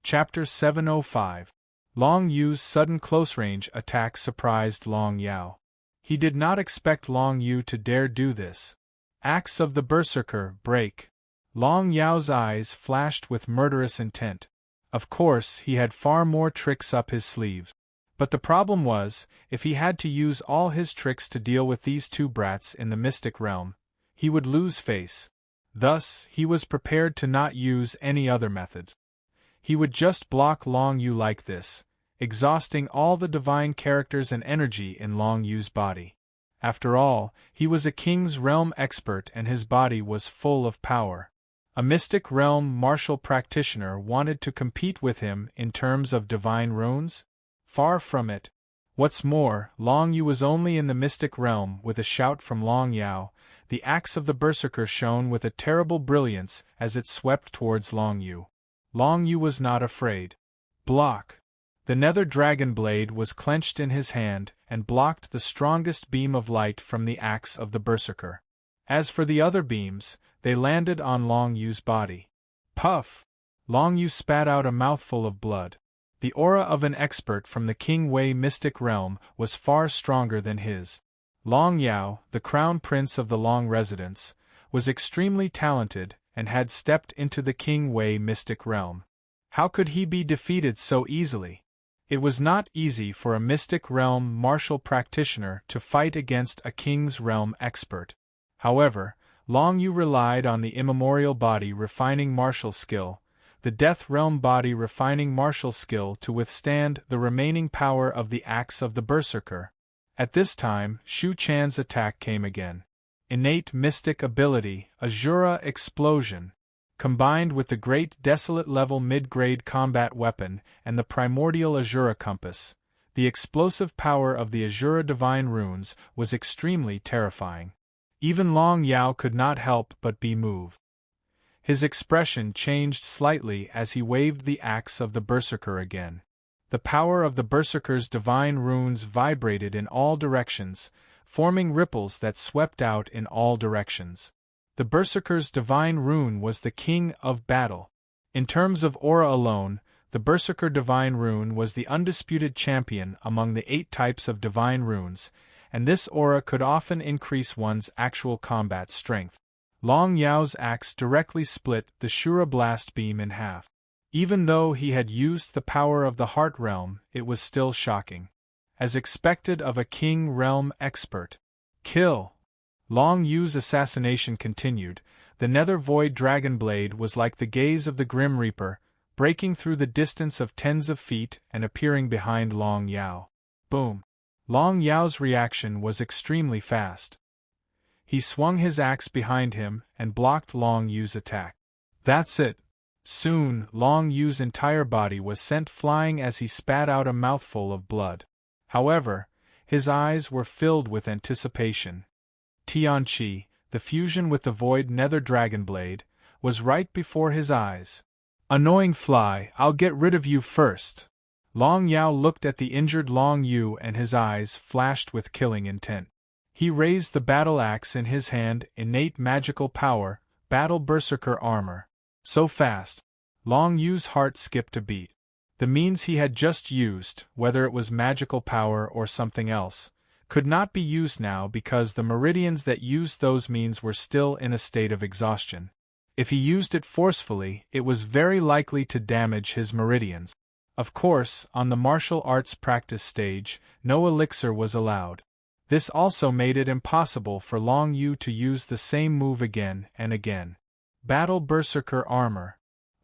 Chapter 705. Long Yu's sudden close-range attack surprised Long Yao. He did not expect Long Yu to dare do this. Axe of the Berserker, break. Long Yao's eyes flashed with murderous intent. Of course, he had far more tricks up his sleeves. But the problem was, if he had to use all his tricks to deal with these two brats in the mystic realm, he would lose face. Thus, he was prepared to not use any other methods. He would just block Long Yu like this, exhausting all the divine characters and energy in Long Yu's body. After all, he was a King's Realm expert and his body was full of power. A Mystic Realm martial practitioner wanted to compete with him in terms of divine runes? Far from it. What's more, Long Yu was only in the Mystic Realm. With a shout from Long Yao, the axe of the Berserker shone with a terrible brilliance as it swept towards Long Yu. Long Yu was not afraid. Block! The nether dragon blade was clenched in his hand and blocked the strongest beam of light from the axe of the Berserker. As for the other beams, they landed on Long Yu's body. Puff! Long Yu spat out a mouthful of blood. The aura of an expert from the King Wei mystic realm was far stronger than his. Long Yao, the crown prince of the Long residence, was extremely talented and had stepped into the King Wei mystic realm. How could he be defeated so easily? It was not easy for a mystic realm martial practitioner to fight against a King's Realm expert. However, Long Yu relied on the immemorial body refining martial skill, the Death Realm body refining martial skill to withstand the remaining power of the axe of the Berserker. At this time, Shu Chan's attack came again. Innate mystic ability, Azura Explosion. Combined with the great desolate level mid-grade combat weapon and the primordial Azura Compass, the explosive power of the Azura Divine Runes was extremely terrifying. Even Long Yao could not help but be moved. His expression changed slightly as he waved the axe of the Berserker again. The power of the Berserker's divine runes vibrated in all directions, forming ripples that swept out in all directions. The Berserker's divine rune was the king of battle. In terms of aura alone, the Berserker divine rune was the undisputed champion among the 8 types of divine runes, and this aura could often increase one's actual combat strength. Long Yao's axe directly split the Shura blast beam in half. Even though he had used the power of the Heart Realm, it was still shocking. As expected of a King Realm expert. Kill! Long Yu's assassination continued. The Nether Void Dragon Blade was like the gaze of the Grim Reaper, breaking through the distance of tens of feet and appearing behind Long Yao. Boom! Long Yao's reaction was extremely fast. He swung his axe behind him and blocked Long Yu's attack. That's it. Soon, Long Yu's entire body was sent flying as he spat out a mouthful of blood. However, his eyes were filled with anticipation. Tianqi, the fusion with the void nether dragon blade, was right before his eyes. Annoying fly, I'll get rid of you first. Long Yao looked at the injured Long Yu and his eyes flashed with killing intent. He raised the battle axe in his hand, innate magical power, battle berserker armor. So fast, Long Yu's heart skipped a beat. The means he had just used, whether it was magical power or something else, could not be used now because the meridians that used those means were still in a state of exhaustion. If he used it forcefully, it was very likely to damage his meridians. Of course, on the martial arts practice stage, no elixir was allowed. This also made it impossible for Long Yu to use the same move again and again. Battle Berserker Armor.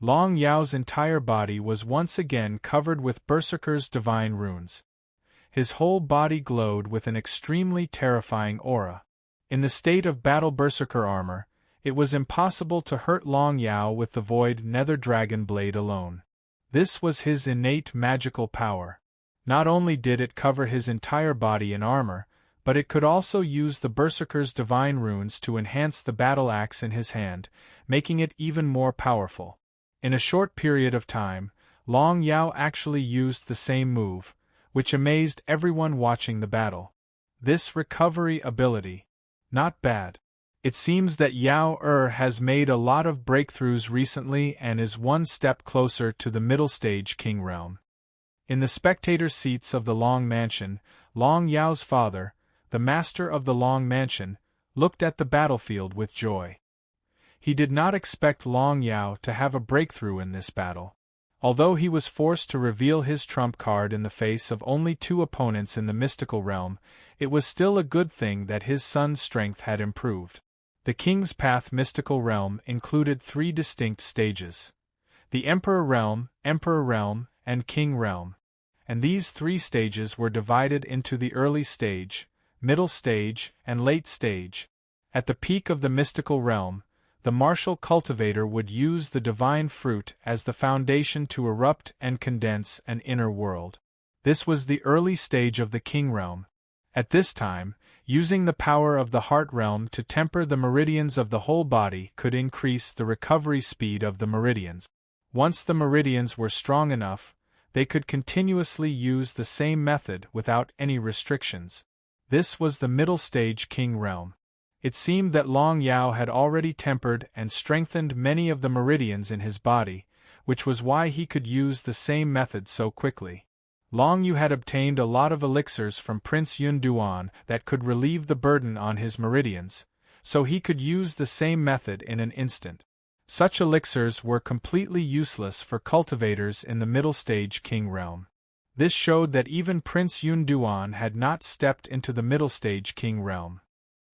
Long Yao's entire body was once again covered with Berserker's divine runes. His whole body glowed with an extremely terrifying aura. In the state of Battle Berserker Armor, it was impossible to hurt Long Yao with the void nether dragon blade alone. This was his innate magical power. Not only did it cover his entire body in armor, but it could also use the Berserker's divine runes to enhance the battle axe in his hand, making it even more powerful. In a short period of time, Long Yao actually used the same move, which amazed everyone watching the battle. This recovery ability. Not bad. It seems that Yao has made a lot of breakthroughs recently and is one step closer to the middle stage king realm. In the spectator seats of the Long Mansion, Long Yao's father, the master of the Long Mansion, looked at the battlefield with joy. He did not expect Long Yao to have a breakthrough in this battle. Although he was forced to reveal his trump card in the face of only 2 opponents in the mystical realm, it was still a good thing that his son's strength had improved. The King's Path mystical realm included 3 distinct stages: the Emperor Realm, and King Realm. And these 3 stages were divided into the early stage, middle stage, and late stage. At the peak of the mystical realm, the martial cultivator would use the divine fruit as the foundation to erupt and condense an inner world. This was the early stage of the King Realm. At this time, using the power of the Heart Realm to temper the meridians of the whole body could increase the recovery speed of the meridians. Once the meridians were strong enough, they could continuously use the same method without any restrictions. This was the middle stage King Realm. It seemed that Long Yao had already tempered and strengthened many of the meridians in his body, which was why he could use the same method so quickly. Long Yu had obtained a lot of elixirs from Prince Yun Duan that could relieve the burden on his meridians, so he could use the same method in an instant. Such elixirs were completely useless for cultivators in the middle stage King Realm. This showed that even Prince Yun Duan had not stepped into the middle stage King Realm.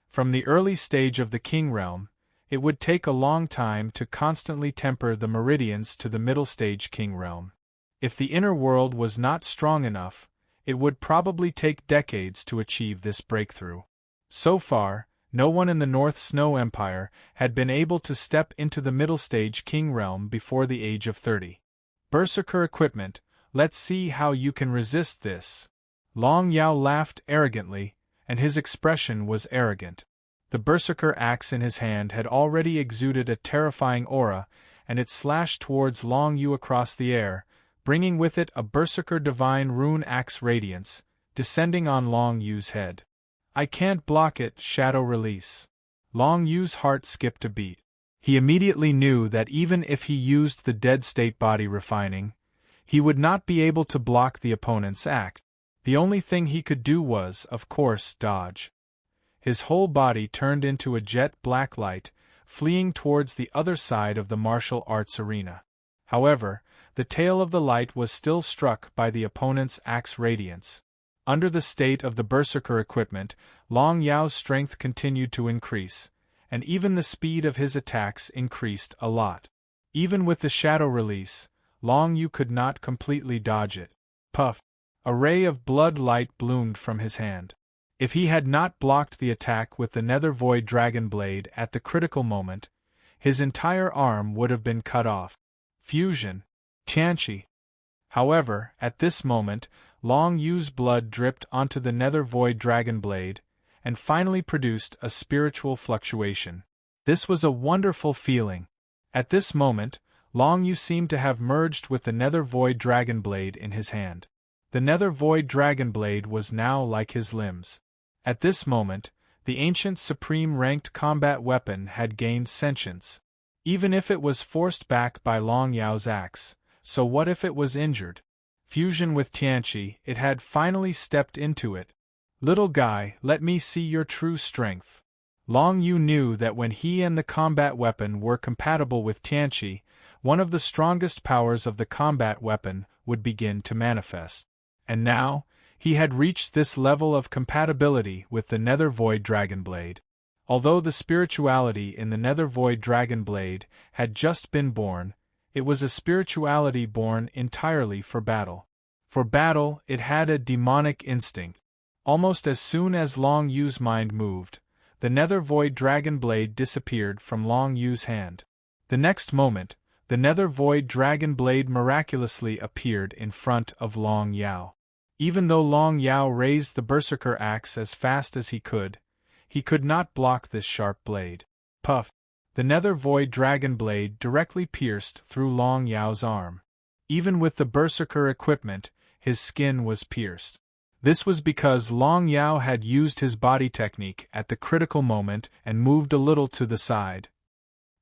From the early stage of the King Realm, it would take a long time to constantly temper the meridians to the middle stage King Realm. If the inner world was not strong enough, it would probably take decades to achieve this breakthrough. So far, no one in the North Snow Empire had been able to step into the middle stage King Realm before the age of 30. Berserker equipment, let's see how you can resist this. Long Yao laughed arrogantly, and his expression was arrogant. The Berserker axe in his hand had already exuded a terrifying aura, and it slashed towards Long Yu across the air, bringing with it a Berserker Divine Rune Axe Radiance, descending on Long Yu's head. I can't block it, Shadow Release. Long Yu's heart skipped a beat. He immediately knew that even if he used the Dead State Body Refining, he would not be able to block the opponent's axe. The only thing he could do was, of course, dodge. His whole body turned into a jet black light, fleeing towards the other side of the martial arts arena. However, the tail of the light was still struck by the opponent's axe radiance. Under the state of the Berserker equipment, Long Yao's strength continued to increase, and even the speed of his attacks increased a lot. Even with the shadow release, Long Yu could not completely dodge it. Puff! A ray of blood light bloomed from his hand. If he had not blocked the attack with the Nether Void Dragon Blade at the critical moment, his entire arm would have been cut off. Fusion. Tianqi. However, at this moment, Long Yu's blood dripped onto the Nether Void Dragon Blade, and finally produced a spiritual fluctuation. This was a wonderful feeling. At this moment, Long Yu seemed to have merged with the Nether Void Dragon Blade in his hand. The Nether Void Dragon Blade was now like his limbs. At this moment, the ancient supreme ranked combat weapon had gained sentience. Even if it was forced back by Long Yao's axe, so what if it was injured? Fusion with Tianqi, it had finally stepped into it. Little guy, let me see your true strength. Long Yu knew that when he and the combat weapon were compatible with Tianqi, one of the strongest powers of the combat weapon would begin to manifest. And now, he had reached this level of compatibility with the Nether Void Dragon Blade. Although the spirituality in the Nether Void Dragon Blade had just been born, it was a spirituality born entirely for battle. For battle, it had a demonic instinct. Almost as soon as Long Yu's mind moved, the Nether Void Dragon Blade disappeared from Long Yu's hand. The next moment, the Nether Void Dragon Blade miraculously appeared in front of Long Yao. Even though Long Yao raised the Berserker axe as fast as he could not block this sharp blade. Puff! The Nether Void Dragon Blade directly pierced through Long Yao's arm. Even with the Berserker equipment, his skin was pierced. This was because Long Yao had used his body technique at the critical moment and moved a little to the side.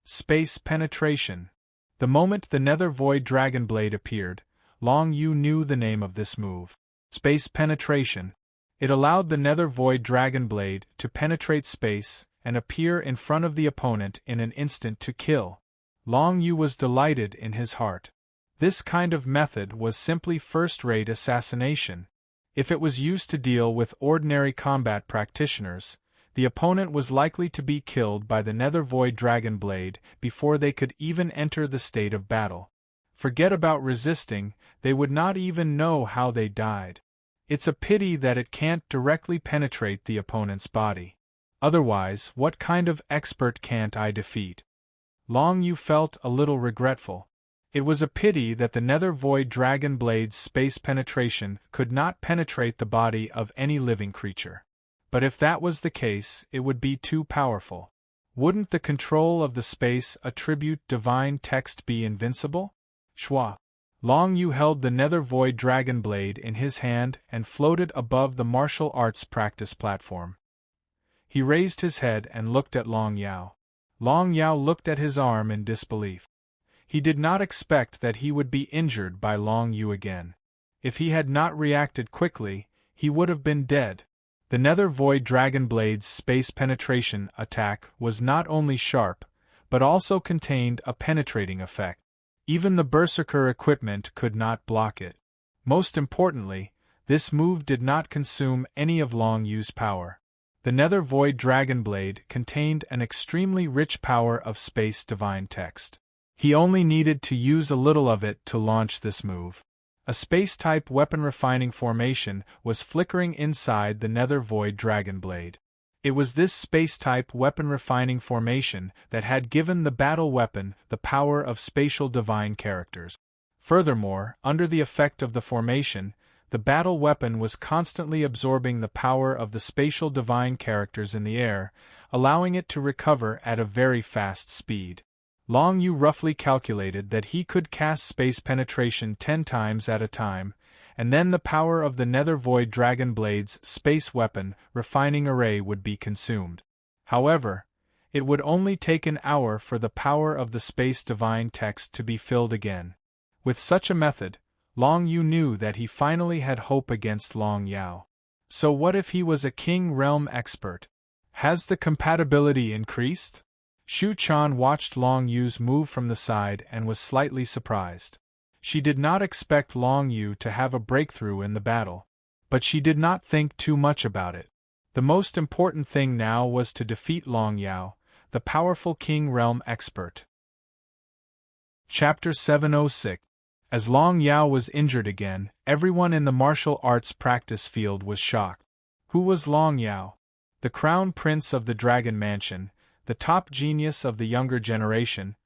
Space penetration. The moment the Nether Void Dragon Blade appeared, Long Yu knew the name of this move. Space penetration. It allowed the Nether Void Dragon Blade to penetrate space and appear in front of the opponent in an instant to kill. Long Yu was delighted in his heart. This kind of method was simply first-rate assassination. If it was used to deal with ordinary combat practitioners, the opponent was likely to be killed by the Nether Void Dragon Blade before they could even enter the state of battle. Forget about resisting, they would not even know how they died. It's a pity that it can't directly penetrate the opponent's body. Otherwise, what kind of expert can't I defeat? Long Yu felt a little regretful. It was a pity that the Nether Void Dragon Blade's space penetration could not penetrate the body of any living creature. But if that was the case, it would be too powerful. Wouldn't the control of the space attribute divine text be invincible? Shwa. Long Yu held the Nether Void Dragon Blade in his hand and floated above the martial arts practice platform. He raised his head and looked at Long Yao. Long Yao looked at his arm in disbelief. He did not expect that he would be injured by Long Yu again. If he had not reacted quickly, he would have been dead. The Nether Void Dragon Blade's space penetration attack was not only sharp, but also contained a penetrating effect. Even the Berserker equipment could not block it. Most importantly, this move did not consume any of Long Yu's power. The Nether Void Dragon Blade contained an extremely rich power of space divine text. He only needed to use a little of it to launch this move. A space-type weapon refining formation was flickering inside the Nether Void Dragon Blade. It was this space-type weapon refining formation that had given the battle weapon the power of spatial divine characters. Furthermore, under the effect of the formation, the battle weapon was constantly absorbing the power of the spatial divine characters in the air, allowing it to recover at a very fast speed. Long Yu roughly calculated that he could cast space penetration 10 times at a time, and then the power of the Nether Void Dragon Blade's space weapon refining array would be consumed. However, it would only take an hour for the power of the space divine text to be filled again. With such a method, Long Yu knew that he finally had hope against Long Yao. So what if he was a King Realm expert? Has the compatibility increased? Shu Chan watched Long Yu's move from the side and was slightly surprised. She did not expect Long Yu to have a breakthrough in the battle, but she did not think too much about it. The most important thing now was to defeat Long Yao, the powerful King Realm expert. Chapter 706. As Long Yao was injured again, everyone in the martial arts practice field was shocked. Who was Long Yao? The crown prince of the Dragon Mansion, the top genius of the younger generation,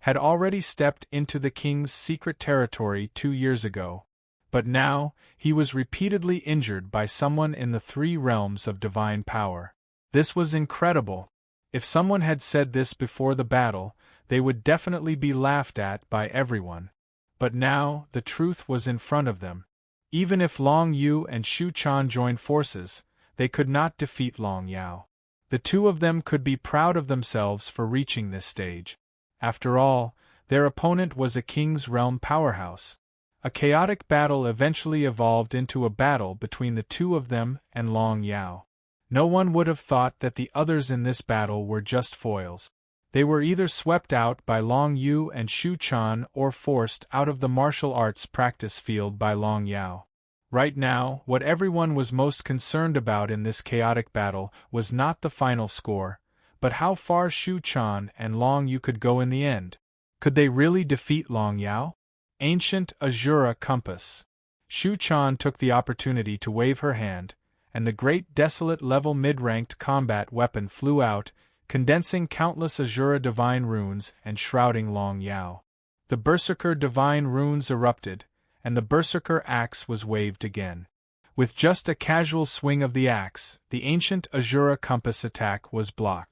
had already stepped into the king's secret territory 2 years ago. But now, he was repeatedly injured by someone in the 3 realms of divine power. This was incredible. If someone had said this before the battle, they would definitely be laughed at by everyone. But now, the truth was in front of them. Even if Long Yu and Shu Chan joined forces, they could not defeat Long Yao. The two of them could be proud of themselves for reaching this stage. After all, their opponent was a King's Realm powerhouse. A chaotic battle eventually evolved into a battle between the two of them and Long Yao. No one would have thought that the others in this battle were just foils. They were either swept out by Long Yu and Shu Chan or forced out of the martial arts practice field by Long Yao. Right now, what everyone was most concerned about in this chaotic battle was not the final score, but how far Shu Chan and Long Yu could go in the end. Could they really defeat Long Yao? Ancient Azura Compass. Shu Chan took the opportunity to wave her hand, and the great desolate level mid-ranked combat weapon flew out, condensing countless Azura divine runes and shrouding Long Yao. The Berserker divine runes erupted, and the Berserker axe was waved again. With just a casual swing of the axe, the ancient Azura Compass attack was blocked.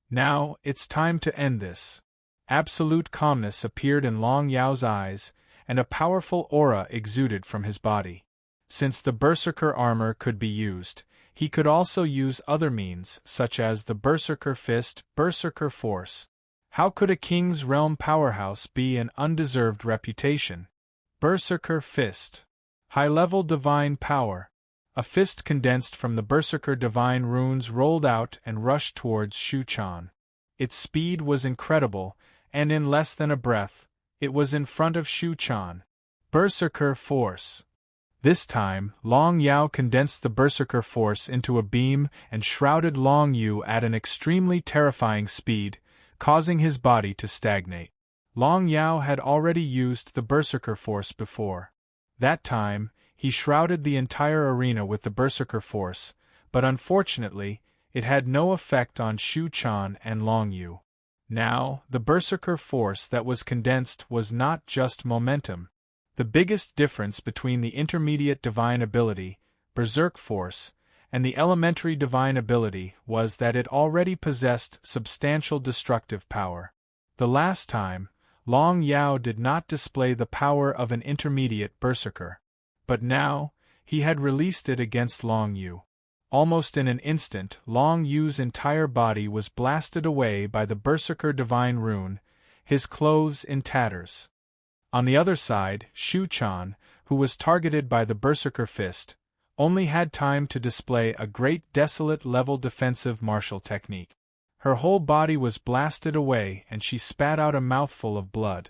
Now, it's time to end this. Absolute calmness appeared in Long Yao's eyes, and a powerful aura exuded from his body. Since the Berserker armor could be used, he could also use other means, such as the Berserker Fist, Berserker Force. How could a King's Realm powerhouse be an undeserved reputation? Berserker Fist. High-level divine power. A fist condensed from the Berserker divine runes rolled out and rushed towards Shu-chan. Its speed was incredible, and in less than a breath, it was in front of Shu-chan. Berserker Force. This time, Long Yao condensed the Berserker Force into a beam and shrouded Long Yu at an extremely terrifying speed, causing his body to stagnate. Long Yao had already used the Berserker Force before. That time, he shrouded the entire arena with the Berserker Force, but unfortunately, it had no effect on Shu-chan and Long Yu. Now, the Berserker Force that was condensed was not just momentum. The biggest difference between the intermediate divine ability, Berserk Force, and the elementary divine ability was that it already possessed substantial destructive power. The last time, Long Yao did not display the power of an intermediate Berserker. But now, he had released it against Long Yu. Almost in an instant, Long Yu's entire body was blasted away by the Berserker Divine Rune, his clothes in tatters. On the other side, Shu-chan, who was targeted by the Berserker Fist, only had time to display a great desolate-level defensive martial technique. Her whole body was blasted away and she spat out a mouthful of blood.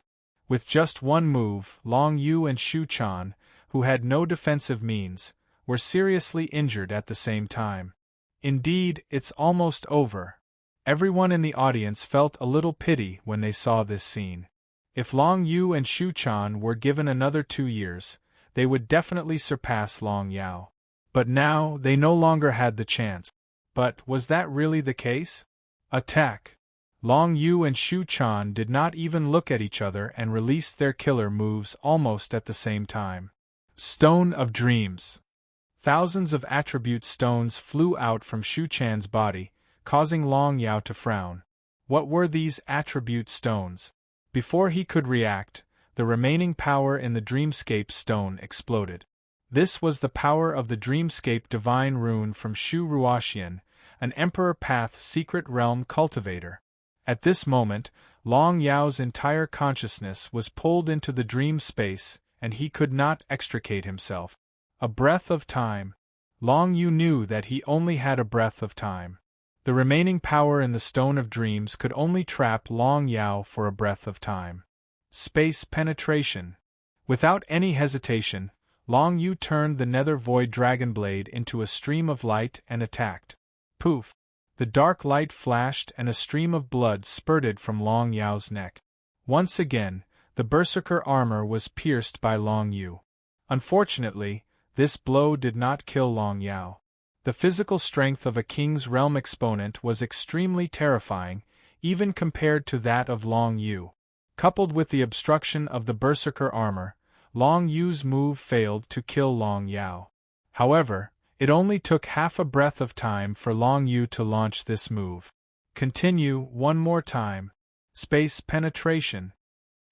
With just one move, Long Yu and Shu-chan, who had no defensive means, were seriously injured at the same time. Indeed, it's almost over. Everyone in the audience felt a little pity when they saw this scene. If Long Yu and Shu-chan were given another 2 years, they would definitely surpass Long Yao. But now, they no longer had the chance. But was that really the case? Attack! Long Yu and Shu-chan did not even look at each other and released their killer moves almost at the same time. Stone of Dreams. Thousands of attribute stones flew out from Shu-chan's body, causing Long Yao to frown. What were these attribute stones? Before he could react, the remaining power in the Dreamscape stone exploded. This was the power of the Dreamscape divine rune from Shu Ruoxian, an Emperor Path secret realm cultivator. At this moment, Long Yao's entire consciousness was pulled into the dream space, and he could not extricate himself. A breath of time. Long Yu knew that he only had a breath of time. The remaining power in the Stone of Dreams could only trap Long Yao for a breath of time. Space penetration. Without any hesitation, Long Yu turned the Nether Void Dragon Blade into a stream of light and attacked. Poof! The dark light flashed and a stream of blood spurted from Long Yao's neck. Once again, the Berserker armor was pierced by Long Yu. Unfortunately, this blow did not kill Long Yao. The physical strength of a King's Realm exponent was extremely terrifying, even compared to that of Long Yu. Coupled with the obstruction of the Berserker armor, Long Yu's move failed to kill Long Yao. However, it only took half a breath of time for Long Yu to launch this move. Continue one more time. Space penetration.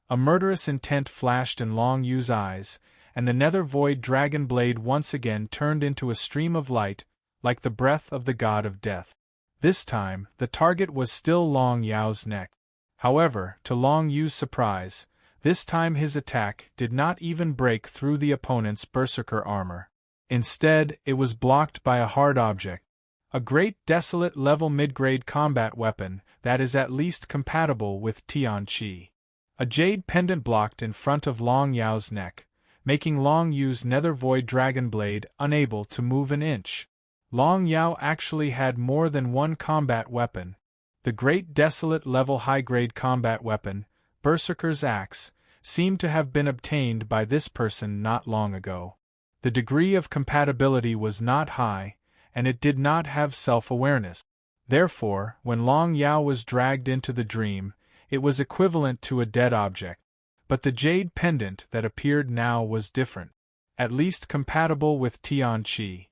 A murderous intent flashed in Long Yu's eyes, and the Nether Void Dragon Blade once again turned into a stream of light, like the breath of the god of death. This time, the target was still Long Yao's neck. However, to Long Yu's surprise, this time his attack did not even break through the opponent's Berserker armor. Instead, it was blocked by a hard object. A great desolate level mid-grade combat weapon that is at least compatible with Tian Qi. A jade pendant blocked in front of Long Yao's neck, making Long Yu's Nether Void Dragon Blade unable to move an inch. Long Yao actually had more than one combat weapon. The great desolate level high-grade combat weapon, Berserker's Axe, seemed to have been obtained by this person not long ago. The degree of compatibility was not high, and it did not have self-awareness. Therefore, when Long Yao was dragged into the dream, it was equivalent to a dead object. But the jade pendant that appeared now was different, at least compatible with Tian Qi.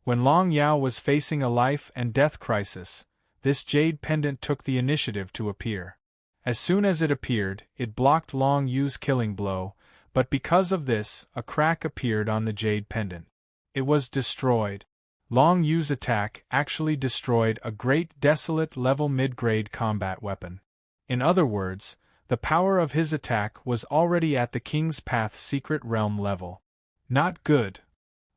When Long Yao was facing a life-and-death crisis, this jade pendant took the initiative to appear. As soon as it appeared, it blocked Long Yu's killing blow, but because of this, a crack appeared on the jade pendant. It was destroyed. Long Yu's attack actually destroyed a great desolate level mid-grade combat weapon. In other words, the power of his attack was already at the King's Path secret realm level. Not good.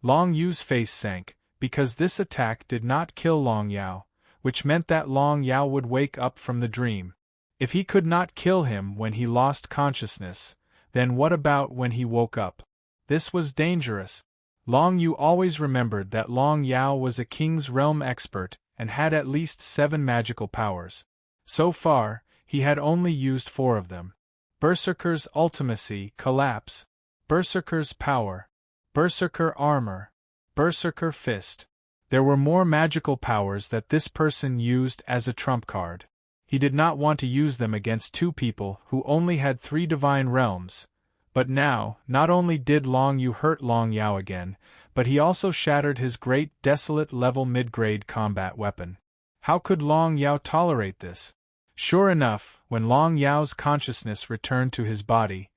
Long Yu's face sank, because this attack did not kill Long Yao, which meant that Long Yao would wake up from the dream. If he could not kill him when he lost consciousness, then what about when he woke up? This was dangerous. Long Yu always remembered that Long Yao was a King's Realm expert and had at least 7 magical powers. So far, he had only used 4 of them. Berserker's Ultimacy, Collapse, Berserker's Power, Berserker Armor, Berserker Fist. There were more magical powers that this person used as a trump card. He did not want to use them against 2 people who only had 3 divine realms. But now, not only did Long Yu hurt Long Yao again, but he also shattered his great desolate level mid-grade combat weapon. How could Long Yao tolerate this? Sure enough, when Long Yao's consciousness returned to his body,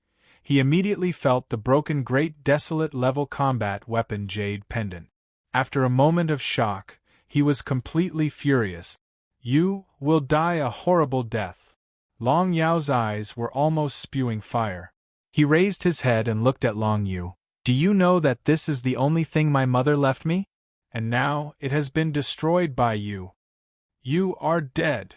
he immediately felt the broken great desolate level combat weapon Jade Pendant. After a moment of shock, he was completely furious. You will die a horrible death. Long Yao's eyes were almost spewing fire. He raised his head and looked at Long Yu. Do you know that this is the only thing my mother left me? And now it has been destroyed by you. You are dead.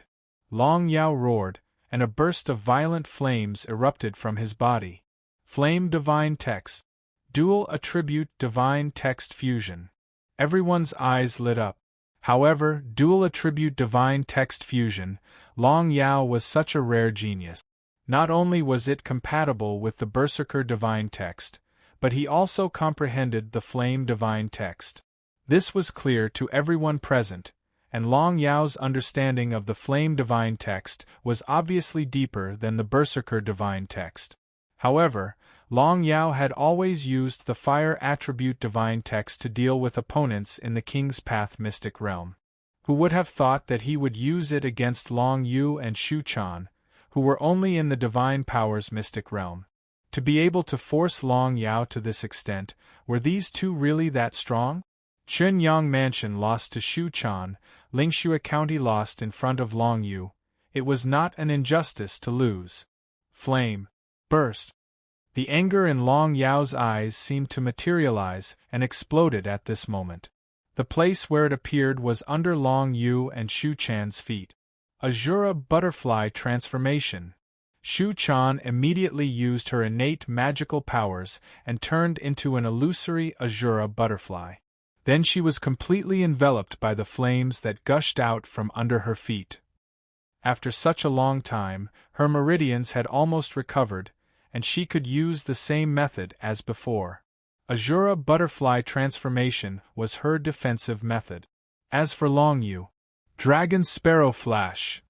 Long Yao roared, and a burst of violent flames erupted from his body. Flame Divine Text. Dual Attribute Divine Text Fusion. Everyone's eyes lit up. However, Dual Attribute Divine Text Fusion, Long Yao was such a rare genius. Not only was it compatible with the Berserker Divine Text, but he also comprehended the Flame Divine Text. This was clear to everyone present, and Long Yao's understanding of the Flame Divine Text was obviously deeper than the Berserker Divine Text. However, Long Yao had always used the Fire Attribute Divine Text to deal with opponents in the King's Path Mystic Realm. Who would have thought that he would use it against Long Yu and Shu Quan, who were only in the Divine Powers Mystic Realm? To be able to force Long Yao to this extent, were these 2 really that strong? Chunyang Mansion lost to Shu Quan, Lingxue County lost in front of Long Yu. It was not an injustice to lose. Flame. Burst. The anger in Long Yao's eyes seemed to materialize and exploded at this moment. The place where it appeared was under Long Yu and Shu Quan's feet. Azura Butterfly Transformation. Shu Quan immediately used her innate magical powers and turned into an illusory Azura butterfly. Then she was completely enveloped by the flames that gushed out from under her feet. After such a long time, her meridians had almost recovered, and she could use the same method as before. Azura Butterfly Transformation was her defensive method. As for Long Yu, Dragon Sparrow Flash.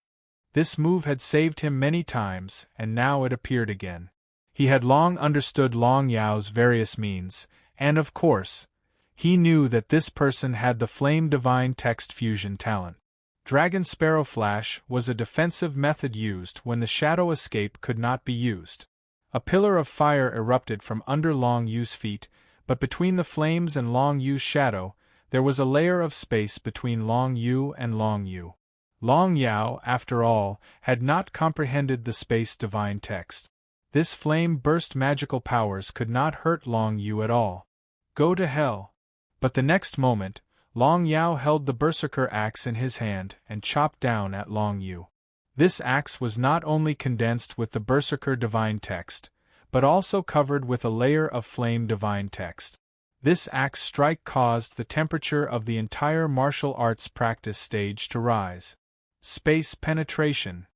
This move had saved him many times, and now it appeared again. He had long understood Long Yao's various means, and of course, he knew that this person had the Flame Divine Text Fusion talent. Dragon Sparrow Flash was a defensive method used when the shadow escape could not be used. A pillar of fire erupted from under Long Yu's feet, but between the flames and Long Yu's shadow, there was a layer of space between Long Yu and Long Yu. Long Yao, after all, had not comprehended the Space Divine Text. This flame burst magical powers could not hurt Long Yu at all. Go to hell. But the next moment, Long Yao held the Berserker axe in his hand and chopped down at Long Yu. This axe was not only condensed with the Berserker Divine Text, but also covered with a layer of Flame Divine Text. This axe strike caused the temperature of the entire martial arts practice stage to rise. Space Penetration.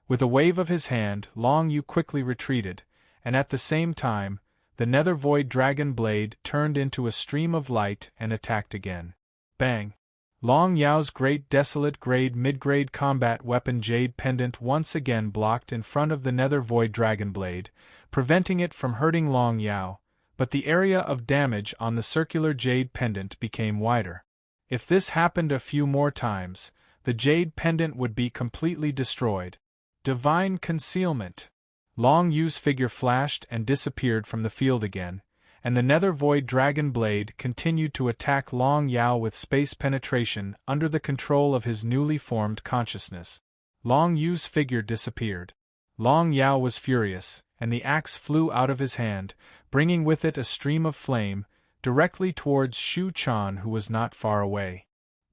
With a wave of his hand, Long Yu quickly retreated, and at the same time, the Nether Void Dragon Blade turned into a stream of light and attacked again. Bang! Long Yao's great desolate grade mid-grade combat weapon Jade Pendant once again blocked in front of the Nether Void Dragon Blade, preventing it from hurting Long Yao, but the area of damage on the circular Jade Pendant became wider. If this happened a few more times, the Jade Pendant would be completely destroyed. Divine Concealment. Long Yu's figure flashed and disappeared from the field again, and the Nether Void Dragon Blade continued to attack Long Yao with space penetration under the control of his newly formed consciousness. Long Yu's figure disappeared. Long Yao was furious, and the axe flew out of his hand, bringing with it a stream of flame, directly towards Shu Chan, who was not far away.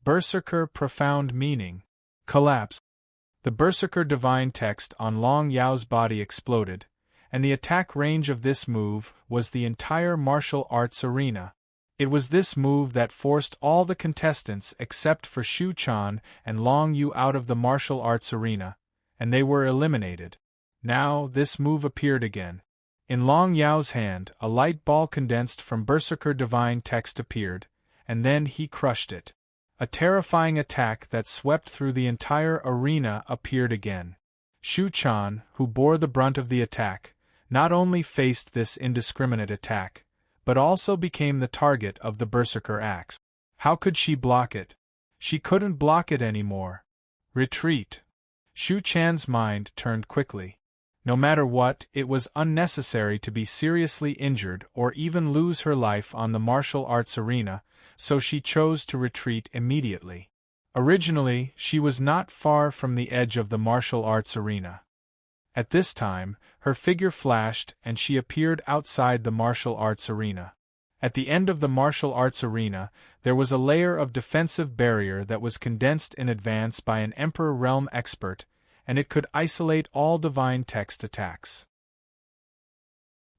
Berserker Profound Meaning. Collapse. The Berserker Divine text on Long Yao's body exploded, and the attack range of this move was the entire martial arts arena. It was this move that forced all the contestants except for Shu Chan and Long Yu out of the martial arts arena, and they were eliminated. Now, this move appeared again. In Long Yao's hand, a light ball condensed from Berserker Divine text appeared, and then he crushed it. A terrifying attack that swept through the entire arena appeared again. Shu Chan, who bore the brunt of the attack, not only faced this indiscriminate attack, but also became the target of the Berserker axe. How could she block it? She couldn't block it anymore. Retreat. Shu Chan's mind turned quickly. No matter what, it was unnecessary to be seriously injured or even lose her life on the martial arts arena, so she chose to retreat immediately. Originally, she was not far from the edge of the martial arts arena. At this time, her figure flashed and she appeared outside the martial arts arena. At the end of the martial arts arena, there was a layer of defensive barrier that was condensed in advance by an Emperor Realm expert, and it could isolate all divine text attacks.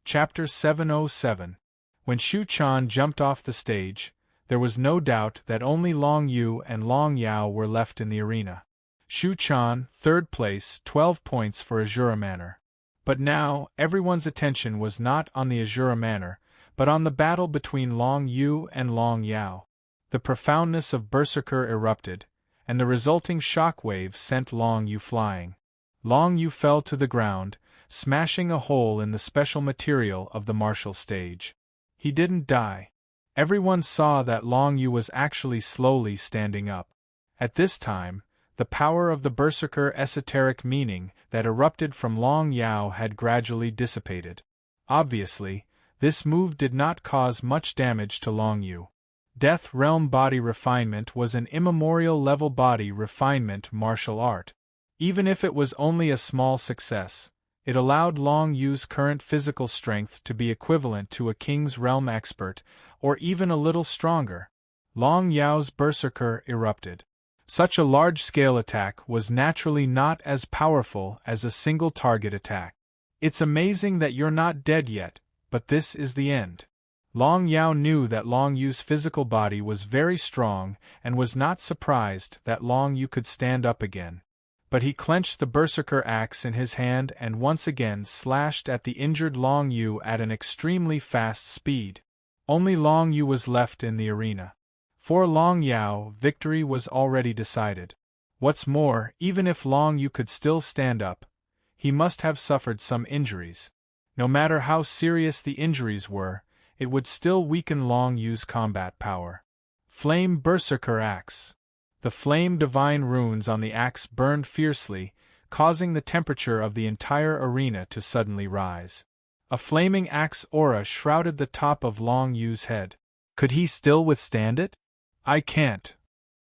Chapter 707. When Shu Chan jumped off the stage, there was no doubt that only Long Yu and Long Yao were left in the arena. Shu Chan, 3rd place, 12 points for Azura Manor. But now, everyone's attention was not on the Azura Manor, but on the battle between Long Yu and Long Yao. The profoundness of Berserker erupted, and the resulting shock wave sent Long Yu flying. Long Yu fell to the ground, smashing a hole in the special material of the martial stage. He didn't die. Everyone saw that Long Yu was actually slowly standing up. At this time, the power of the Berserker esoteric meaning that erupted from Long Yao had gradually dissipated. Obviously, this move did not cause much damage to Long Yu. Death Realm Body Refinement was an immemorial level body refinement martial art. Even if it was only a small success, it allowed Long Yu's current physical strength to be equivalent to a King's Realm expert, or even a little stronger. Long Yao's Berserker erupted. Such a large-scale attack was naturally not as powerful as a single target attack. It's amazing that you're not dead yet, but this is the end. Long Yao knew that Long Yu's physical body was very strong and was not surprised that Long Yu could stand up again. But he clenched the Berserker axe in his hand and once again slashed at the injured Long Yu at an extremely fast speed. Only Long Yu was left in the arena. For Long Yao, victory was already decided. What's more, even if Long Yu could still stand up, he must have suffered some injuries. No matter how serious the injuries were, it would still weaken Long Yu's combat power. Flame Berserker Axe. The flame divine runes on the axe burned fiercely, causing the temperature of the entire arena to suddenly rise. A flaming axe aura shrouded the top of Long Yu's head. Could he still withstand it? I can't.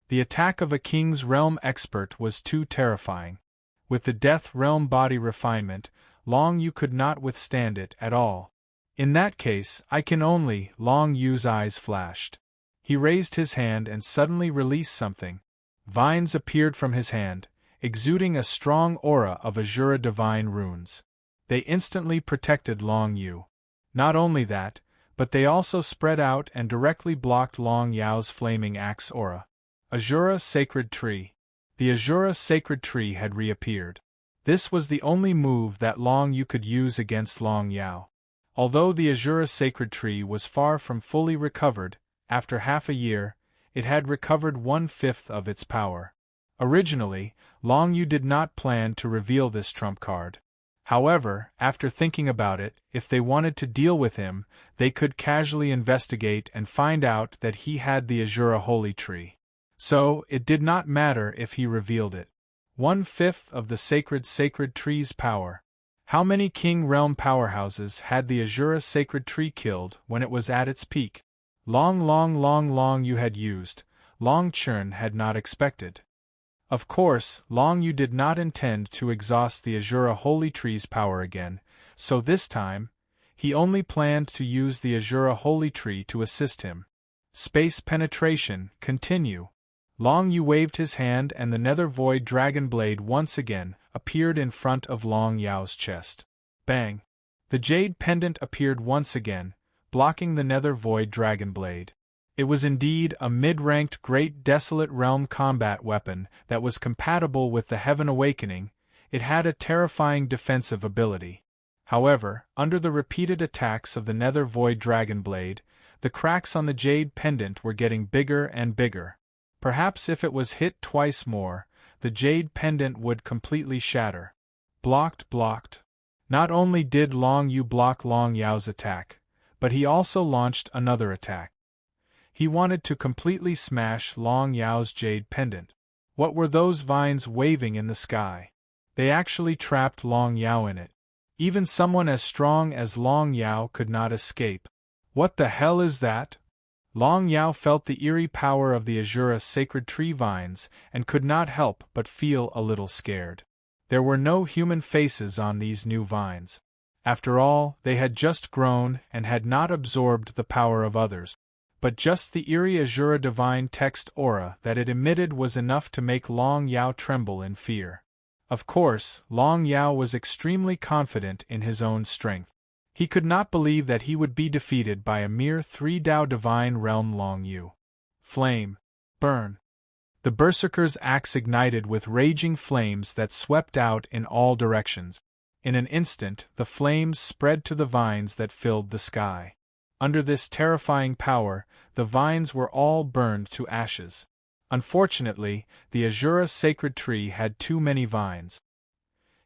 The attack of a King's Realm expert was too terrifying. With the Death Realm body refinement, Long Yu could not withstand it at all. In that case, I can only. Long Yu's eyes flashed. He raised his hand and suddenly released something. Vines appeared from his hand, exuding a strong aura of Azura divine runes. They instantly protected Long Yu. Not only that, but they also spread out and directly blocked Long Yao's flaming axe aura. Azura Sacred Tree. The Azura Sacred Tree had reappeared. This was the only move that Long Yu could use against Long Yao. Although the Azura Sacred Tree was far from fully recovered, after half a year, it had recovered 1/5 of its power. Originally, Long Yu did not plan to reveal this trump card. However, after thinking about it, if they wanted to deal with him, they could casually investigate and find out that he had the Azura Holy Tree. So, it did not matter if he revealed it. 1/5 of the sacred tree's power. How many King Realm powerhouses had the Azura sacred tree killed when it was at its peak? Long you had used, Long Churn had not expected. Of course, Long Yu did not intend to exhaust the Azura Holy Tree's power again, so this time, he only planned to use the Azura Holy Tree to assist him. Space penetration, continue. Long Yu waved his hand and the Nether Void Dragon Blade once again appeared in front of Long Yao's chest. Bang! The jade pendant appeared once again, blocking the Nether Void Dragon Blade. It was indeed a mid-ranked Great Desolate Realm combat weapon that was compatible with the Heaven Awakening. It had a terrifying defensive ability. However, under the repeated attacks of the Nether Void Dragon Blade, the cracks on the jade pendant were getting bigger and bigger. Perhaps if it was hit twice more, the jade pendant would completely shatter. Blocked. Not only did Long Yu block Long Yao's attack, but he also launched another attack. He wanted to completely smash Long Yao's jade pendant. What were those vines waving in the sky? They actually trapped Long Yao in it. Even someone as strong as Long Yao could not escape. What the hell is that? Long Yao felt the eerie power of the Azura sacred tree vines and could not help but feel a little scared. There were no human faces on these new vines. After all, they had just grown and had not absorbed the power of others. But just the eerie Azura divine text aura that it emitted was enough to make Long Yao tremble in fear. Of course, Long Yao was extremely confident in his own strength. He could not believe that he would be defeated by a mere 3-Dao divine realm Long Yu. Flame. Burn. The Berserker's axe ignited with raging flames that swept out in all directions. In an instant, the flames spread to the vines that filled the sky. Under this terrifying power, the vines were all burned to ashes. Unfortunately, the Azura sacred tree had too many vines.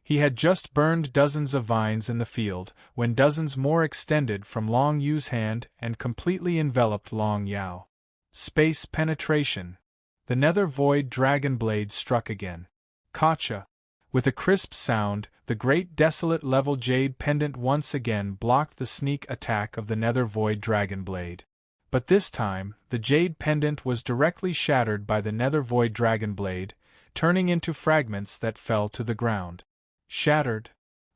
He had just burned dozens of vines in the field, when dozens more extended from Long Yu's hand and completely enveloped Long Yao. Space penetration. The Nether Void Dragon Blade struck again. Gotcha! With a crisp sound, the great desolate level jade pendant once again blocked the sneak attack of the Nether Void Dragon Blade. But this time, the jade pendant was directly shattered by the Nether Void Dragon Blade, turning into fragments that fell to the ground. Shattered.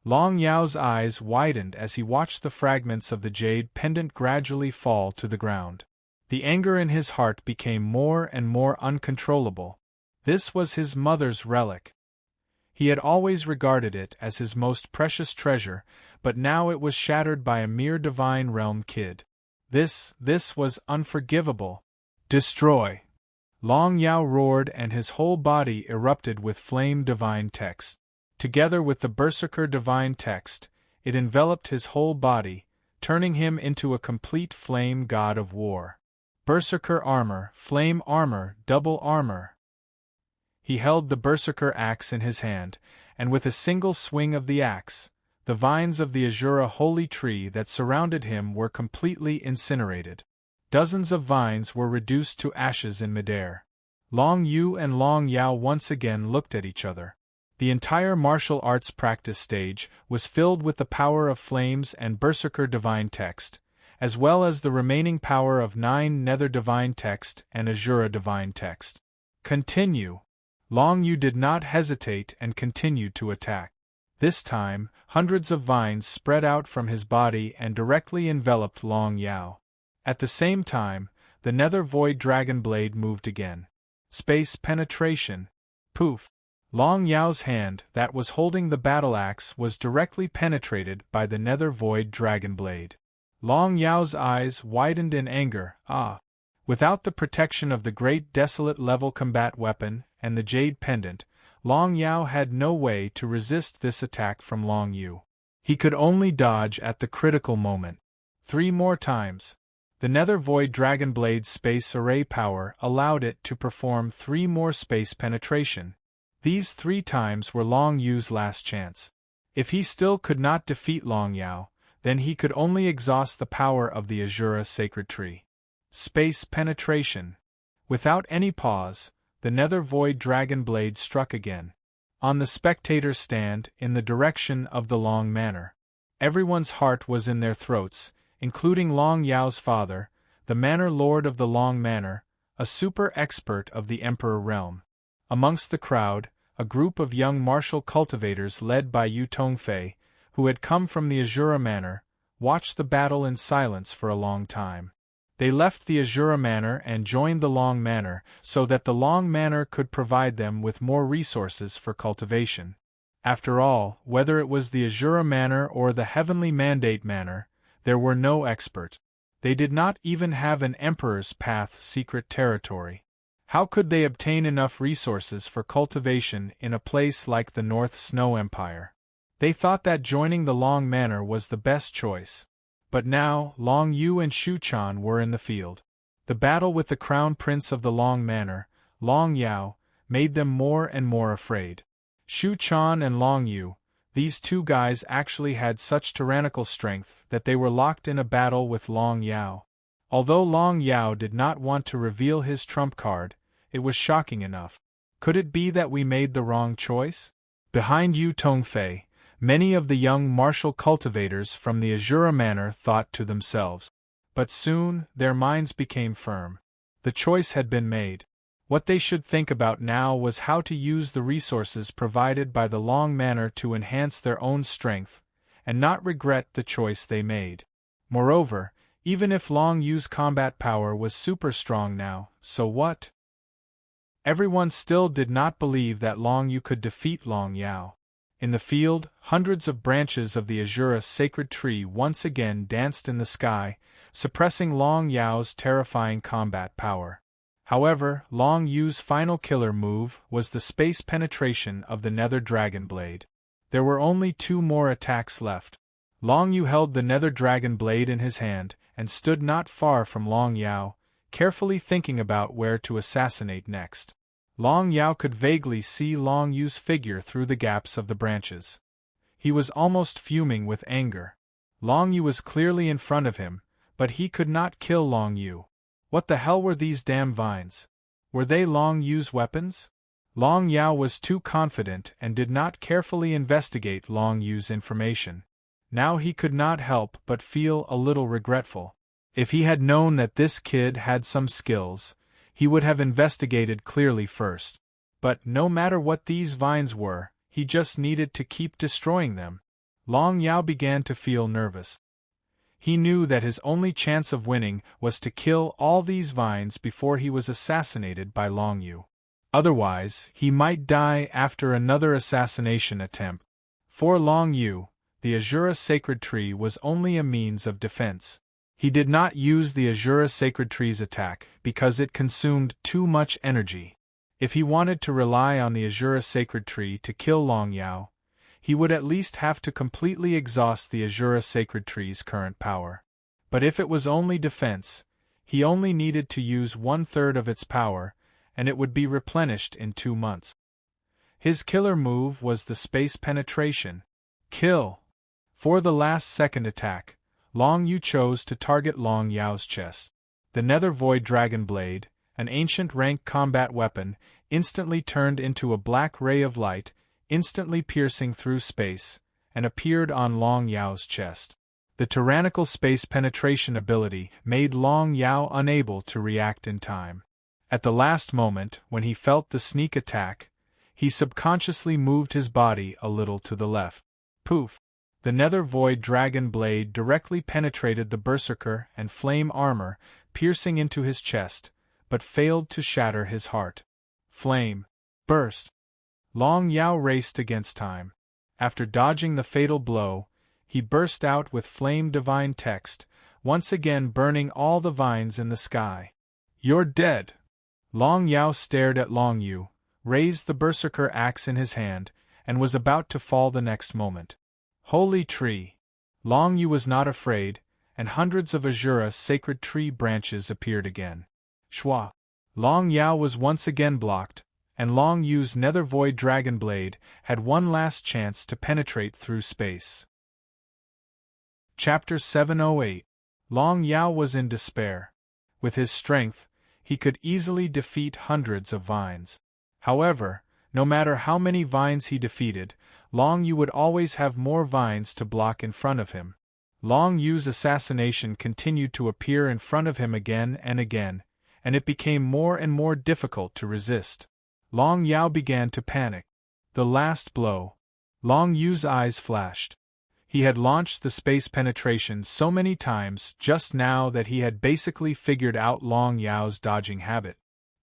Long Yao's eyes widened as he watched the fragments of the jade pendant gradually fall to the ground. The anger in his heart became more and more uncontrollable. This was his mother's relic. He had always regarded it as his most precious treasure, but now it was shattered by a mere divine realm kid. This was unforgivable. Destroy! Long Yao roared and his whole body erupted with flame divine text. Together with the Berserker divine text, it enveloped his whole body, turning him into a complete flame god of war. Berserker armor, flame armor, double armor. He held the Berserker axe in his hand, and with a single swing of the axe, the vines of the Azura holy tree that surrounded him were completely incinerated. Dozens of vines were reduced to ashes in midair. Long Yu and Long Yao once again looked at each other. The entire martial arts practice stage was filled with the power of flames and Berserker divine text, as well as the remaining power of 9 Nether divine text and Azura divine text. Continue. Long Yu did not hesitate and continued to attack. This time, hundreds of vines spread out from his body and directly enveloped Long Yao. At the same time, the Nether Void Dragon Blade moved again. Space penetration. Poof! Long Yao's hand that was holding the battle axe was directly penetrated by the Nether Void Dragon Blade. Long Yao's eyes widened in anger. Without the protection of the great desolate level combat weapon and the jade pendant, Long Yao had no way to resist this attack from Long Yu. He could only dodge at the critical moment. 3 more times. The Nether Void Dragon Blade's space array power allowed it to perform 3 more space penetration. These 3 times were Long Yu's last chance. If he still could not defeat Long Yao, then he could only exhaust the power of the Azura sacred tree. Space penetration. Without any pause, the Nether Void Dragon Blade struck again. on the spectator's stand in the direction of the Long Manor. Everyone's heart was in their throats, including Long Yao's father, the manor lord of the Long Manor, a super expert of the Emperor realm. Amongst the crowd, a group of young martial cultivators led by Yu Tongfei, who had come from the Azura Manor, watched the battle in silence for a long time. They left the Azura Manor and joined the Long Manor so that the Long Manor could provide them with more resources for cultivation. After all, whether it was the Azura Manor or the Heavenly Mandate Manor, there were no experts. They did not even have an Emperor's Path secret territory. How could they obtain enough resources for cultivation in a place like the North Snow Empire? They thought that joining the Long Manor was the best choice. But now, Long Yu and Shu Chan were in the field. The battle with the Crown Prince of the Long Manor, Long Yao, made them more and more afraid. Shu Chan and Long Yu, these two guys actually had such tyrannical strength that they were locked in a battle with Long Yao. Although Long Yao did not want to reveal his trump card, it was shocking enough. Could it be that we made the wrong choice? Behind Yu Tongfei, many of the young martial cultivators from the Azura Manor thought to themselves. But soon, their minds became firm. The choice had been made. What they should think about now was how to use the resources provided by the Long Manor to enhance their own strength, and not regret the choice they made. Moreover, even if Long Yu's combat power was super strong now, so what? Everyone still did not believe that Long Yu could defeat Long Yao. In the field, hundreds of branches of the Azura sacred tree once again danced in the sky, suppressing Long Yao's terrifying combat power. However, Long Yu's final killer move was the space penetration of the Nether Dragon Blade. There were only 2 more attacks left. Long Yu held the Nether Dragon Blade in his hand and stood not far from Long Yao, carefully thinking about where to assassinate next. Long Yao could vaguely see Long Yu's figure through the gaps of the branches. He was almost fuming with anger. Long Yu was clearly in front of him, but he could not kill Long Yu. What the hell were these damn vines? Were they Long Yu's weapons? Long Yao was too confident and did not carefully investigate Long Yu's information. Now he could not help but feel a little regretful. If he had known that this kid had some skills, he would have investigated clearly first. But no matter what these vines were, he just needed to keep destroying them. Long Yao began to feel nervous. He knew that his only chance of winning was to kill all these vines before he was assassinated by Long Yu. Otherwise, he might die after another assassination attempt. For Long Yu, the Azura sacred tree was only a means of defense. He did not use the Azura sacred tree's attack because it consumed too much energy. If he wanted to rely on the Azura sacred tree to kill Long Yao, he would at least have to completely exhaust the Azura sacred tree's current power. But if it was only defense, he only needed to use 1/3 of its power, and it would be replenished in 2 months. His killer move was the space penetration. Kill! For the last second attack, Long Yu chose to target Long Yao's chest. The Nether Void Dragon Blade, an ancient rank combat weapon, instantly turned into a black ray of light, instantly piercing through space, and appeared on Long Yao's chest. The tyrannical space penetration ability made Long Yao unable to react in time. At the last moment, when he felt the sneak attack, he subconsciously moved his body a little to the left. Poof! The Nether Void Dragon Blade directly penetrated the berserker and flame armor, piercing into his chest, but failed to shatter his heart. Flame! Burst! Long Yao raced against time. After dodging the fatal blow, he burst out with flame divine text, once again burning all the vines in the sky. "You're dead!" Long Yao stared at Long Yu, raised the berserker axe in his hand, and was about to fall the next moment. Holy tree! Long Yu was not afraid, and hundreds of Azura sacred tree branches appeared again. Shwa! Long Yao was once again blocked, and Long Yu's Nether Void Dragon Blade had one last chance to penetrate through space. Chapter 708. Long Yao was in despair. With his strength, he could easily defeat hundreds of vines. However, No matter how many vines he defeated, Long Yu would always have more vines to block in front of him. Long Yu's assassination continued to appear in front of him again and again, and it became more and more difficult to resist. Long Yao began to panic. The last blow. Long Yu's eyes flashed. He had launched the space penetration so many times just now that he had basically figured out Long Yao's dodging habit.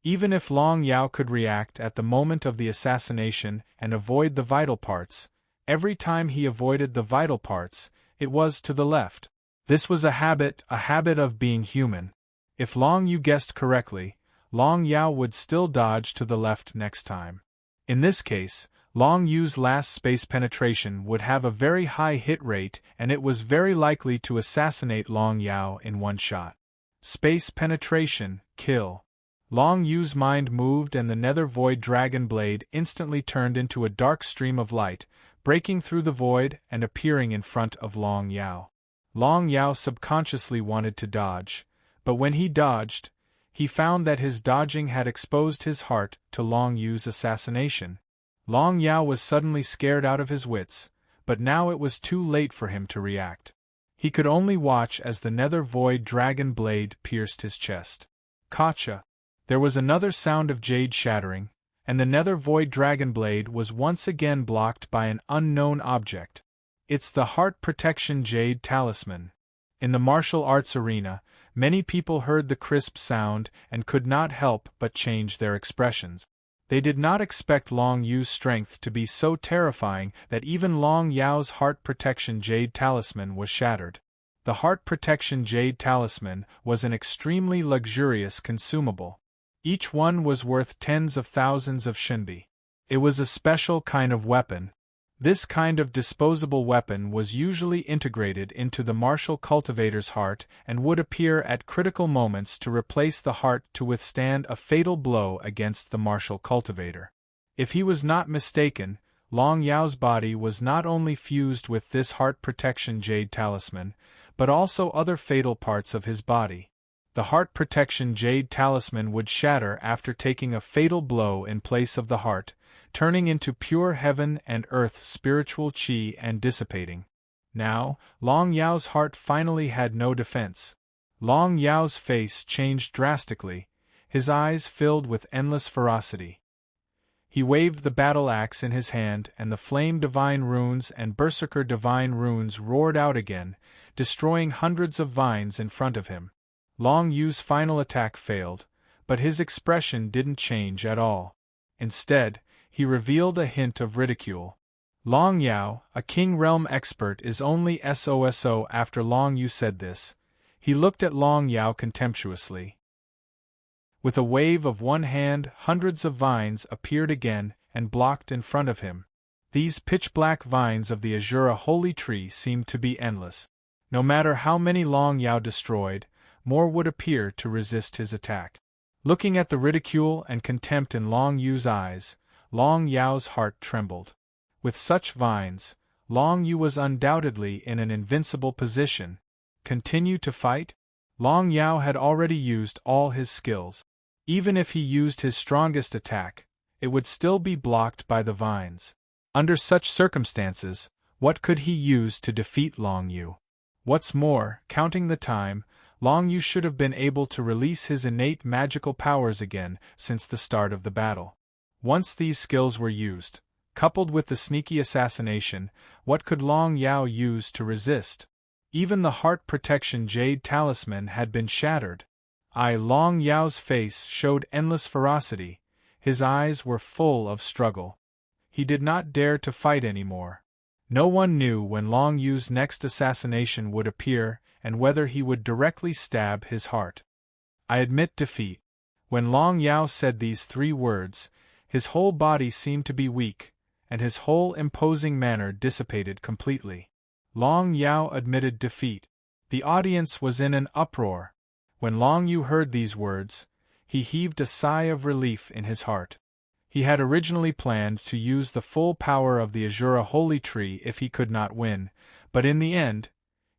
Even if Long Yao could react at the moment of the assassination and avoid the vital parts, every time he avoided the vital parts, it was to the left. This was a habit of being human. If Long Yu guessed correctly, Long Yao would still dodge to the left next time. In this case, Long Yu's last space penetration would have a very high hit rate and it was very likely to assassinate Long Yao in one shot. Space penetration, kill. Long Yu's mind moved and the nether void dragon blade instantly turned into a dark stream of light, breaking through the void and appearing in front of Long Yao. Long Yao subconsciously wanted to dodge, but when he dodged, he found that his dodging had exposed his heart to Long Yu's assassination. Long Yao was suddenly scared out of his wits, but now it was too late for him to react. He could only watch as the nether void dragon blade pierced his chest. Gotcha! There was another sound of jade shattering, and the nether void dragon blade was once again blocked by an unknown object. It's the Heart Protection Jade Talisman. In the martial arts arena, many people heard the crisp sound and could not help but change their expressions. They did not expect Long Yu's strength to be so terrifying that even Long Yao's Heart Protection Jade Talisman was shattered. The Heart Protection Jade Talisman was an extremely luxurious consumable. Each one was worth tens of thousands of shinbi. It was a special kind of weapon. This kind of disposable weapon was usually integrated into the martial cultivator's heart and would appear at critical moments to replace the heart to withstand a fatal blow against the martial cultivator. If he was not mistaken, Long Yao's body was not only fused with this Heart Protection Jade Talisman, but also other fatal parts of his body. The Heart Protection Jade Talisman would shatter after taking a fatal blow in place of the heart, turning into pure heaven and earth spiritual qi and dissipating. Now, Long Yao's heart finally had no defense. Long Yao's face changed drastically, his eyes filled with endless ferocity. He waved the battle axe in his hand and the Flame Divine Runes and Berserker Divine Runes roared out again, destroying hundreds of vines in front of him. Long Yu's final attack failed, but his expression didn't change at all. Instead, he revealed a hint of ridicule. Long Yao, a King Realm expert, is only SOSO. After Long Yu said this, he looked at Long Yao contemptuously. With a wave of one hand, hundreds of vines appeared again and blocked in front of him. These pitch-black vines of the Azura holy tree seemed to be endless. No matter how many Long Yao destroyed, more would appear to resist his attack. Looking at the ridicule and contempt in Long Yu's eyes, Long Yao's heart trembled. With such vines, Long Yu was undoubtedly in an invincible position. Continue to fight? Long Yao had already used all his skills. Even if he used his strongest attack, it would still be blocked by the vines. Under such circumstances, what could he use to defeat Long Yu? What's more, counting the time, Long Yu should have been able to release his innate magical powers again since the start of the battle. Once these skills were used, coupled with the sneaky assassination, what could Long Yao use to resist? Even the Heart Protection Jade Talisman had been shattered. Long Yao's face showed endless ferocity, his eyes were full of struggle. He did not dare to fight anymore. No one knew when Long Yu's next assassination would appear and whether he would directly stab his heart. I admit defeat. When Long Yao said these 3 words, his whole body seemed to be weak, and his whole imposing manner dissipated completely. Long Yao admitted defeat. The audience was in an uproar. When Long Yu heard these words, he heaved a sigh of relief in his heart. He had originally planned to use the full power of the Azura Holy Tree if he could not win, but in the end,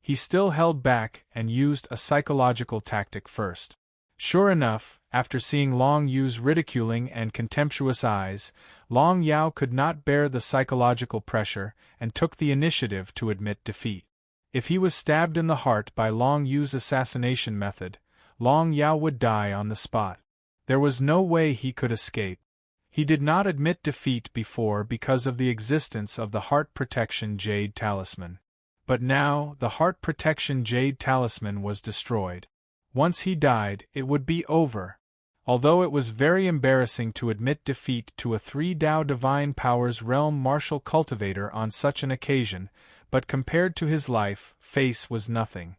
he still held back and used a psychological tactic first. Sure enough, after seeing Long Yu's ridiculing and contemptuous eyes, Long Yao could not bear the psychological pressure and took the initiative to admit defeat. If he was stabbed in the heart by Long Yu's assassination method, Long Yao would die on the spot. There was no way he could escape. He did not admit defeat before because of the existence of the Heart Protection Jade Talisman. But now, the Heart Protection Jade Talisman was destroyed. Once he died, it would be over. Although it was very embarrassing to admit defeat to a 3-Dao Divine Powers Realm martial cultivator on such an occasion, but compared to his life, face was nothing.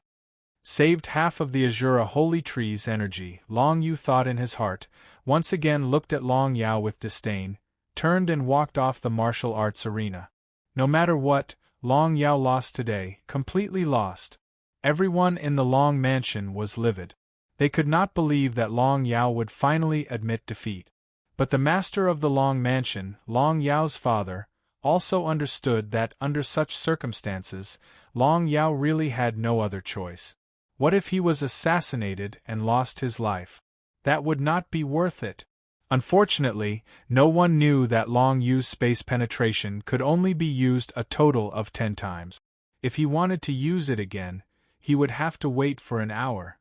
Saved half of the Azura Holy Tree's energy, Long Yu thought in his heart, once again looked at Long Yao with disdain, turned and walked off the martial arts arena. No matter what, Long Yao lost today, completely lost. Everyone in the Long Mansion was livid. They could not believe that Long Yao would finally admit defeat. But the master of the Long Mansion, Long Yao's father, also understood that under such circumstances, Long Yao really had no other choice. What if he was assassinated and lost his life? That would not be worth it. Unfortunately, no one knew that Long Yu's space penetration could only be used a total of 10 times. If he wanted to use it again, he would have to wait for an hour.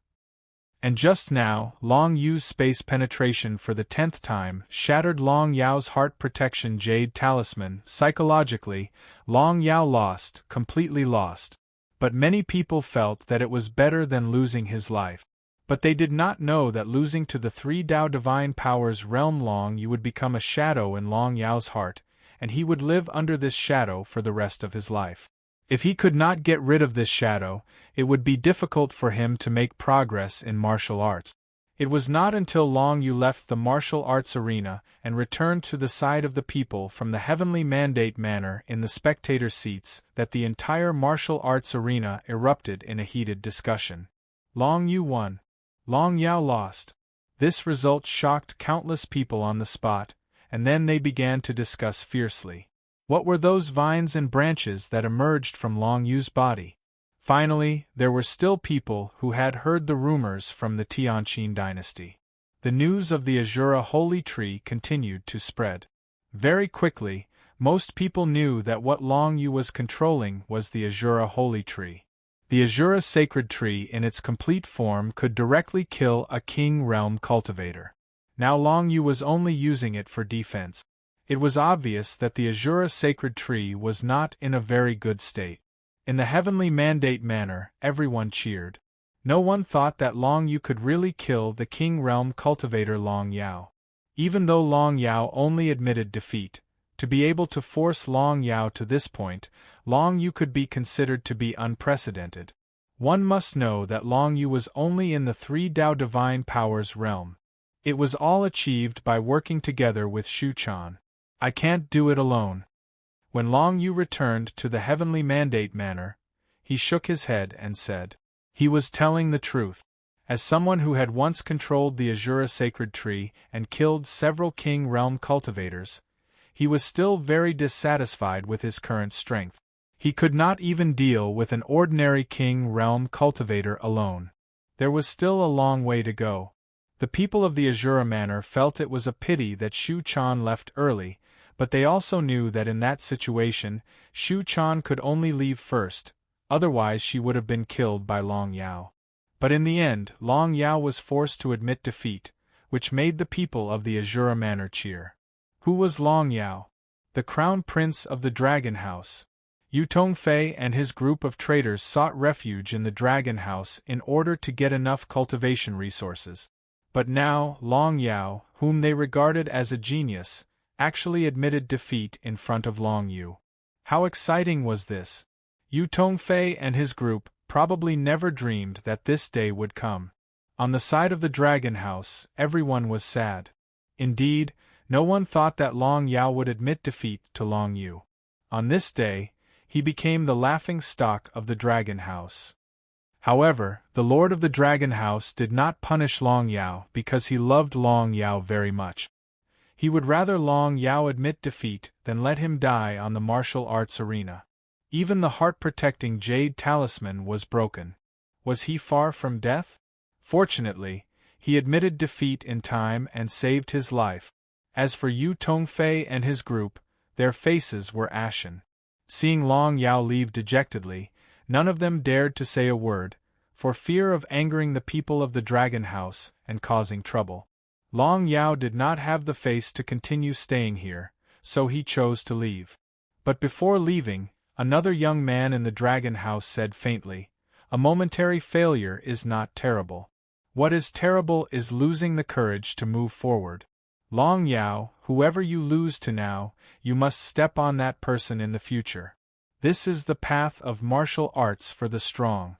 And just now, Long Yu's space penetration for the 10th time shattered Long Yao's Heart Protection Jade Talisman. Psychologically, Long Yao lost, completely lost. But many people felt that it was better than losing his life. But they did not know that losing to the 3-Dao Divine Powers Realm Long Yu would become a shadow in Long Yao's heart, and he would live under this shadow for the rest of his life. If he could not get rid of this shadow, it would be difficult for him to make progress in martial arts. It was not until Long Yu left the martial arts arena and returned to the side of the people from the Heavenly Mandate Manor in the spectator seats that the entire martial arts arena erupted in a heated discussion. Long Yu won. Long Yao lost. This result shocked countless people on the spot, and then they began to discuss fiercely. What were those vines and branches that emerged from Long Yu's body? Finally, there were still people who had heard the rumors from the Tianqin dynasty. The news of the Azura Holy Tree continued to spread. Very quickly, most people knew that what Long Yu was controlling was the Azura Holy Tree. The Azura Sacred Tree in its complete form could directly kill a King Realm cultivator. Now Long Yu was only using it for defense. It was obvious that the Azura Sacred Tree was not in a very good state. In the Heavenly Mandate Manor, everyone cheered. No one thought that Long Yu could really kill the King Realm cultivator Long Yao. Even though Long Yao only admitted defeat, to be able to force Long Yao to this point, Long Yu could be considered to be unprecedented. One must know that Long Yu was only in the 3-Dao Divine Powers realm. It was all achieved by working together with Shu Quan. I can't do it alone. When Long Yu returned to the Heavenly Mandate Manor, he shook his head and said, he was telling the truth. As someone who had once controlled the Azura Sacred Tree and killed several King Realm cultivators, he was still very dissatisfied with his current strength. He could not even deal with an ordinary King Realm cultivator alone. There was still a long way to go. The people of the Azura Manor felt it was a pity that Shu Quan left early, but they also knew that in that situation, Shu Quan could only leave first, otherwise she would have been killed by Long Yao. But in the end, Long Yao was forced to admit defeat, which made the people of the Azura Manor cheer. Who was Long Yao? The Crown Prince of the Dragon House. Yu Tongfei and his group of traders sought refuge in the Dragon House in order to get enough cultivation resources. But now, Long Yao, whom they regarded as a genius, actually admitted defeat in front of Long Yu. How exciting was this? Yu Tongfei and his group probably never dreamed that this day would come. On the side of the Dragon House, everyone was sad. Indeed, no one thought that Long Yao would admit defeat to Long Yu. On this day, he became the laughing stock of the Dragon House. However, the Lord of the Dragon House did not punish Long Yao because he loved Long Yao very much. He would rather Long Yao admit defeat than let him die on the martial arts arena. Even the heart-protecting Jade Talisman was broken. Was he far from death? Fortunately, He admitted defeat in time and saved his life. As for Yu Tongfei and his group, their faces were ashen. Seeing Long Yao leave dejectedly, none of them dared to say a word, for fear of angering the people of the Dragon House and causing trouble. Long Yao did not have the face to continue staying here, so he chose to leave. But before leaving, another young man in the Dragon House said faintly, "A momentary failure is not terrible. What is terrible is losing the courage to move forward. Long Yao, whoever you lose to now, you must step on that person in the future. This is the path of martial arts for the strong."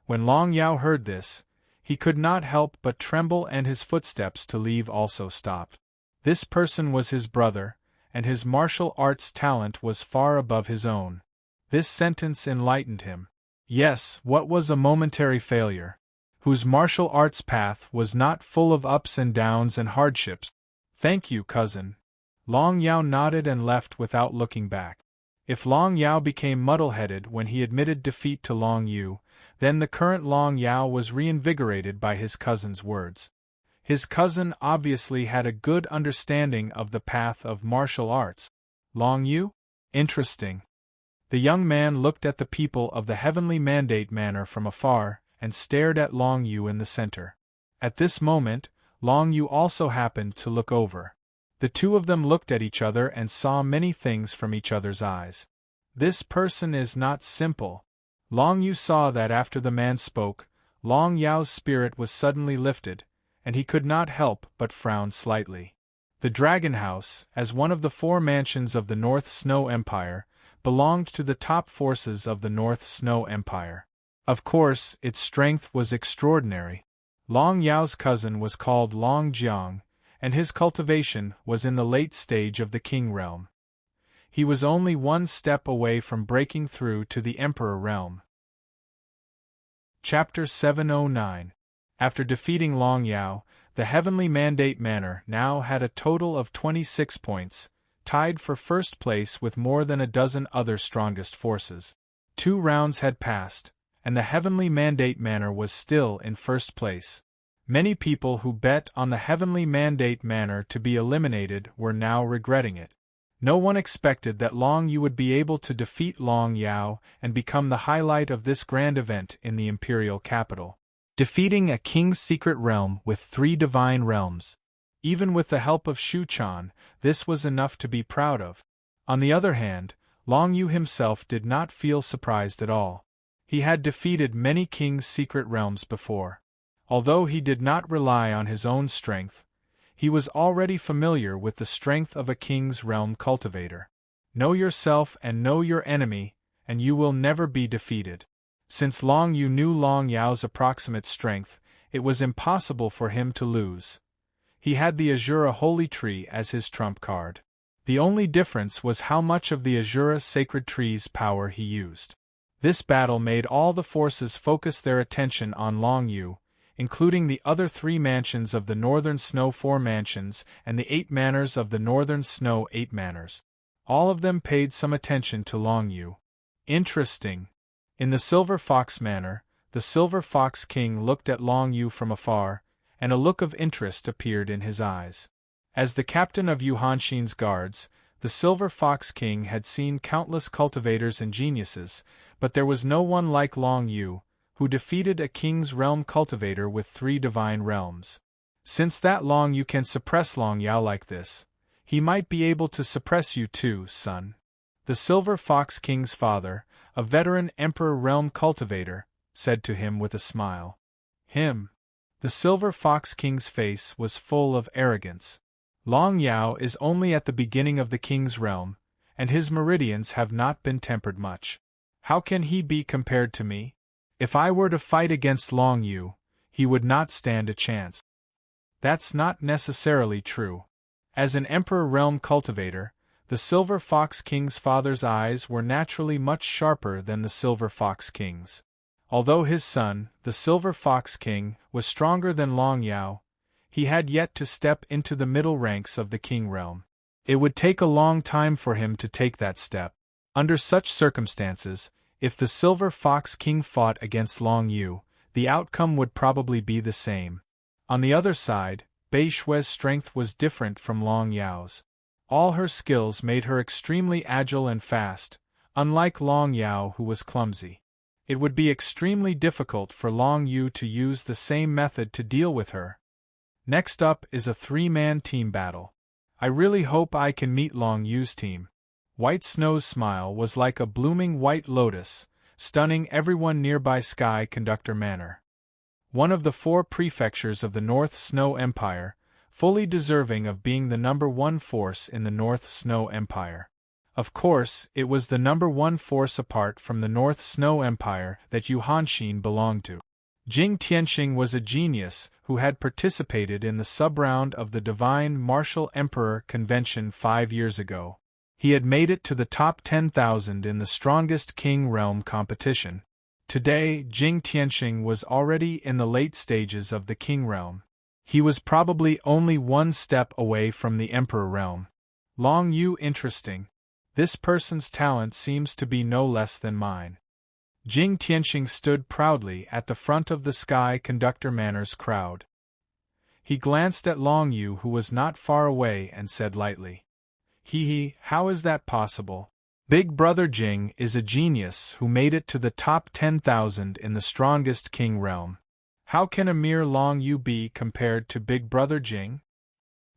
When Long Yao heard this, he could not help but tremble, and his footsteps to leave also stopped. This person was his brother, and his martial arts talent was far above his own. This sentence enlightened him. Yes, what was a momentary failure? Whose martial arts path was not full of ups and downs and hardships? "Thank you, cousin." Long Yao nodded and left without looking back. If Long Yao became muddle-headed when he admitted defeat to Long Yu, then the current Long Yao was reinvigorated by his cousin's words. His cousin obviously had a good understanding of the path of martial arts. Long Yu? Interesting. The young man looked at the people of the Heavenly Mandate Manor from afar, and stared at Long Yu in the center. At this moment, Long Yu also happened to look over. The two of them looked at each other and saw many things from each other's eyes. This person is not simple. Long Yu saw that after the man spoke, Long Yao's spirit was suddenly lifted, and he could not help but frown slightly. The Dragon House, as one of the 4 mansions of the North Snow Empire, belonged to the top forces of the North Snow Empire. Of course, its strength was extraordinary. Long Yao's cousin was called Long Jiang, and his cultivation was in the late stage of the King realm. He was only one step away from breaking through to the Emperor realm. Chapter 709. After defeating Long Yao, the Heavenly Mandate Manor now had a total of 26 points, tied for first place with more than a dozen other strongest forces. 2 rounds had passed, and the Heavenly Mandate Manor was still in first place. Many people who bet on the Heavenly Mandate Manor to be eliminated were now regretting it. No one expected that Long Yu would be able to defeat Long Yao and become the highlight of this grand event in the imperial capital. Defeating a king's secret realm with 3 divine realms. Even with the help of Shu Chan, this was enough to be proud of. On the other hand, Long Yu himself did not feel surprised at all. He had defeated many kings' secret realms before. Although he did not rely on his own strength, he was already familiar with the strength of a king's realm cultivator. Know yourself and know your enemy, and you will never be defeated. Since Long Yu knew Long Yao's approximate strength, it was impossible for him to lose. He had the Azura Holy Tree as his trump card. The only difference was how much of the Azura Sacred Tree's power he used. This battle made all the forces focus their attention on Long Yu, including the other 3 mansions of the Northern Snow 4 mansions and the 8 manors of the Northern Snow 8 manors. All of them paid some attention to Long Yu. Interesting. In the Silver Fox Manor, the Silver Fox King looked at Long Yu from afar, and a look of interest appeared in his eyes. As the captain of Yu Hanshin's guards, the Silver Fox King had seen countless cultivators and geniuses, but there was no one like Long Yu, who defeated a king's realm cultivator with 3 divine realms. Since that Long Yu can suppress Long Yao like this, he might be able to suppress you too, son. The Silver Fox King's father, a veteran Emperor realm cultivator, said to him with a smile. Him. The Silver Fox King's face was full of arrogance. Long Yao is only at the beginning of the king's realm, and his meridians have not been tempered much. How can he be compared to me? If I were to fight against Long Yu, he would not stand a chance. That's not necessarily true. As an Emperor realm cultivator, the Silver Fox King's father's eyes were naturally much sharper than the Silver Fox King's. Although his son, the Silver Fox King, was stronger than Long Yao, he had yet to step into the middle ranks of the king realm. It would take a long time for him to take that step. Under such circumstances, if the Silver Fox King fought against Long Yu, the outcome would probably be the same. On the other side, Bai Shui's strength was different from Long Yao's. All her skills made her extremely agile and fast, unlike Long Yao who was clumsy. It would be extremely difficult for Long Yu to use the same method to deal with her. Next up is a three-man team battle. I really hope I can meet Long Yu's team. White Snow's smile was like a blooming white lotus, stunning everyone nearby Sky Conductor Manor. One of the 4 prefectures of the North Snow Empire, fully deserving of being the #1 force in the North Snow Empire. Of course, it was the #1 force apart from the North Snow Empire that Yu Hanxin belonged to. Jing Tianxing was a genius who had participated in the sub-round of the Divine Martial Emperor Convention 5 years ago. He had made it to the top 10,000 in the Strongest King Realm competition. Today, Jing Tianxing was already in the late stages of the King Realm. He was probably only 1 step away from the Emperor Realm. Long Yu interesting. This person's talent seems to be no less than mine. Jing Tianxing stood proudly at the front of the Sky Conductor Manor's crowd. He glanced at Long Yu who was not far away and said lightly, "Hee, how is that possible? Big Brother Jing is a genius who made it to the top 10,000 in the Strongest King Realm. How can a mere Long Yu be compared to Big Brother Jing?"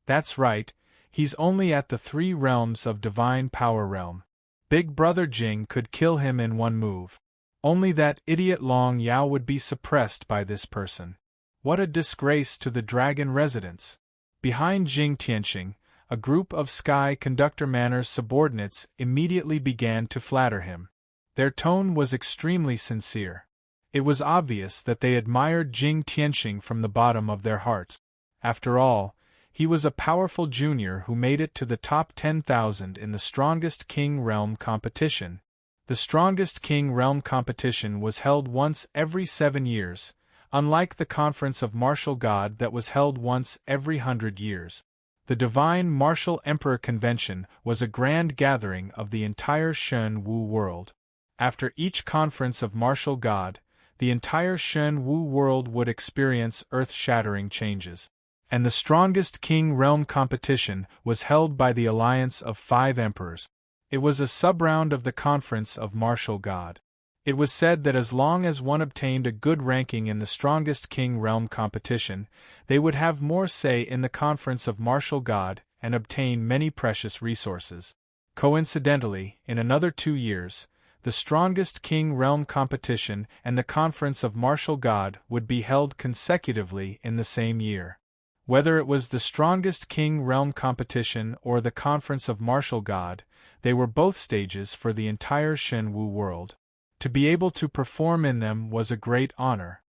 That's right, he's only at the 3 realms of Divine Power Realm. Big Brother Jing could kill him in 1 move. Only that idiot Long Yao would be suppressed by this person. What a disgrace to the Dragon residence. Behind Jing Tianxing, a group of Sky Conductor Manor's subordinates immediately began to flatter him. Their tone was extremely sincere. It was obvious that they admired Jing Tianxing from the bottom of their hearts. After all, he was a powerful junior who made it to the top 10,000 in the Strongest King Realm competition. The Strongest King Realm competition was held once every 7 years, unlike the Conference of Martial God that was held once every 100 years. The Divine Martial Emperor Convention was a grand gathering of the entire Shen Wu world. After each Conference of Martial God, the entire Shen Wu world would experience earth-shattering changes. And the Strongest King Realm competition was held by the alliance of 5 emperors. It was a sub-round of the Conference of Martial God. It was said that as long as one obtained a good ranking in the Strongest King Realm competition, they would have more say in the Conference of Martial God and obtain many precious resources. Coincidentally, in another 2 years, the Strongest King Realm competition and the Conference of Martial God would be held consecutively in the same year. Whether it was the Strongest King Realm competition or the Conference of Martial God, they were both stages for the entire Shen Wu world. To be able to perform in them was a great honor.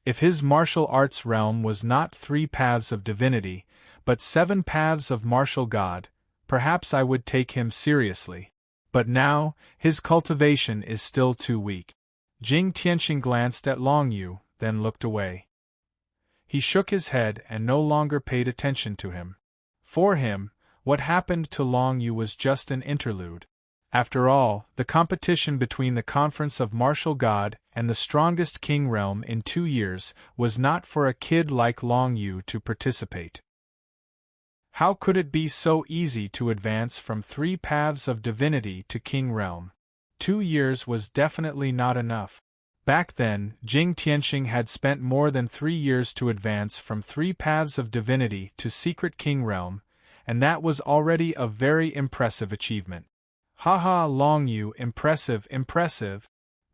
If his martial arts realm was not 3 paths of divinity, but 7 paths of martial God, perhaps I would take him seriously. But now, his cultivation is still too weak. Jing Tianxing glanced at Long Yu, then looked away. He shook his head and no longer paid attention to him. For him, what happened to Long Yu was just an interlude. After all, the competition between the Conference of Martial God and the Strongest King Realm in 2 years was not for a kid like Long Yu to participate. How could it be so easy to advance from 3 paths of divinity to King Realm? 2 years was definitely not enough. Back then, Jing Tianxing had spent more than 3 years to advance from 3 paths of divinity to Secret King Realm, and that was already a very impressive achievement. Haha, Long Yu, impressive, impressive.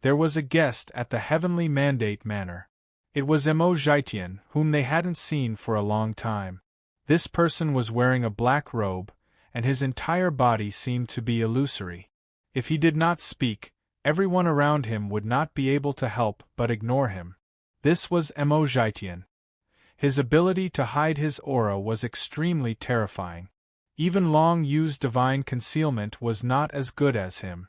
There was a guest at the Heavenly Mandate Manor. It was Emo Zhaitian, whom they hadn't seen for a long time. This person was wearing a black robe, and his entire body seemed to be illusory. If he did not speak, everyone around him would not be able to help but ignore him. This was Emo Zhaitian. His ability to hide his aura was extremely terrifying. Even Long Yu's divine concealment was not as good as him.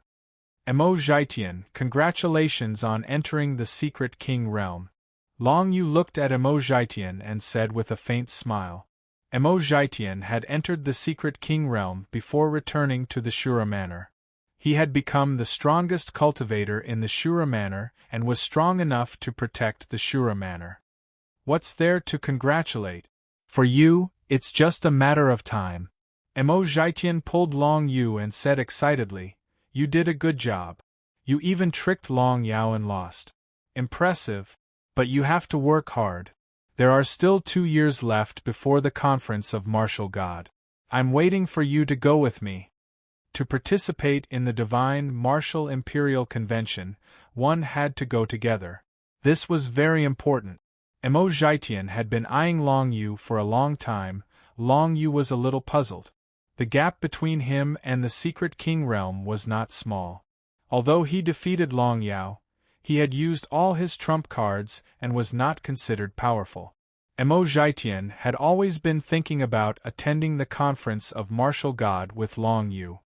Emo Zhaitian, congratulations on entering the Secret King Realm. Long Yu looked at Emo Zhaitian and said with a faint smile. Emo Zhaitian had entered the Secret King Realm before returning to the Shura Manor. He had become the strongest cultivator in the Shura Manor and was strong enough to protect the Shura Manor. What's there to congratulate? For you, it's just a matter of time. Mo Zhaitian pulled Long Yu and said excitedly, "You did a good job. You even tricked Long Yao and lost. Impressive. But you have to work hard. There are still 2 years left before the conference of martial god. I'm waiting for you to go with me." To participate in the divine martial imperial convention, one had to go together. This was very important. Mo Zhaitian had been eyeing Long Yu for a long time. Long Yu was a little puzzled. The gap between him and the secret king realm was not small. Although he defeated Long Yao, he had used all his trump cards and was not considered powerful. Mo Zhaitian had always been thinking about attending the conference of martial god with Long Yu.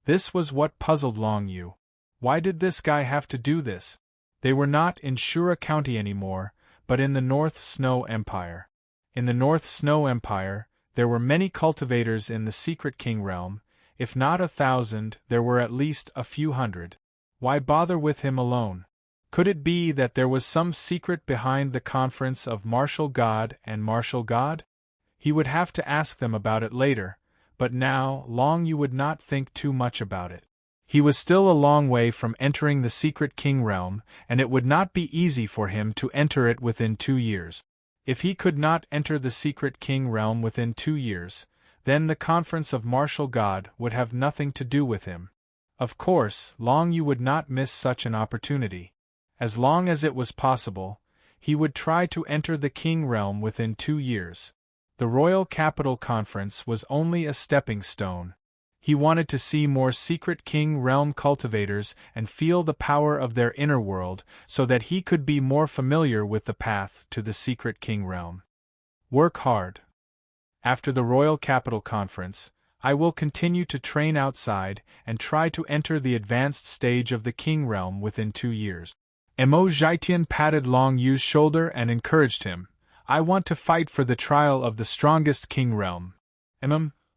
This was what puzzled Long Yu. Why did this guy have to do this? They were not in Shura County anymore, but in the North Snow Empire. In the North Snow Empire, there were many cultivators in the Secret King realm. If not 1,000, there were at least a few hundred. Why bother with him alone? Could it be that there was some secret behind the conference of martial god and martial god? He would have to ask them about it later, but now Long Yu would not think too much about it. He was still a long way from entering the Secret King realm, and it would not be easy for him to enter it within 2 years. If he could not enter the Secret King realm within 2 years, then the conference of martial god would have nothing to do with him. Of course, Long Yu would not miss such an opportunity. As long as it was possible, he would try to enter the King realm within 2 years. The Royal Capital Conference was only a stepping stone. He wanted to see more Secret King realm cultivators and feel the power of their inner world so that he could be more familiar with the path to the Secret King realm. Work hard. After the Royal Capital Conference, I will continue to train outside and try to enter the advanced stage of the King realm within 2 years. Mo Zhaitian patted Long Yu's shoulder and encouraged him. "I want to fight for the trial of the strongest King realm."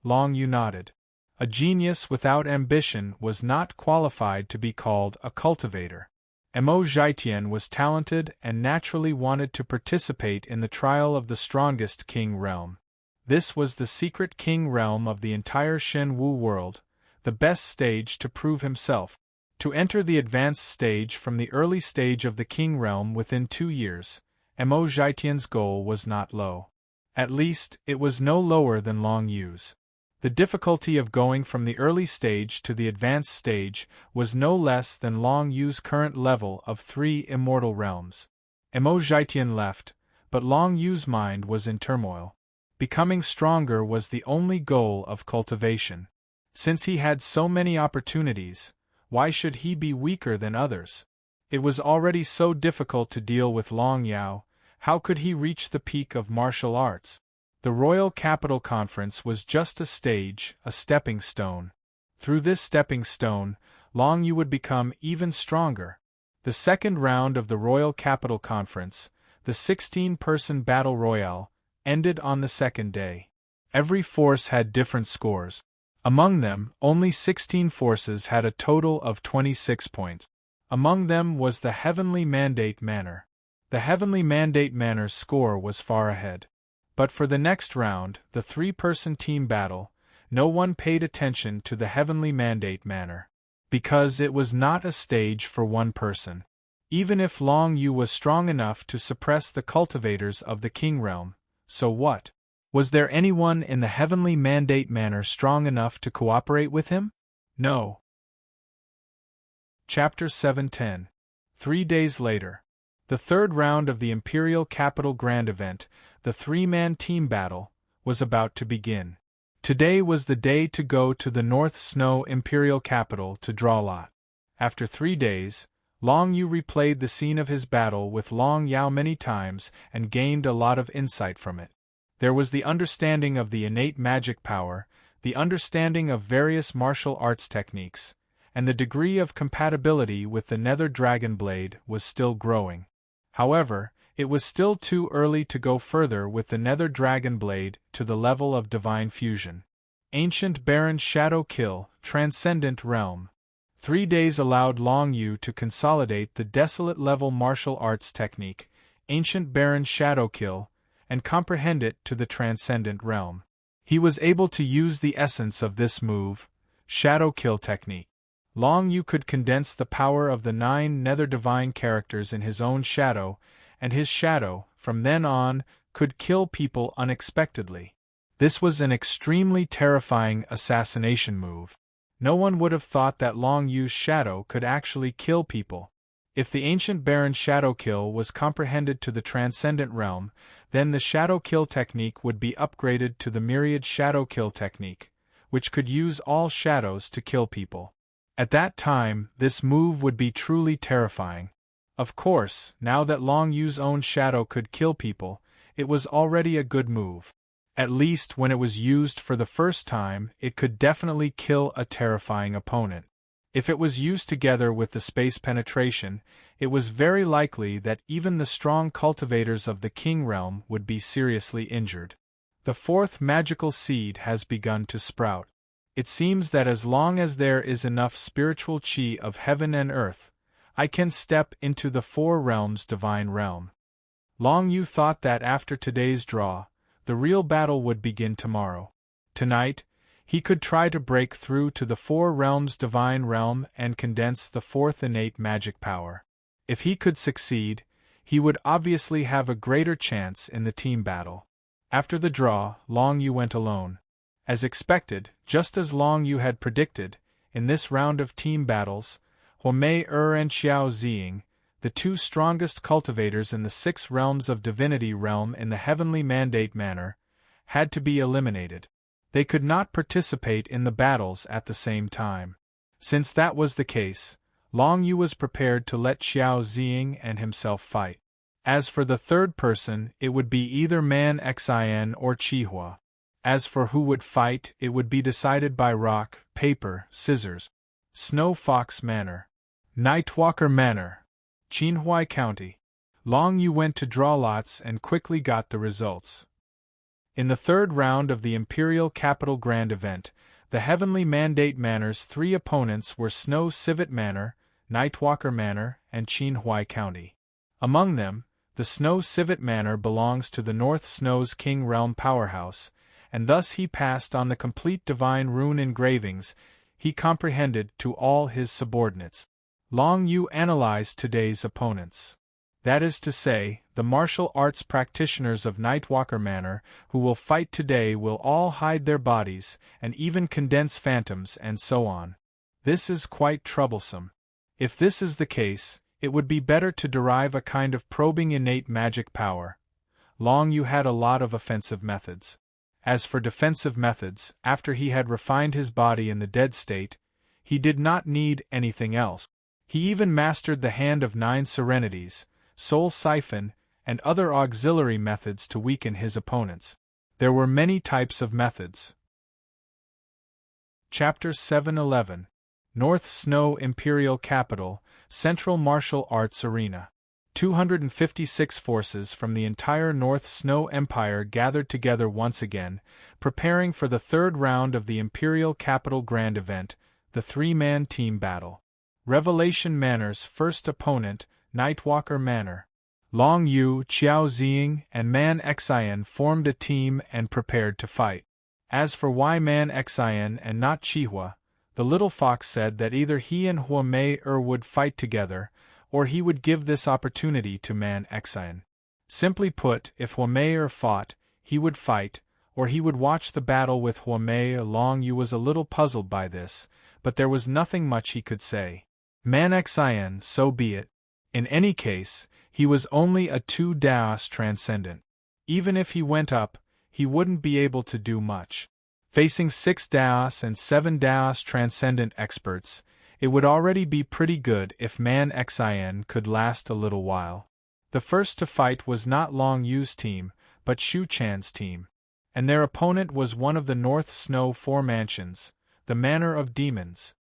Long Yu nodded. A genius without ambition was not qualified to be called a cultivator. Mo Zhaitian was talented and naturally wanted to participate in the trial of the strongest King realm. This was the secret King realm of the entire Shen Wu world, the best stage to prove himself. To enter the advanced stage from the early stage of the King realm within 2 years, Mo Zhaitian's goal was not low. At least, it was no lower than Long Yu's. The difficulty of going from the early stage to the advanced stage was no less than Long Yu's current level of 3 immortal realms. Mo Zhaitian left, but Long Yu's mind was in turmoil. Becoming stronger was the only goal of cultivation. Since he had so many opportunities, why should he be weaker than others? It was already so difficult to deal with Long Yao. How could he reach the peak of martial arts? The Royal Capital Conference was just a stage, a stepping stone. Through this stepping stone, Long Yu would become even stronger. The second round of the Royal Capital Conference, the 16-person battle royale, ended on the second day. Every force had different scores. Among them, only 16 forces had a total of 26 points. Among them was the Heavenly Mandate Manor. The Heavenly Mandate Manor's score was far ahead. But for the next round, the 3-person team battle, no one paid attention to the Heavenly Mandate Manor. Because it was not a stage for one person. Even if Long Yu was strong enough to suppress the cultivators of the King realm, so what? Was there anyone in the Heavenly Mandate Manor strong enough to cooperate with him? No. Chapter 710. 3 days later. The third round of the Imperial Capital Grand Event, the 3-man team battle, was about to begin. Today was the day to go to the North Snow Imperial Capital to draw lot. After 3 days, Long Yu replayed the scene of his battle with Long Yao many times and gained a lot of insight from it. There was the understanding of the innate magic power, the understanding of various martial arts techniques, and the degree of compatibility with the Nether Dragon Blade was still growing. However, it was still too early to go further with the Nether Dragon Blade to the level of divine fusion. Ancient Baron Shadow Kill, Transcendent Realm. 3 days allowed Long Yu to consolidate the desolate level martial arts technique, Ancient Baron Shadow Kill, and comprehend it to the transcendent realm. He was able to use the essence of this move, shadow kill technique. Long Yu could condense the power of the 9 nether divine characters in his own shadow, and his shadow, from then on, could kill people unexpectedly. This was an extremely terrifying assassination move. No one would have thought that Long Yu's shadow could actually kill people. If the ancient Baron shadow kill was comprehended to the transcendent realm, then the shadow kill technique would be upgraded to the myriad shadow kill technique, which could use all shadows to kill people. At that time, this move would be truly terrifying. Of course, now that Long Yu's own shadow could kill people, it was already a good move. At least when it was used for the first time, it could definitely kill a terrifying opponent. If it was used together with the space penetration, it was very likely that even the strong cultivators of the King Realm would be seriously injured. The 4th magical seed has begun to sprout. It seems that as long as there is enough spiritual chi of heaven and earth, I can step into the 4 realms' divine realm. Long Yu thought that after today's draw, the real battle would begin tomorrow. Tonight, he could try to break through to the 4 realms' divine realm and condense the 4th innate magic power. If he could succeed, he would obviously have a greater chance in the team battle. After the draw, Long Yu went alone. As expected, just as Long Yu had predicted, in this round of team battles, Huomei and Xiao Ziying, the 2 strongest cultivators in the 6 realms of divinity realm in the heavenly mandate manner, had to be eliminated. They could not participate in the battles at the same time. Since that was the case, Long Yu was prepared to let Xiao Ziying and himself fight. As for the 3rd person, it would be either Man Xin or Qihua. As for who would fight, it would be decided by rock, paper, scissors. Snow Fox Manor. Nightwalker Manor. Qinhuai County. Long Yu went to draw lots and quickly got the results. In the 3rd round of the Imperial Capital Grand Event, the Heavenly Mandate Manor's 3 opponents were Snow Civet Manor, Nightwalker Manor, and Qinhuai County. Among them, the Snow Civet Manor belongs to the North Snow's King Realm powerhouse, and thus he passed on the complete divine rune engravings he comprehended to all his subordinates. Long Yu analyzed today's opponents. That is to say, the martial arts practitioners of Nightwalker Manor who will fight today will all hide their bodies, and even condense phantoms and so on. This is quite troublesome. If this is the case, it would be better to derive a kind of probing innate magic power. Long Yu had a lot of offensive methods. As for defensive methods, after he had refined his body in the dead state, he did not need anything else. He even mastered the Hand of 9 Serenities, Soul Siphon, and other auxiliary methods to weaken his opponents. There were many types of methods. Chapter 711. North Snow Imperial Capital, Central Martial Arts Arena. 256 forces from the entire North Snow Empire gathered together once again, preparing for the 3rd round of the Imperial Capital Grand Event, the 3-man team battle. Revelation Manor's first opponent, Nightwalker Manor. Long Yu, Xiao Ziying, and Man Xin formed a team and prepared to fight. As for why Man Xin and not Qihua, the little fox said that either he and Huomei would fight together, or he would give this opportunity to Man Xin. Simply put, if Huomei fought, he would fight, or he would watch the battle with Huomei. Long Yu was a little puzzled by this, but there was nothing much he could say. Man Xin, so be it. In any case, he was only a 2 Daos transcendent. Even if he went up, he wouldn't be able to do much. Facing 6 Daos and 7 Daos transcendent experts, it would already be pretty good if Man Xin could last a little while. The first to fight was not Long Yu's team, but Shu Chan's team. And their opponent was one of the North Snow 4 mansions, the Manor of Demons.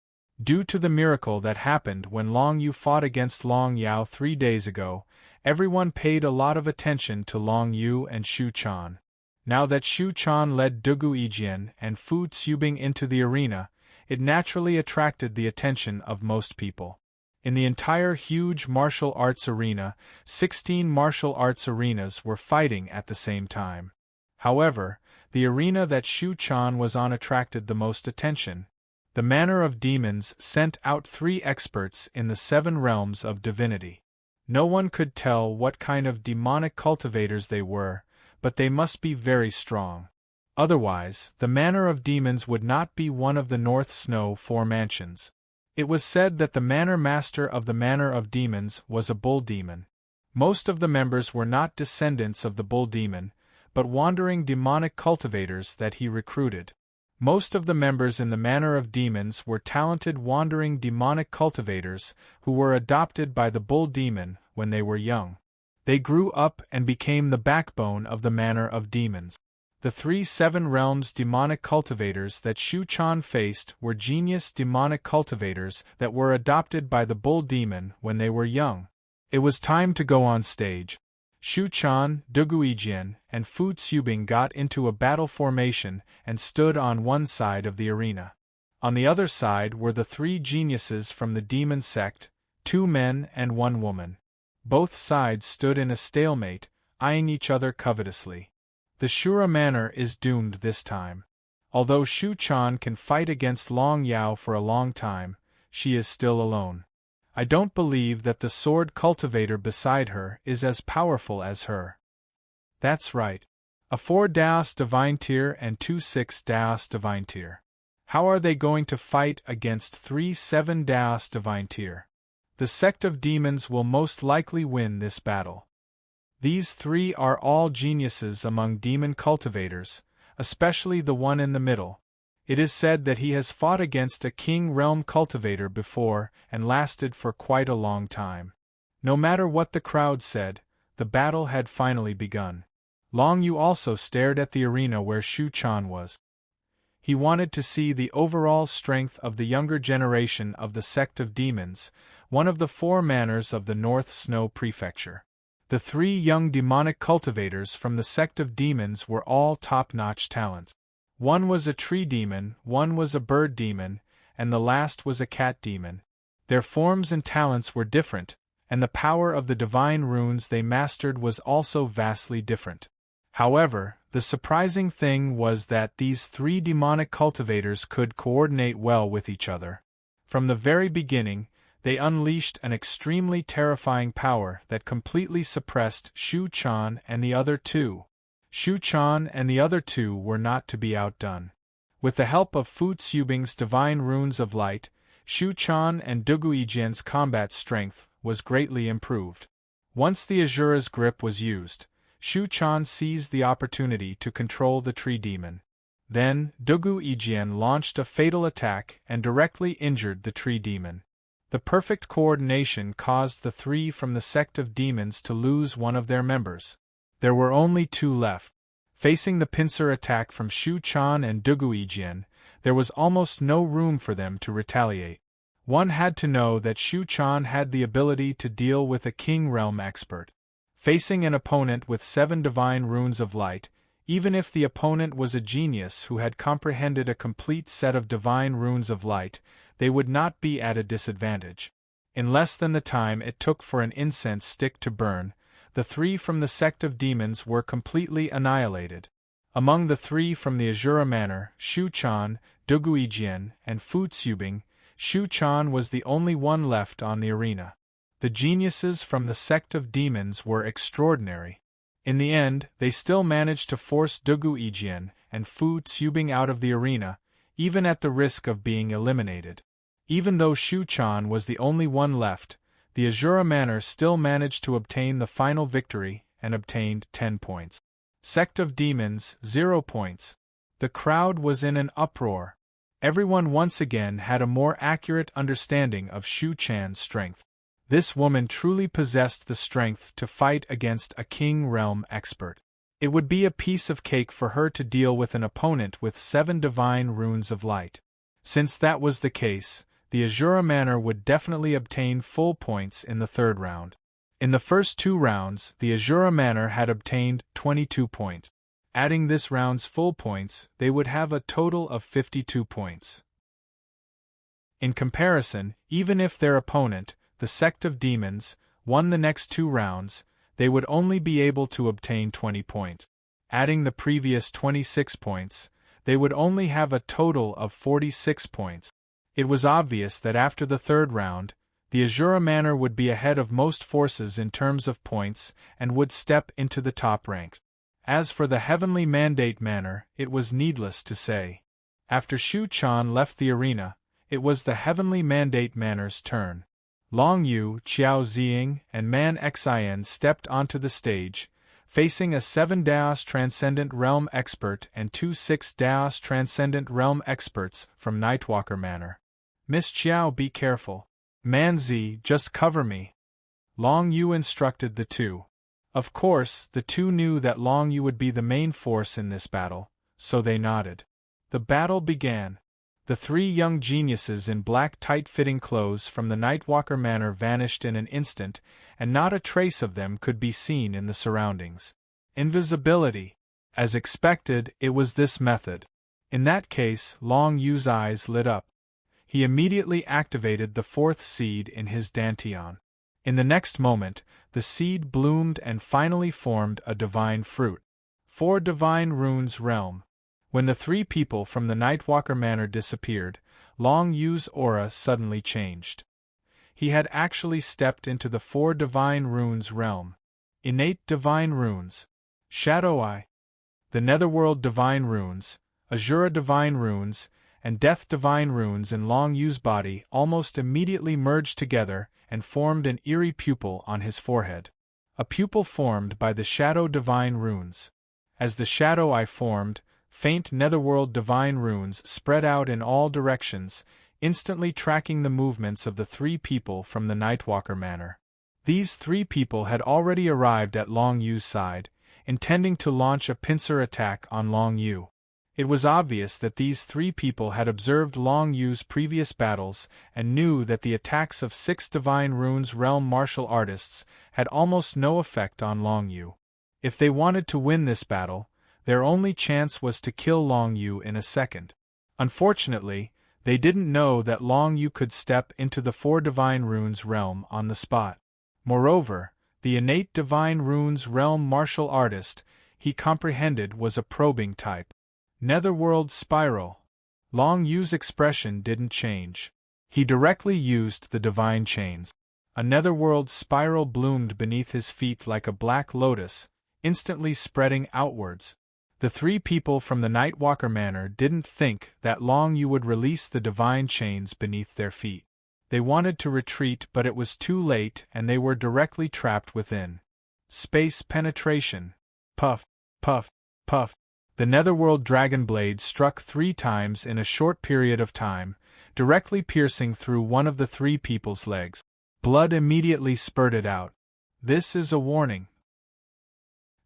Due to the miracle that happened when Long Yu fought against Long Yao 3 days ago, everyone paid a lot of attention to Long Yu and Shu Chan. Now that Shu Chan led Dugu Yijian and Fu Tsubing into the arena, it naturally attracted the attention of most people. In the entire huge martial arts arena, 16 martial arts arenas were fighting at the same time. However, the arena that Shu Chan was on attracted the most attention. The Manor of Demons sent out 3 experts in the 7 realms of divinity. No one could tell what kind of demonic cultivators they were, but they must be very strong. Otherwise, the Manor of Demons would not be one of the North Snow 4 mansions. It was said that the Manor Master of the Manor of Demons was a bull demon. Most of the members were not descendants of the bull demon, but wandering demonic cultivators that he recruited. Most of the members in the Manor of Demons were talented wandering demonic cultivators who were adopted by the bull demon when they were young. They grew up and became the backbone of the Manor of Demons. The 3 7 realms demonic cultivators that Shu Chan faced were genius demonic cultivators that were adopted by the bull demon when they were young. It was time to go on stage. Shu Chan, Duguijian, and Fu Tsubing got into a battle formation and stood on one side of the arena. On the other side were the 3 geniuses from the demon sect, 2 men and 1 woman. Both sides stood in a stalemate, eyeing each other covetously. The Shura Manor is doomed this time. Although Shu Chan can fight against Long Yao for a long time, she is still alone. I don't believe that the sword cultivator beside her is as powerful as her. That's right. A 4 Daos Divine Tier and 2 6 Daos Divine Tier. How are they going to fight against 3 7 Daos Divine Tier? The Sect of Demons will most likely win this battle. These 3 are all geniuses among demon cultivators, especially the one in the middle. It is said that he has fought against a king realm cultivator before and lasted for quite a long time. No matter what the crowd said, the battle had finally begun. Long Yu also stared at the arena where Shu Chan was. He wanted to see the overall strength of the younger generation of the Sect of Demons, one of the 4 manors of the North Snow Prefecture. The 3 young demonic cultivators from the Sect of Demons were all top-notch talent. One was a tree demon, one was a bird demon, and the last was a cat demon. Their forms and talents were different, and the power of the divine runes they mastered was also vastly different. However, the surprising thing was that these 3 demonic cultivators could coordinate well with each other. From the very beginning, they unleashed an extremely terrifying power that completely suppressed Shu Chan and the other 2. Shu Chan and the other 2 were not to be outdone. With the help of Fu Tsubing's divine runes of light, Shu Chan and Duguijian's combat strength was greatly improved. Once the Azura's grip was used, Shu Chan seized the opportunity to control the tree demon. Then, Duguijian launched a fatal attack and directly injured the tree demon. The perfect coordination caused the 3 from the Sect of Demons to lose one of their members. There were only 2 left. Facing the pincer attack from Shu Chan and Duguijian, there was almost no room for them to retaliate. One had to know that Shu Chan had the ability to deal with a King Realm expert. Facing an opponent with 7 divine runes of light, even if the opponent was a genius who had comprehended a complete set of divine runes of light, they would not be at a disadvantage. In less than the time it took for an incense stick to burn, the 3 from the Sect of Demons were completely annihilated. Among the 3 from the Azura Manor, Shu Chan, Duguijian, and Fu Tsubing, Shu Chan was the only one left on the arena. The geniuses from the Sect of Demons were extraordinary. In the end, they still managed to force Duguijian and Fu Tsubing out of the arena, even at the risk of being eliminated. Even though Shu Chan was the only one left, the Azura Manor still managed to obtain the final victory and obtained 10 points. Sect of Demons, 0 points. The crowd was in an uproar. Everyone once again had a more accurate understanding of Shu Chan's strength. This woman truly possessed the strength to fight against a King Realm expert. It would be a piece of cake for her to deal with an opponent with 7 divine runes of light. Since that was the case, the Azura Manor would definitely obtain full points in the 3rd round. In the first 2 rounds, the Azura Manor had obtained 22 points. Adding this round's full points, they would have a total of 52 points. In comparison, even if their opponent, the sect of demons, won the next 2 rounds, they would only be able to obtain 20 points. Adding the previous 26 points, they would only have a total of 46 points. It was obvious that after the 3rd round, the Azura Manor would be ahead of most forces in terms of points and would step into the top ranks. As for the Heavenly Mandate Manor, it was needless to say. After Shu Chan left the arena, it was the Heavenly Mandate Manor's turn. Long Yu, Qiao Ziying, and Man Xin stepped onto the stage, facing a 7-Daos Transcendent Realm expert and 2 6-Daos Transcendent Realm experts from Nightwalker Manor. Miss Qiao, be careful. Man Zi, just cover me. Long Yu instructed the 2. Of course, the 2 knew that Long Yu would be the main force in this battle, so they nodded. The battle began. The 3 young geniuses in black tight-fitting clothes from the Nightwalker Manor vanished in an instant, and not a trace of them could be seen in the surroundings. Invisibility. As expected, it was this method. In that case, Long Yu's eyes lit up. He immediately activated the 4th seed in his dantian. In the next moment, the seed bloomed and finally formed a divine fruit. 4 divine runes realm. When the 3 people from the Nightwalker Manor disappeared, Long Yu's aura suddenly changed. He had actually stepped into the 4 divine runes realm. Innate divine runes, Shadow Eye, the Netherworld divine runes, Azura divine runes, and Death divine runes in Long Yu's body almost immediately merged together and formed an eerie pupil on his forehead. A pupil formed by the Shadow divine runes. As the Shadow Eye formed, faint Netherworld divine runes spread out in all directions, instantly tracking the movements of the 3 people from the Nightwalker Manor. These 3 people had already arrived at Long Yu's side, intending to launch a pincer attack on Long Yu. It was obvious that these 3 people had observed Long Yu's previous battles and knew that the attacks of 6 Divine Runes realm martial artists had almost no effect on Long Yu. If they wanted to win this battle, their only chance was to kill Long Yu in a second. Unfortunately, they didn't know that Long Yu could step into the 4 Divine Runes realm on the spot. Moreover, the innate Divine Runes realm martial artist he comprehended was a probing type. Netherworld Spiral. Long Yu's expression didn't change. He directly used the Divine Chains. A netherworld spiral bloomed beneath his feet like a black lotus, instantly spreading outwards. The 3 people from the Nightwalker Manor didn't think that Long Yu would release the Divine Chains beneath their feet. They wanted to retreat, but it was too late and they were directly trapped within. Space penetration. Puff, puff, puff. The Netherworld Dragon Blade struck 3 times in a short period of time, directly piercing through one of the 3 people's legs. Blood immediately spurted out. This is a warning.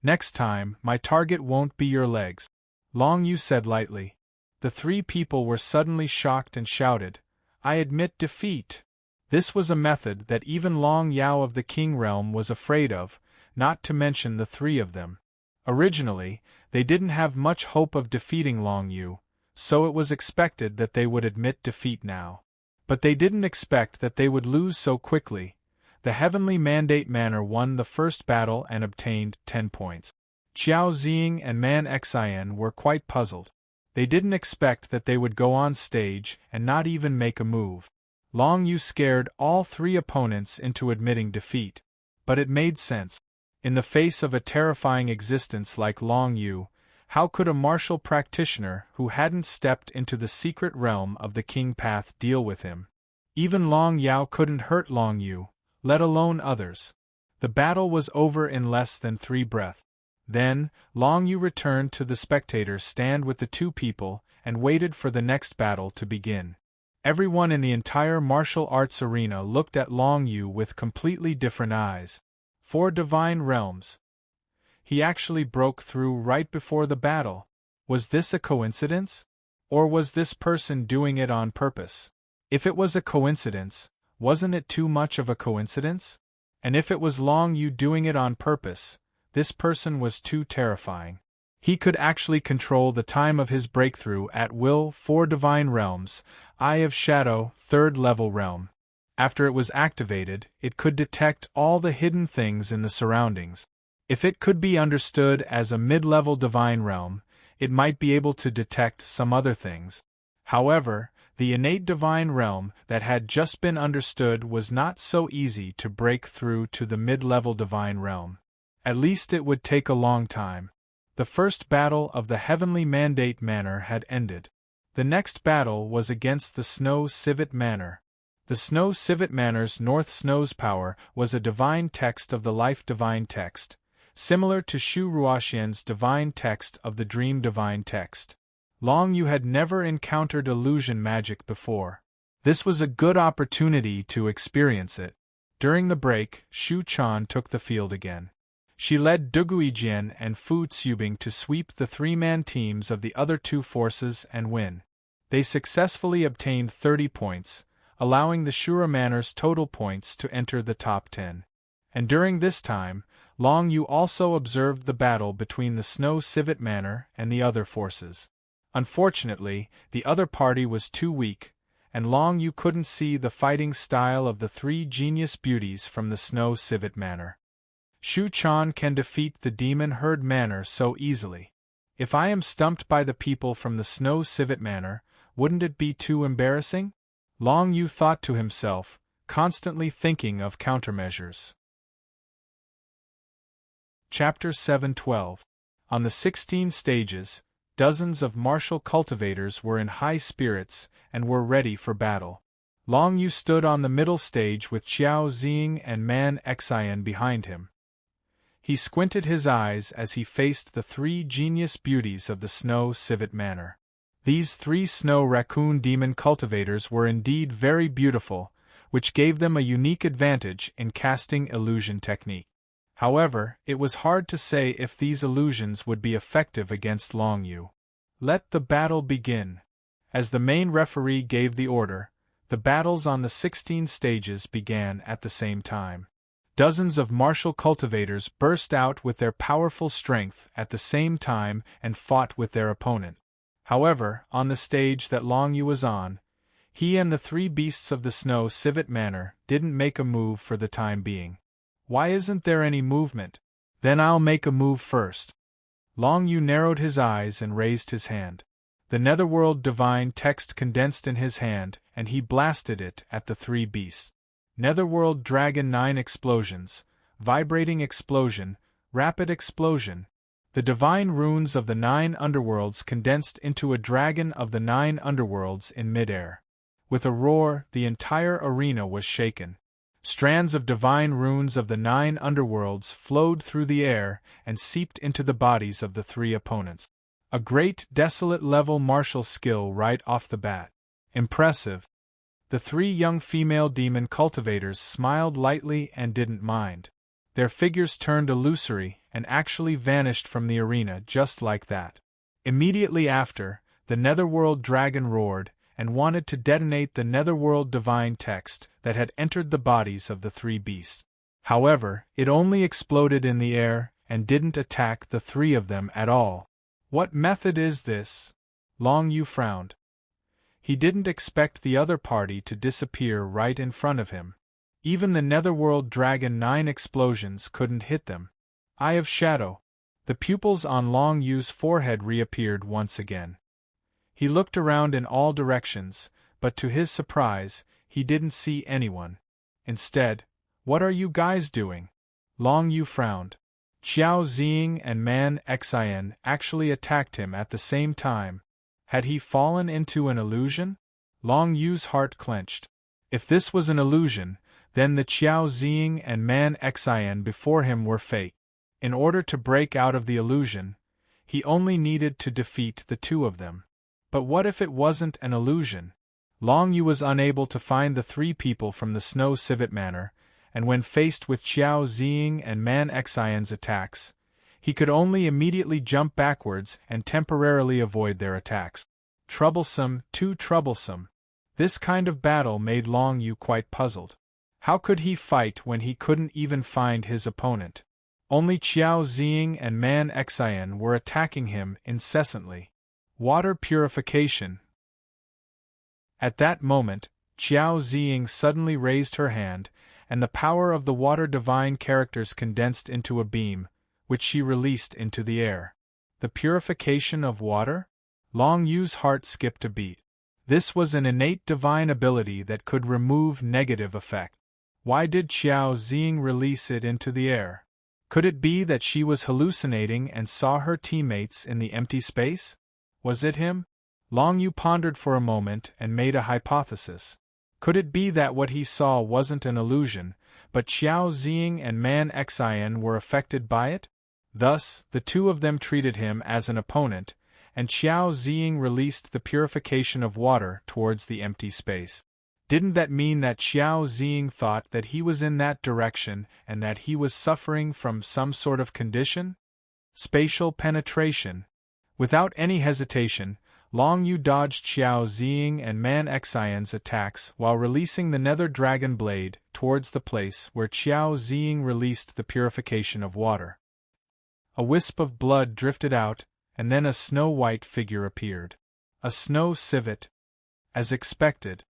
Next time, my target won't be your legs, Long Yu said lightly. The 3 people were suddenly shocked and shouted, I admit defeat. This was a method that even Long Yao of the King Realm was afraid of, not to mention the 3 of them. Originally, they didn't have much hope of defeating Long Yu, so it was expected that they would admit defeat now. But they didn't expect that they would lose so quickly. The Heavenly Mandate Manor won the first battle and obtained 10 points. Qiao Ziying and Man Xin were quite puzzled. They didn't expect that they would go on stage and not even make a move. Long Yu scared all 3 opponents into admitting defeat. But it made sense. In the face of a terrifying existence like Long Yu, how could a martial practitioner who hadn't stepped into the secret realm of the King Path deal with him? Even Long Yao couldn't hurt Long Yu, let alone others. The battle was over in less than 3 breaths. Then, Long Yu returned to the spectator's stand with the 2 people and waited for the next battle to begin. Everyone in the entire martial arts arena looked at Long Yu with completely different eyes. 4 divine realms. He actually broke through right before the battle. Was this a coincidence? Or was this person doing it on purpose? If it was a coincidence, wasn't it too much of a coincidence? And if it was Long Yu doing it on purpose, this person was too terrifying. He could actually control the time of his breakthrough at will. 4 divine realms, Eye of Shadow, 3rd level realm. After it was activated, it could detect all the hidden things in the surroundings. If it could be understood as a mid-level divine realm, it might be able to detect some other things. However, the innate divine realm that had just been understood was not so easy to break through to the mid-level divine realm. At least it would take a long time. The first battle of the Heavenly Mandate Manor had ended. The next battle was against the Snow Civet Manor. The Snow Civet Manor's North Snow's power was a divine text of the life divine text, similar to Shu Ruoxian's divine text of the dream divine text. Long Yu had never encountered illusion magic before. This was a good opportunity to experience it. During the break, Shu Chan took the field again. She led Duguijian and Fu Tsubing to sweep the three-man teams of the other two forces and win. They successfully obtained 30 points, allowing the Shura Manor's total points to enter the top 10. And during this time, Long Yu also observed the battle between the Snow Civet Manor and the other forces. Unfortunately, the other party was too weak, and Long Yu couldn't see the fighting style of the three genius beauties from the Snow Civet Manor. Shu Chan can defeat the Demon Herd Manor so easily. If I am stumped by the people from the Snow Civet Manor, wouldn't it be too embarrassing? Long Yu thought to himself, constantly thinking of countermeasures. Chapter 7:12. On the 16 stages, dozens of martial cultivators were in high spirits and were ready for battle. Long Yu stood on the middle stage with Qiao Ziying and Man Xian behind him. He squinted his eyes as he faced the three genius beauties of the Snow Civet Manor. These three snow raccoon demon cultivators were indeed very beautiful, which gave them a unique advantage in casting illusion technique. However, it was hard to say if these illusions would be effective against Long Yu. Let the battle begin. As the main referee gave the order, the battles on the 16 stages began at the same time. Dozens of martial cultivators burst out with their powerful strength at the same time and fought with their opponent. However, on the stage that Long Yu was on, he and the three beasts of the Snow Civet Manor didn't make a move for the time being. Why isn't there any movement? Then I'll make a move first. Long Yu narrowed his eyes and raised his hand. The Netherworld divine text condensed in his hand, and he blasted it at the three beasts. Netherworld Dragon 9 explosions, vibrating explosion, rapid explosion. The divine runes of the 9 underworlds condensed into a dragon of the 9 underworlds in midair. With a roar, the entire arena was shaken. Strands of divine runes of the 9 underworlds flowed through the air and seeped into the bodies of the three opponents. A great desolate level martial skill right off the bat. Impressive. The three young female demon cultivators smiled lightly and didn't mind. Their figures turned illusory and actually vanished from the arena just like that. Immediately after, the Netherworld dragon roared and wanted to detonate the Netherworld divine text that had entered the bodies of the three beasts. However, it only exploded in the air and didn't attack the three of them at all. What method is this? Long Yu frowned. He didn't expect the other party to disappear right in front of him. Even the Netherworld Dragon 9 explosions couldn't hit them. Eye of Shadow. The pupils on Long Yu's forehead reappeared once again. He looked around in all directions, but to his surprise, he didn't see anyone. Instead, what are you guys doing? Long Yu frowned. Qiao Ziying and Man Xian actually attacked him at the same time. Had he fallen into an illusion? Long Yu's heart clenched. If this was an illusion, then the Qiao Ziying and Man Xian before him were fake. In order to break out of the illusion, he only needed to defeat the two of them. But what if it wasn't an illusion? Long Yu was unable to find the three people from the Snow Civet Manor, and when faced with Qiao Ziying and Man Xian's attacks, he could only immediately jump backwards and temporarily avoid their attacks. Troublesome, too troublesome. This kind of battle made Long Yu quite puzzled. How could he fight when he couldn't even find his opponent? Only Qiao Ziying and Man Xian were attacking him incessantly. Water purification. At that moment, Qiao Ziying suddenly raised her hand, and the power of the water divine characters condensed into a beam, which she released into the air. The purification of water? Long Yu's heart skipped a beat. This was an innate divine ability that could remove negative effect. Why did Qiao Ziying release it into the air? Could it be that she was hallucinating and saw her teammates in the empty space? Was it him? Long Yu pondered for a moment and made a hypothesis. Could it be that what he saw wasn't an illusion, but Qiao Ziying and Man Xian were affected by it? Thus, the two of them treated him as an opponent, and Qiao Ziying released the purification of water towards the empty space. Didn't that mean that Qiao Ziying thought that he was in that direction and that he was suffering from some sort of condition? Spatial penetration. Without any hesitation, Long Yu dodged Qiao Ziying and Man Xian's attacks while releasing the nether dragon blade towards the place where Qiao Ziying released the purification of water. A wisp of blood drifted out, and then a snow-white figure appeared. A snow civet. As expected.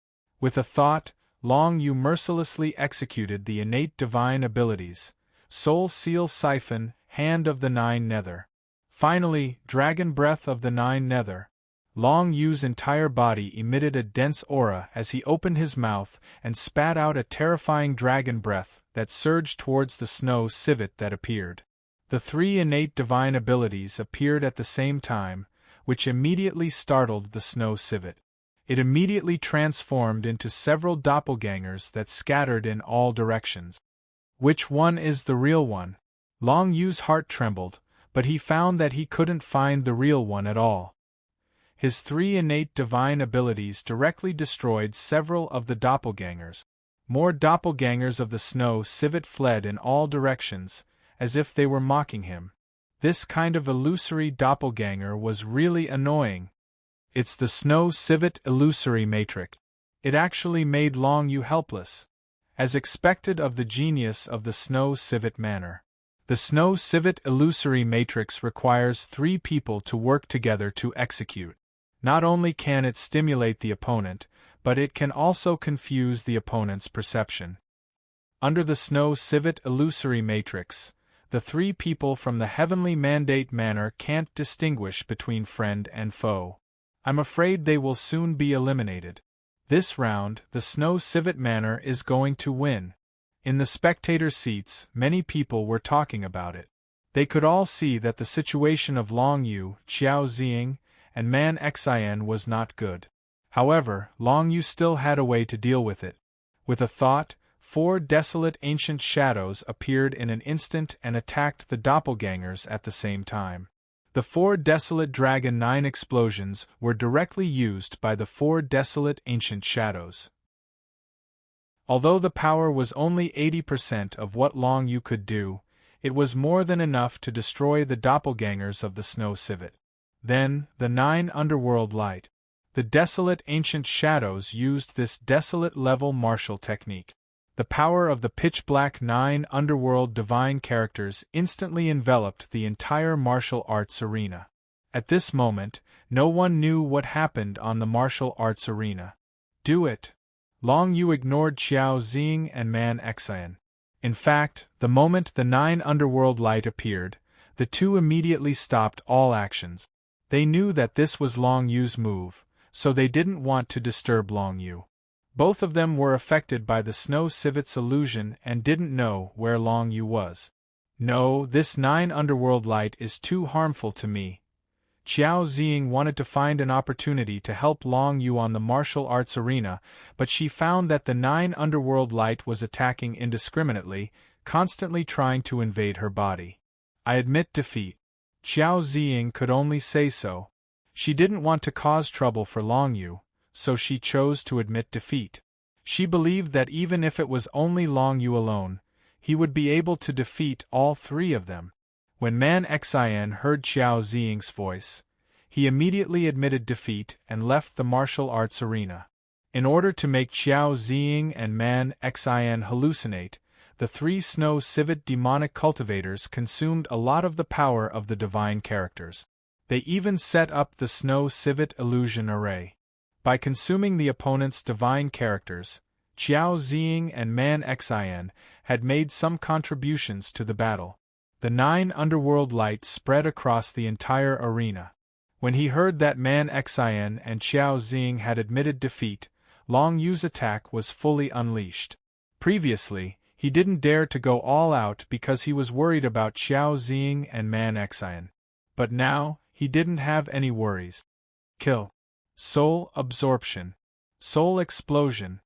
With a thought, Long Yu mercilessly executed the innate divine abilities: Soul Seal Siphon, Hand of the Nine Nether. Finally, Dragon Breath of the Nine Nether. Long Yu's entire body emitted a dense aura as he opened his mouth and spat out a terrifying dragon breath that surged towards the snow civet that appeared. The three innate divine abilities appeared at the same time, which immediately startled the snow civet. It immediately transformed into several doppelgangers that scattered in all directions. Which one is the real one? Long Yu's heart trembled, but he found that he couldn't find the real one at all. His three innate divine abilities directly destroyed several of the doppelgangers. More doppelgangers of the snow civet fled in all directions, as if they were mocking him. This kind of illusory doppelganger was really annoying. It's the snow civet illusory matrix. It actually made Long Yu helpless. As expected of the genius of the snow civet manner. The snow civet illusory matrix requires 3 people to work together to execute. Not only can it stimulate the opponent, but it can also confuse the opponent's perception. Under the snow civet illusory matrix, the 3 people from the heavenly mandate manner can't distinguish between friend and foe. I'm afraid they will soon be eliminated. This round, the snow civet manner is going to win. In the spectator seats, many people were talking about it. They could all see that the situation of Long Yu, Qiao Ziying, and Man Xian was not good. However, Long Yu still had a way to deal with it. With a thought, 4 desolate ancient shadows appeared in an instant and attacked the doppelgangers at the same time. The 4 desolate dragon 9 explosions were directly used by the 4 desolate ancient shadows. Although the power was only 80% of what Long Yu could do, it was more than enough to destroy the doppelgangers of the snow civet. Then, the 9 underworld light. The desolate ancient shadows used this desolate level martial technique. The power of the pitch-black 9 underworld divine characters instantly enveloped the entire martial arts arena. At this moment, no one knew what happened on the martial arts arena. Do it. Long Yu ignored Qiao Ziying and Man Xian. In fact, the moment the 9 underworld light appeared, the two immediately stopped all actions. They knew that this was Long Yu's move, so they didn't want to disturb Long Yu. Both of them were affected by the snow civet's illusion and didn't know where Long Yu was. No, this 9 underworld light is too harmful to me. Qiao Ziying wanted to find an opportunity to help Long Yu on the martial arts arena, but she found that the 9 underworld light was attacking indiscriminately, constantly trying to invade her body. I admit defeat. Qiao Ziying could only say so. She didn't want to cause trouble for Long Yu, so she chose to admit defeat. She believed that even if it was only Long Yu alone, he would be able to defeat all 3 of them. When Man Xian heard Qiao Ziying's voice, he immediately admitted defeat and left the martial arts arena. In order to make Qiao Ziying and Man Xian hallucinate, the 3 snow civet demonic cultivators consumed a lot of the power of the divine characters. They even set up the snow civet illusion array. By consuming the opponent's divine characters, Qiao Ziying and Man Xin had made some contributions to the battle. The 9 underworld lights spread across the entire arena. When he heard that Man Xin and Qiao Ziying had admitted defeat, Long Yu's attack was fully unleashed. Previously, he didn't dare to go all out because he was worried about Qiao Ziying and Man Xin. But now, he didn't have any worries. Kill. Soul absorption. Soul explosion.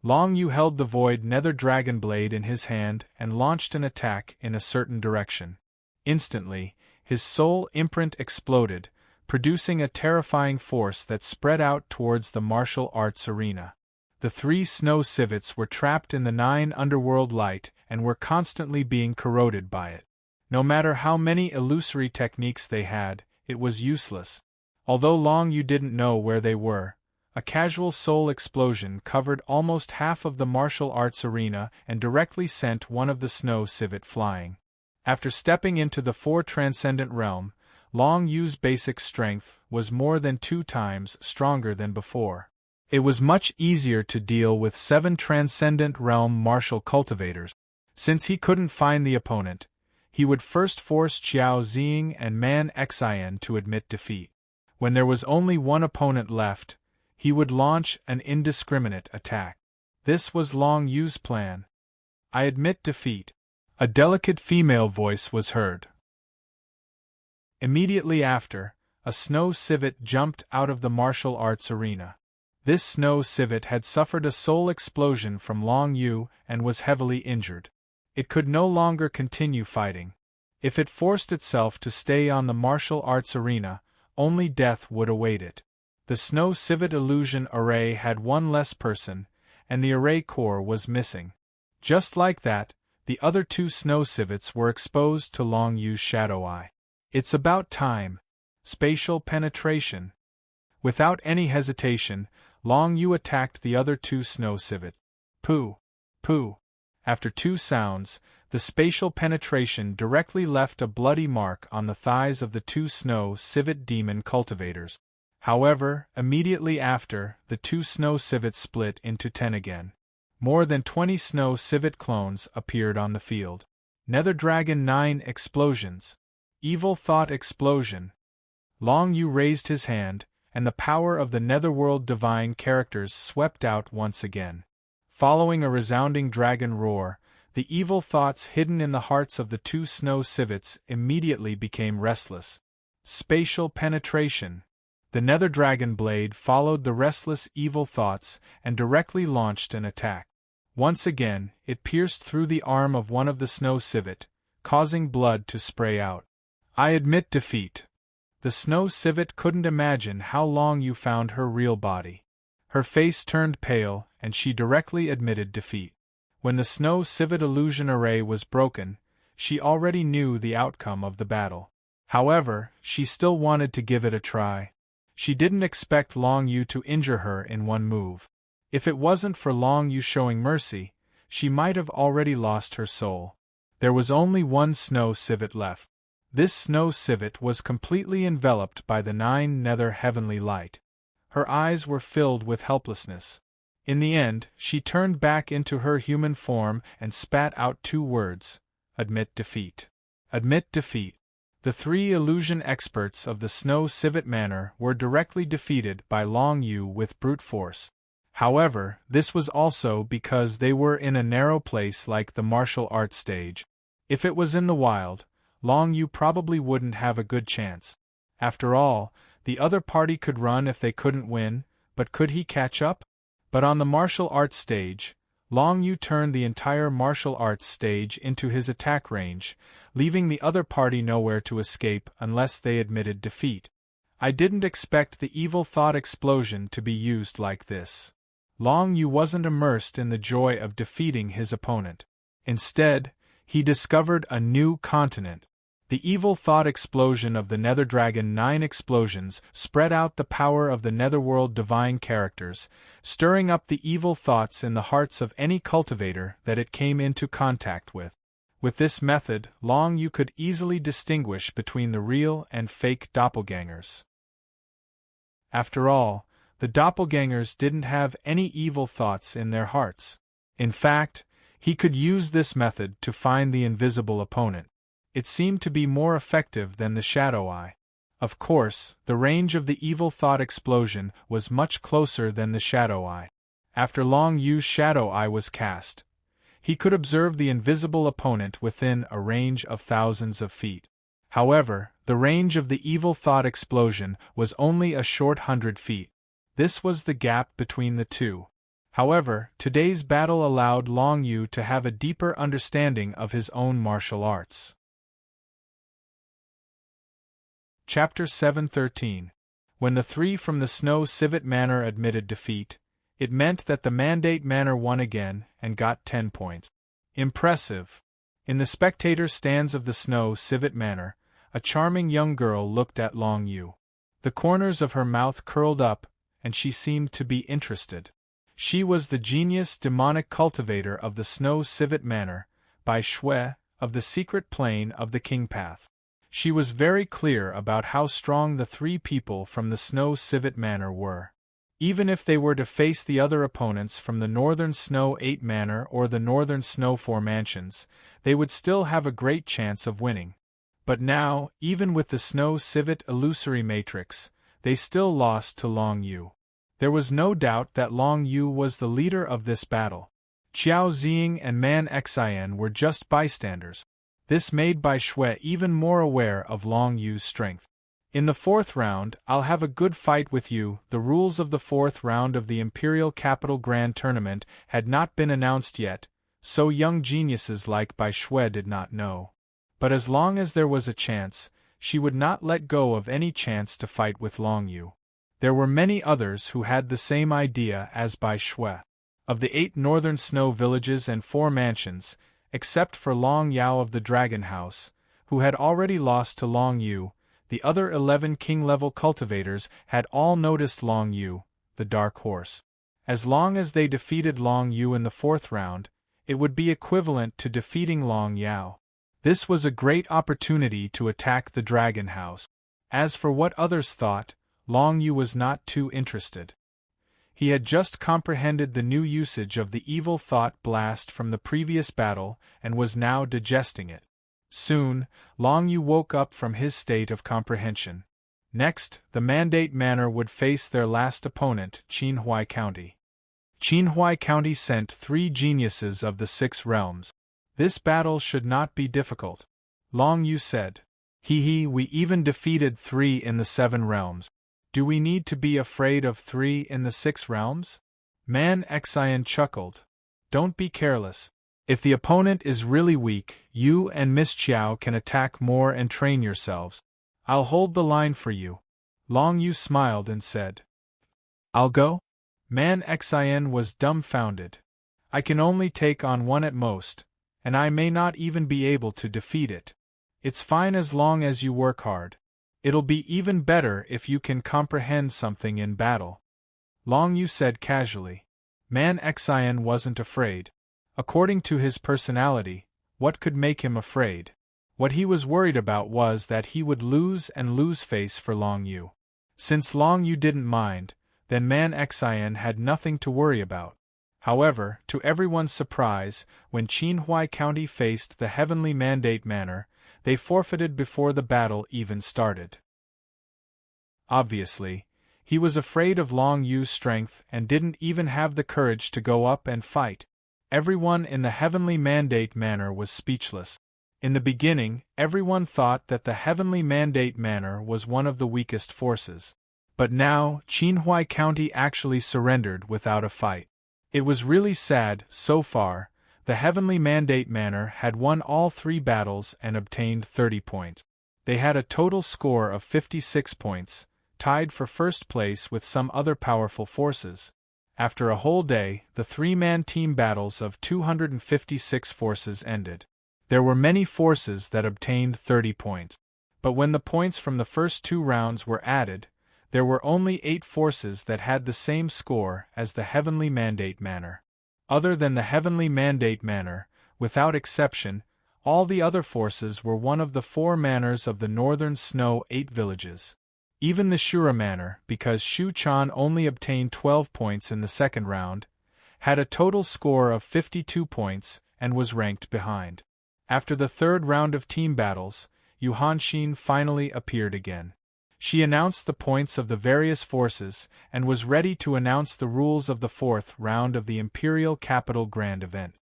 Long Yu held the void nether dragon blade in his hand and launched an attack in a certain direction. Instantly, his soul imprint exploded, producing a terrifying force that spread out towards the martial arts arena. The 3 snow civets were trapped in the 9 underworld light and were constantly being corroded by it. No matter how many illusory techniques they had, it was useless. Although Long Yu didn't know where they were, a casual soul explosion covered almost half of the martial arts arena and directly sent one of the snow civet flying. After stepping into the 4 transcendent realm, Long Yu's basic strength was more than 2 times stronger than before. It was much easier to deal with 7 transcendent realm martial cultivators. Since he couldn't find the opponent, he would first force Qiao Ziying and Man Xin to admit defeat. When there was only one opponent left, he would launch an indiscriminate attack. This was Long Yu's plan. "I admit defeat," a delicate female voice was heard. Immediately after, a snow civet jumped out of the martial arts arena. This snow civet had suffered a soul explosion from Long Yu and was heavily injured. It could no longer continue fighting. If it forced itself to stay on the martial arts arena, only death would await it. The snow civet illusion array had 1 less person, and the array core was missing. Just like that, the other 2 snow civets were exposed to Long Yu's shadow eye. "It's about time." Spatial penetration. Without any hesitation, Long Yu attacked the other 2 snow civets. Pooh! Pooh! After 2 sounds, the spatial penetration directly left a bloody mark on the thighs of the 2 snow civet demon cultivators. However, immediately after, the 2 snow civets split into 10 again. More than 20 snow civet clones appeared on the field. Nether Dragon 9 explosions. Evil Thought explosion. Long Yu raised his hand, and the power of the Netherworld divine characters swept out once again. Following a resounding dragon roar, the evil thoughts hidden in the hearts of the 2 snow civets immediately became restless. Spatial penetration. The Nether Dragon blade followed the restless evil thoughts and directly launched an attack. Once again, it pierced through the arm of one of the snow civet, causing blood to spray out. "I admit defeat." The snow civet couldn't imagine how Long Yu found her real body. Her face turned pale, and she directly admitted defeat. When the snow civet illusion array was broken, she already knew the outcome of the battle. However, she still wanted to give it a try. She didn't expect Long Yu to injure her in one move. If it wasn't for Long Yu showing mercy, she might have already lost her soul. There was only 1 snow civet left. This snow civet was completely enveloped by the 9 nether heavenly light. Her eyes were filled with helplessness. In the end, she turned back into her human form and spat out 2 words: "Admit defeat." Admit defeat. The 3 illusion experts of the Snow Civet Manor were directly defeated by Long Yu with brute force. However, this was also because they were in a narrow place like the martial arts stage. If it was in the wild, Long Yu probably wouldn't have a good chance. After all, the other party could run if they couldn't win, but could he catch up? But on the martial arts stage, Long Yu turned the entire martial arts stage into his attack range, leaving the other party nowhere to escape unless they admitted defeat. I didn't expect the evil thought explosion to be used like this. Long Yu wasn't immersed in the joy of defeating his opponent. Instead, he discovered a new continent. The evil thought explosion of the Nether Dragon 9 explosions spread out the power of the Netherworld divine characters, stirring up the evil thoughts in the hearts of any cultivator that it came into contact with. With this method, Long Yu could easily distinguish between the real and fake doppelgangers. After all, The doppelgangers didn't have any evil thoughts in their hearts. In fact, he could use this method to find the invisible opponent. It seemed to be more effective than the shadow eye. Of course, the range of the evil thought explosion was much closer than the shadow eye. After Long Yu's shadow eye was cast, he could observe the invisible opponent within a range of thousands of feet. However, the range of the evil thought explosion was only a short 100 feet. This was the gap between the two. However, today's battle allowed Long Yu to have a deeper understanding of his own martial arts. Chapter 7:13. When the three from the Snow Civet Manor admitted defeat, it meant that the Mandate Manor won again and got 10 points. Impressive. In the spectator stands of the Snow Civet Manor, a charming young girl looked at Long Yu. The corners of her mouth curled up, and she seemed to be interested. She was the genius demonic cultivator of the Snow Civet Manor, Bai Shui, of the secret plane of the King Path. She was very clear about how strong the three people from the Snow Civet Manor were. Even if they were to face the other opponents from the Northern Snow 8 Manor or the Northern Snow 4 Mansions, they would still have a great chance of winning. But now, even with the Snow Civet Illusory Matrix, they still lost to Long Yu. There was no doubt that Long Yu was the leader of this battle. Qiao Ziying and Man Xian were just bystanders. This made Bai Shui even more aware of Long Yu's strength. In the fourth round, I'll have a good fight with you. The rules of the fourth round of the Imperial Capital Grand Tournament had not been announced yet, so young geniuses like Bai Shui did not know. But as long as there was a chance, she would not let go of any chance to fight with Long Yu. There were many others who had the same idea as Bai Shui. Of the 8 northern snow villages and 4 mansions, except for Long Yao of the Dragon House, who had already lost to Long Yu, the other 11 king-level cultivators had all noticed Long Yu, the Dark Horse. As long as they defeated Long Yu in the fourth round, it would be equivalent to defeating Long Yao. This was a great opportunity to attack the Dragon House. As for what others thought, Long Yu was not too interested. He had just comprehended the new usage of the evil thought blast from the previous battle and was now digesting it. Soon, Long Yu woke up from his state of comprehension. Next, the Mandate Manor would face their last opponent, Qinhuai County. Qinhuai County sent 3 geniuses of the 6 realms. This battle should not be difficult. Long Yu said. We even defeated 3 in the 7 realms. Do we need to be afraid of 3 in the 6 realms? Man Xian chuckled. Don't be careless. If the opponent is really weak, you and Miss Qiao can attack more and train yourselves. I'll hold the line for you. Long Yu smiled and said. I'll go? Man Xian was dumbfounded. I can only take on 1 at most, and I may not even be able to defeat it. It's fine as long as you work hard. It'll be even better if you can comprehend something in battle. Long Yu said casually. Man Xian wasn't afraid. According to his personality, what could make him afraid? What he was worried about was that he would lose and lose face for Long Yu. Since Long Yu didn't mind, then Man Xian had nothing to worry about. However, to everyone's surprise, when Qinhuai County faced the Heavenly Mandate Manor, they forfeited before the battle even started. Obviously, he was afraid of Long Yu's strength and didn't even have the courage to go up and fight. Everyone in the Heavenly Mandate Manor was speechless. In the beginning, everyone thought that the Heavenly Mandate Manor was one of the weakest forces. But now, Qinhuai County actually surrendered without a fight. It was really sad. So far, the Heavenly Mandate Manor had won all 3 battles and obtained 30 points. They had a total score of 56 points, tied for first place with some other powerful forces. After a whole day, the 3-man team battles of 256 forces ended. There were many forces that obtained 30 points. But when the points from the first 2 rounds were added, there were only 8 forces that had the same score as the Heavenly Mandate Manor. Other than the Heavenly Mandate Manor, without exception, all the other forces were one of the 4 manors of the Northern Snow 8 villages. Even the Shura manner, because Shu Chan only obtained 12 points in the second round, had a total score of 52 points and was ranked behind. After the third round of team battles, Yu Hanxin finally appeared again. She announced the points of the various forces and was ready to announce the rules of the fourth round of the Imperial Capital Grand Event.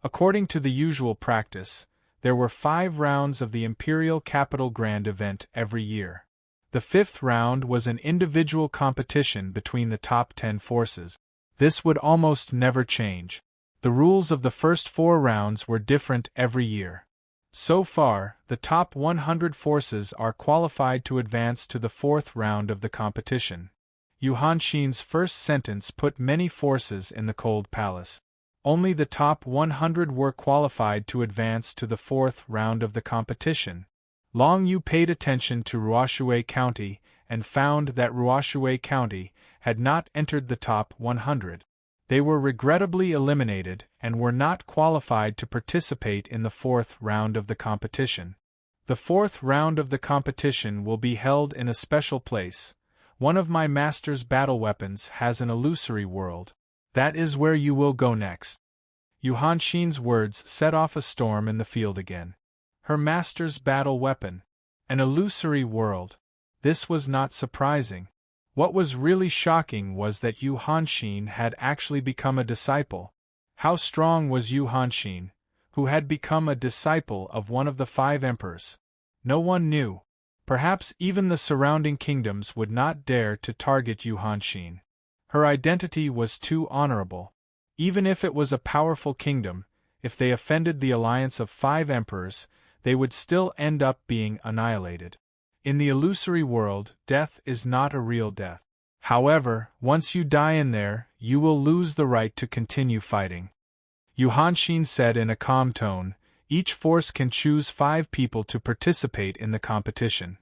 According to the usual practice, there were 5 rounds of the Imperial Capital Grand Event every year. The fifth round was an individual competition between the top 10 forces. This would almost never change. The rules of the first 4 rounds were different every year. So far, the top 100 forces are qualified to advance to the fourth round of the competition. Yu Hanxin's first sentence put many forces in the cold palace. Only the top 100 were qualified to advance to the fourth round of the competition. Long Yu paid attention to Ruoshui County and found that Ruoshui County had not entered the top 100. They were regrettably eliminated and were not qualified to participate in the fourth round of the competition. The fourth round of the competition will be held in a special place. One of my master's battle weapons has an illusory world. That is where you will go next. Yu Hanxin's words set off a storm in the field again. Her master's battle weapon. An illusory world. This was not surprising. What was really shocking was that Yu Hanxin had actually become a disciple. How strong was Yu Hanxin, who had become a disciple of one of the 5 emperors? No one knew. Perhaps even the surrounding kingdoms would not dare to target Yu Hanxin. Her identity was too honorable. Even if it was a powerful kingdom, if they offended the alliance of 5 emperors, they would still end up being annihilated. In the illusory world, death is not a real death. However, once you die in there, you will lose the right to continue fighting. Yu Hanxin said in a calm tone, each force can choose 5 people to participate in the competition.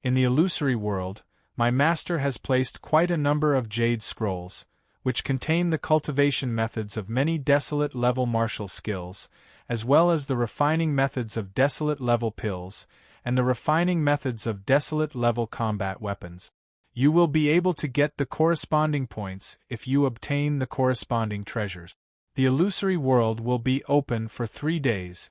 In the illusory world, my master has placed quite a number of jade scrolls, which contain the cultivation methods of many desolate level martial skills, as well as the refining methods of desolate level pills, and the refining methods of desolate level combat weapons. You will be able to get the corresponding points if you obtain the corresponding treasures. The illusory world will be open for 3 days.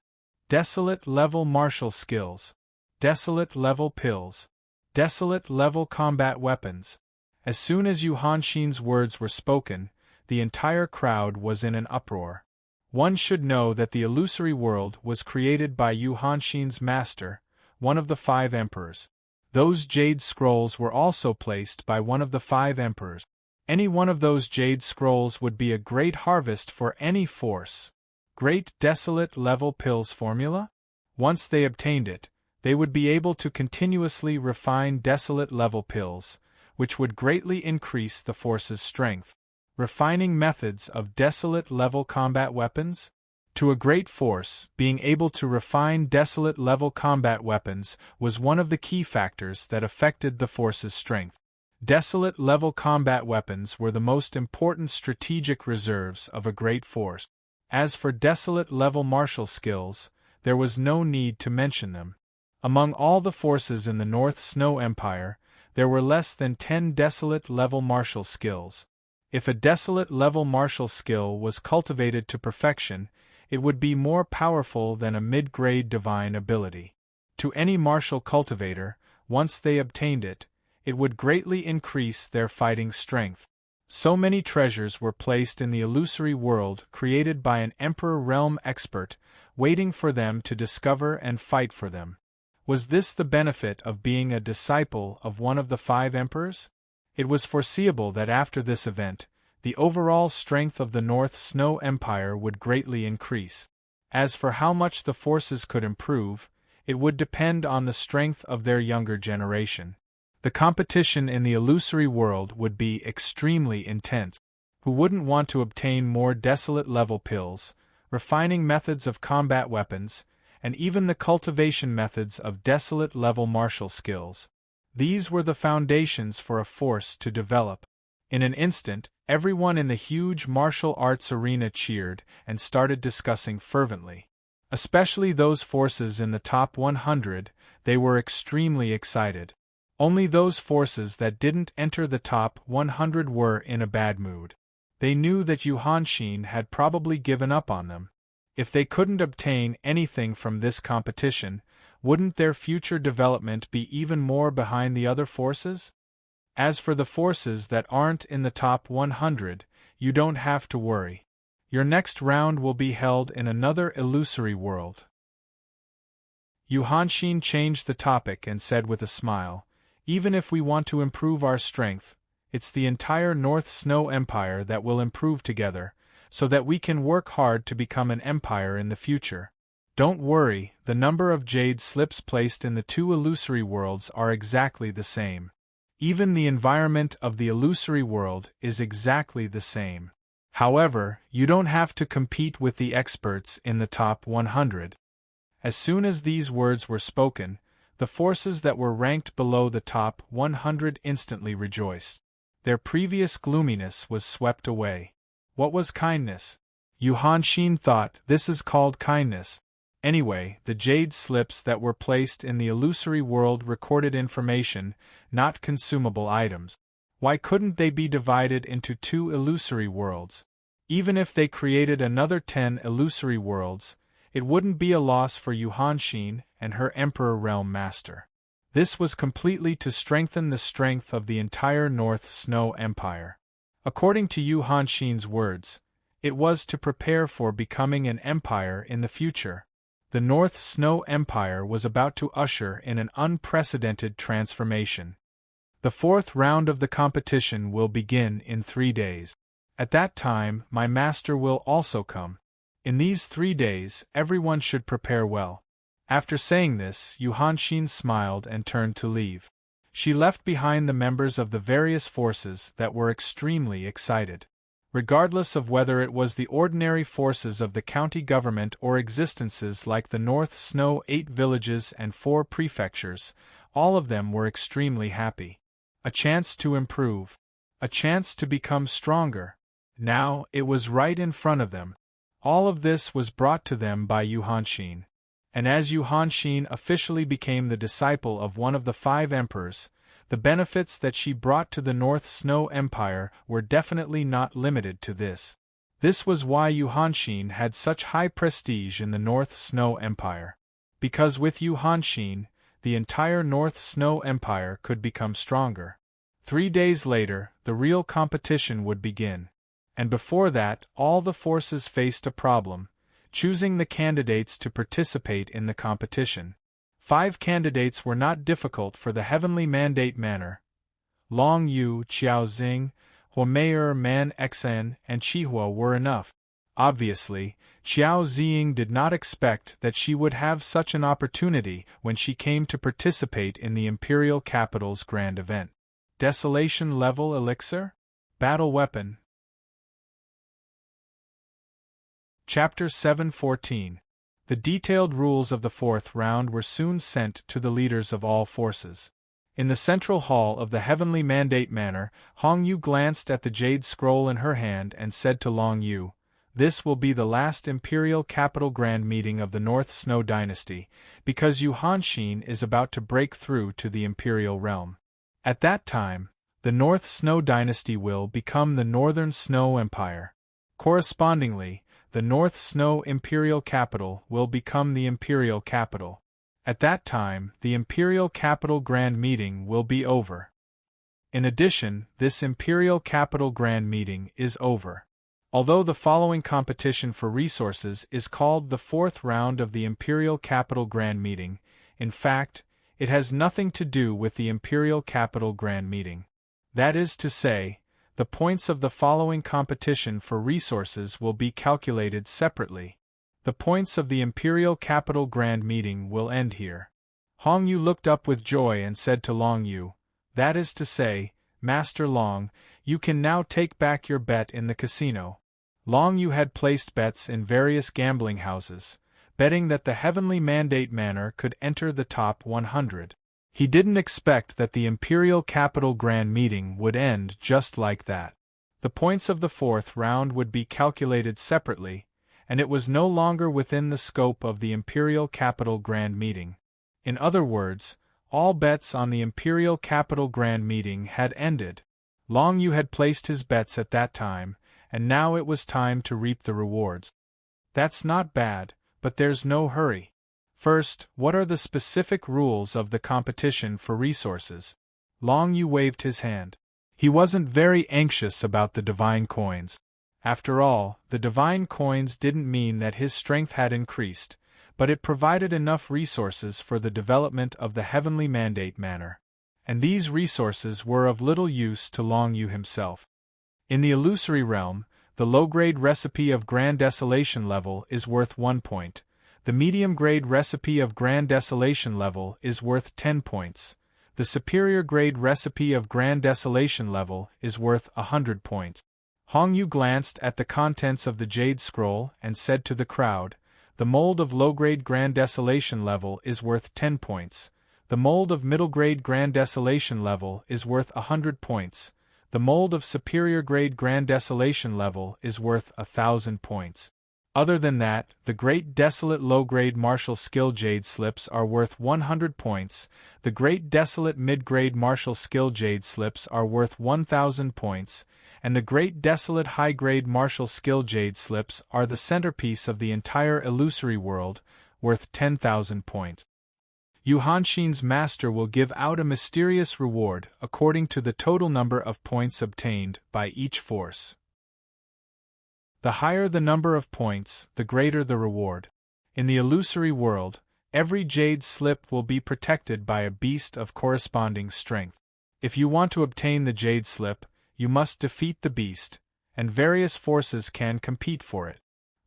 Desolate level martial skills. Desolate level pills. Desolate level combat weapons. As soon as Yu Hanxin's words were spoken, the entire crowd was in an uproar. One should know that the illusory world was created by Yu Hanxin's master, one of the 5 emperors. Those jade scrolls were also placed by one of the 5 emperors. Any one of those jade scrolls would be a great harvest for any force. Great desolate level pills formula? Once they obtained it, they would be able to continuously refine desolate level pills, which would greatly increase the force's strength. Refining methods of desolate level combat weapons? To a great force, being able to refine desolate level combat weapons was one of the key factors that affected the force's strength. Desolate level combat weapons were the most important strategic reserves of a great force. As for desolate level martial skills, there was no need to mention them. Among all the forces in the North Snow Empire, there were less than 10 desolate level martial skills. If a desolate level martial skill was cultivated to perfection, it would be more powerful than a mid-grade divine ability. To any martial cultivator, once they obtained it, it would greatly increase their fighting strength. So many treasures were placed in the illusory world created by an Emperor Realm expert, waiting for them to discover and fight for them. Was this the benefit of being a disciple of one of the 5 emperors? It was foreseeable that after this event, the overall strength of the North Snow Empire would greatly increase. As for how much the forces could improve, it would depend on the strength of their younger generation. The competition in the illusory world would be extremely intense. Who wouldn't want to obtain more desolate level pills, refining methods of combat weapons, and even the cultivation methods of desolate level martial skills? These were the foundations for a force to develop. In an instant, everyone in the huge martial arts arena cheered and started discussing fervently. Especially those forces in the top 100, they were extremely excited. Only those forces that didn't enter the top 100 were in a bad mood. They knew that Yuhanshin had probably given up on them. If they couldn't obtain anything from this competition, wouldn't their future development be even more behind the other forces? As for the forces that aren't in the top 100, you don't have to worry. Your next round will be held in another illusory world. Yuhanshin changed the topic and said with a smile, even if we want to improve our strength, it's the entire North Snow Empire that will improve together, so that we can work hard to become an empire in the future. Don't worry, the number of jade slips placed in the two illusory worlds are exactly the same. Even the environment of the illusory world is exactly the same. However, you don't have to compete with the experts in the top 100. As soon as these words were spoken, the forces that were ranked below the top 100 instantly rejoiced. Their previous gloominess was swept away. What was kindness? Yuhanshin thought, this is called kindness. Anyway, the jade slips that were placed in the illusory world recorded information, not consumable items. Why couldn't they be divided into two illusory worlds? Even if they created another 10 illusory worlds, it wouldn't be a loss for Yuhanshin and her Emperor Realm Master. This was completely to strengthen the strength of the entire North Snow Empire. According to Yuhanshin's words, it was to prepare for becoming an empire in the future. The North Snow Empire was about to usher in an unprecedented transformation. The fourth round of the competition will begin in 3 days. At that time, my master will also come. In these 3 days, everyone should prepare well. After saying this, Yuhanshin smiled and turned to leave. She left behind the members of the various forces that were extremely excited. Regardless of whether it was the ordinary forces of the county government or existences like the North Snow 8 villages and 4 prefectures, all of them were extremely happy. A chance to improve. A chance to become stronger. Now, it was right in front of them. All of this was brought to them by Yuhanshin. And as Yuhanshin officially became the disciple of one of the 5 emperors, the benefits that she brought to the North Snow Empire were definitely not limited to this. This was why Yuhanshin had such high prestige in the North Snow Empire. Because with Yuhanshin, the entire North Snow Empire could become stronger. 3 days later, the real competition would begin. And before that, all the forces faced a problem, choosing the candidates to participate in the competition. 5 candidates were not difficult for the Heavenly Mandate Manor. Long Yu, Qiao Xing, Huomeier Man Xen, and Chihua were enough. Obviously, Qiao Xing did not expect that she would have such an opportunity when she came to participate in the Imperial Capital's grand event. Desolation Level Elixir? Battle Weapon. Chapter 714. The detailed rules of the 4th round were soon sent to the leaders of all forces. In the central hall of the Heavenly Mandate Manor, Hong Yu glanced at the jade scroll in her hand and said to Long Yu, "This will be the last Imperial Capital Grand Meeting of the North Snow Dynasty, because Yuhanshin is about to break through to the Imperial Realm. At that time, the North Snow Dynasty will become the Northern Snow Empire. Correspondingly, the North Snow Imperial Capital will become the Imperial Capital. At that time, the Imperial Capital Grand Meeting will be over. In addition, this Imperial Capital Grand Meeting is over. Although the following competition for resources is called the 4th round of the Imperial Capital Grand Meeting, in fact, it has nothing to do with the Imperial Capital Grand Meeting. That is to say, the points of the following competition for resources will be calculated separately. The points of the Imperial Capital Grand Meeting will end here." Hong Yu looked up with joy and said to Long Yu, "That is to say, Master Long, you can now take back your bet in the casino." Long Yu had placed bets in various gambling houses, betting that the Heavenly Mandate Manor could enter the top 100. He didn't expect that the Imperial Capital Grand Meeting would end just like that. The points of the 4th round would be calculated separately, and it was no longer within the scope of the Imperial Capital Grand Meeting. In other words, All bets on the Imperial Capital Grand Meeting had ended. Long Yu had placed his bets at that time, and now it was time to reap the rewards. That's not bad, but there's no hurry. First, what are the specific rules of the competition for resources? Long Yu waved his hand. He wasn't very anxious about the divine coins. After all, the divine coins didn't mean that his strength had increased, but it provided enough resources for the development of the heavenly mandate manner. And these resources were of little use to Long Yu himself. In the illusory realm, the low-grade recipe of Grand Desolation level is worth 1 point. The medium-grade recipe of Grand Desolation level is worth 10 points. The superior-grade recipe of Grand Desolation level is worth 100 points. Hong Yu glanced at the contents of the Jade Scroll and said to the crowd, "The mold of low-grade Grand Desolation level is worth 10 points. The mold of middle-grade Grand Desolation level is worth 100 points. The mold of superior-grade Grand Desolation level is worth 1,000 points. Other than that, the Great Desolate low-grade martial skill Jade Slips are worth 100 points, the Great Desolate mid-grade martial skill Jade Slips are worth 1,000 points, and the Great Desolate high-grade martial skill Jade Slips are the centerpiece of the entire illusory world, worth 10,000 points. Yu Hanshin's master will give out a mysterious reward according to the total number of points obtained by each force. The higher the number of points, the greater the reward. In the illusory world, every Jade Slip will be protected by a beast of corresponding strength. If you want to obtain the Jade Slip, you must defeat the beast, and various forces can compete for it.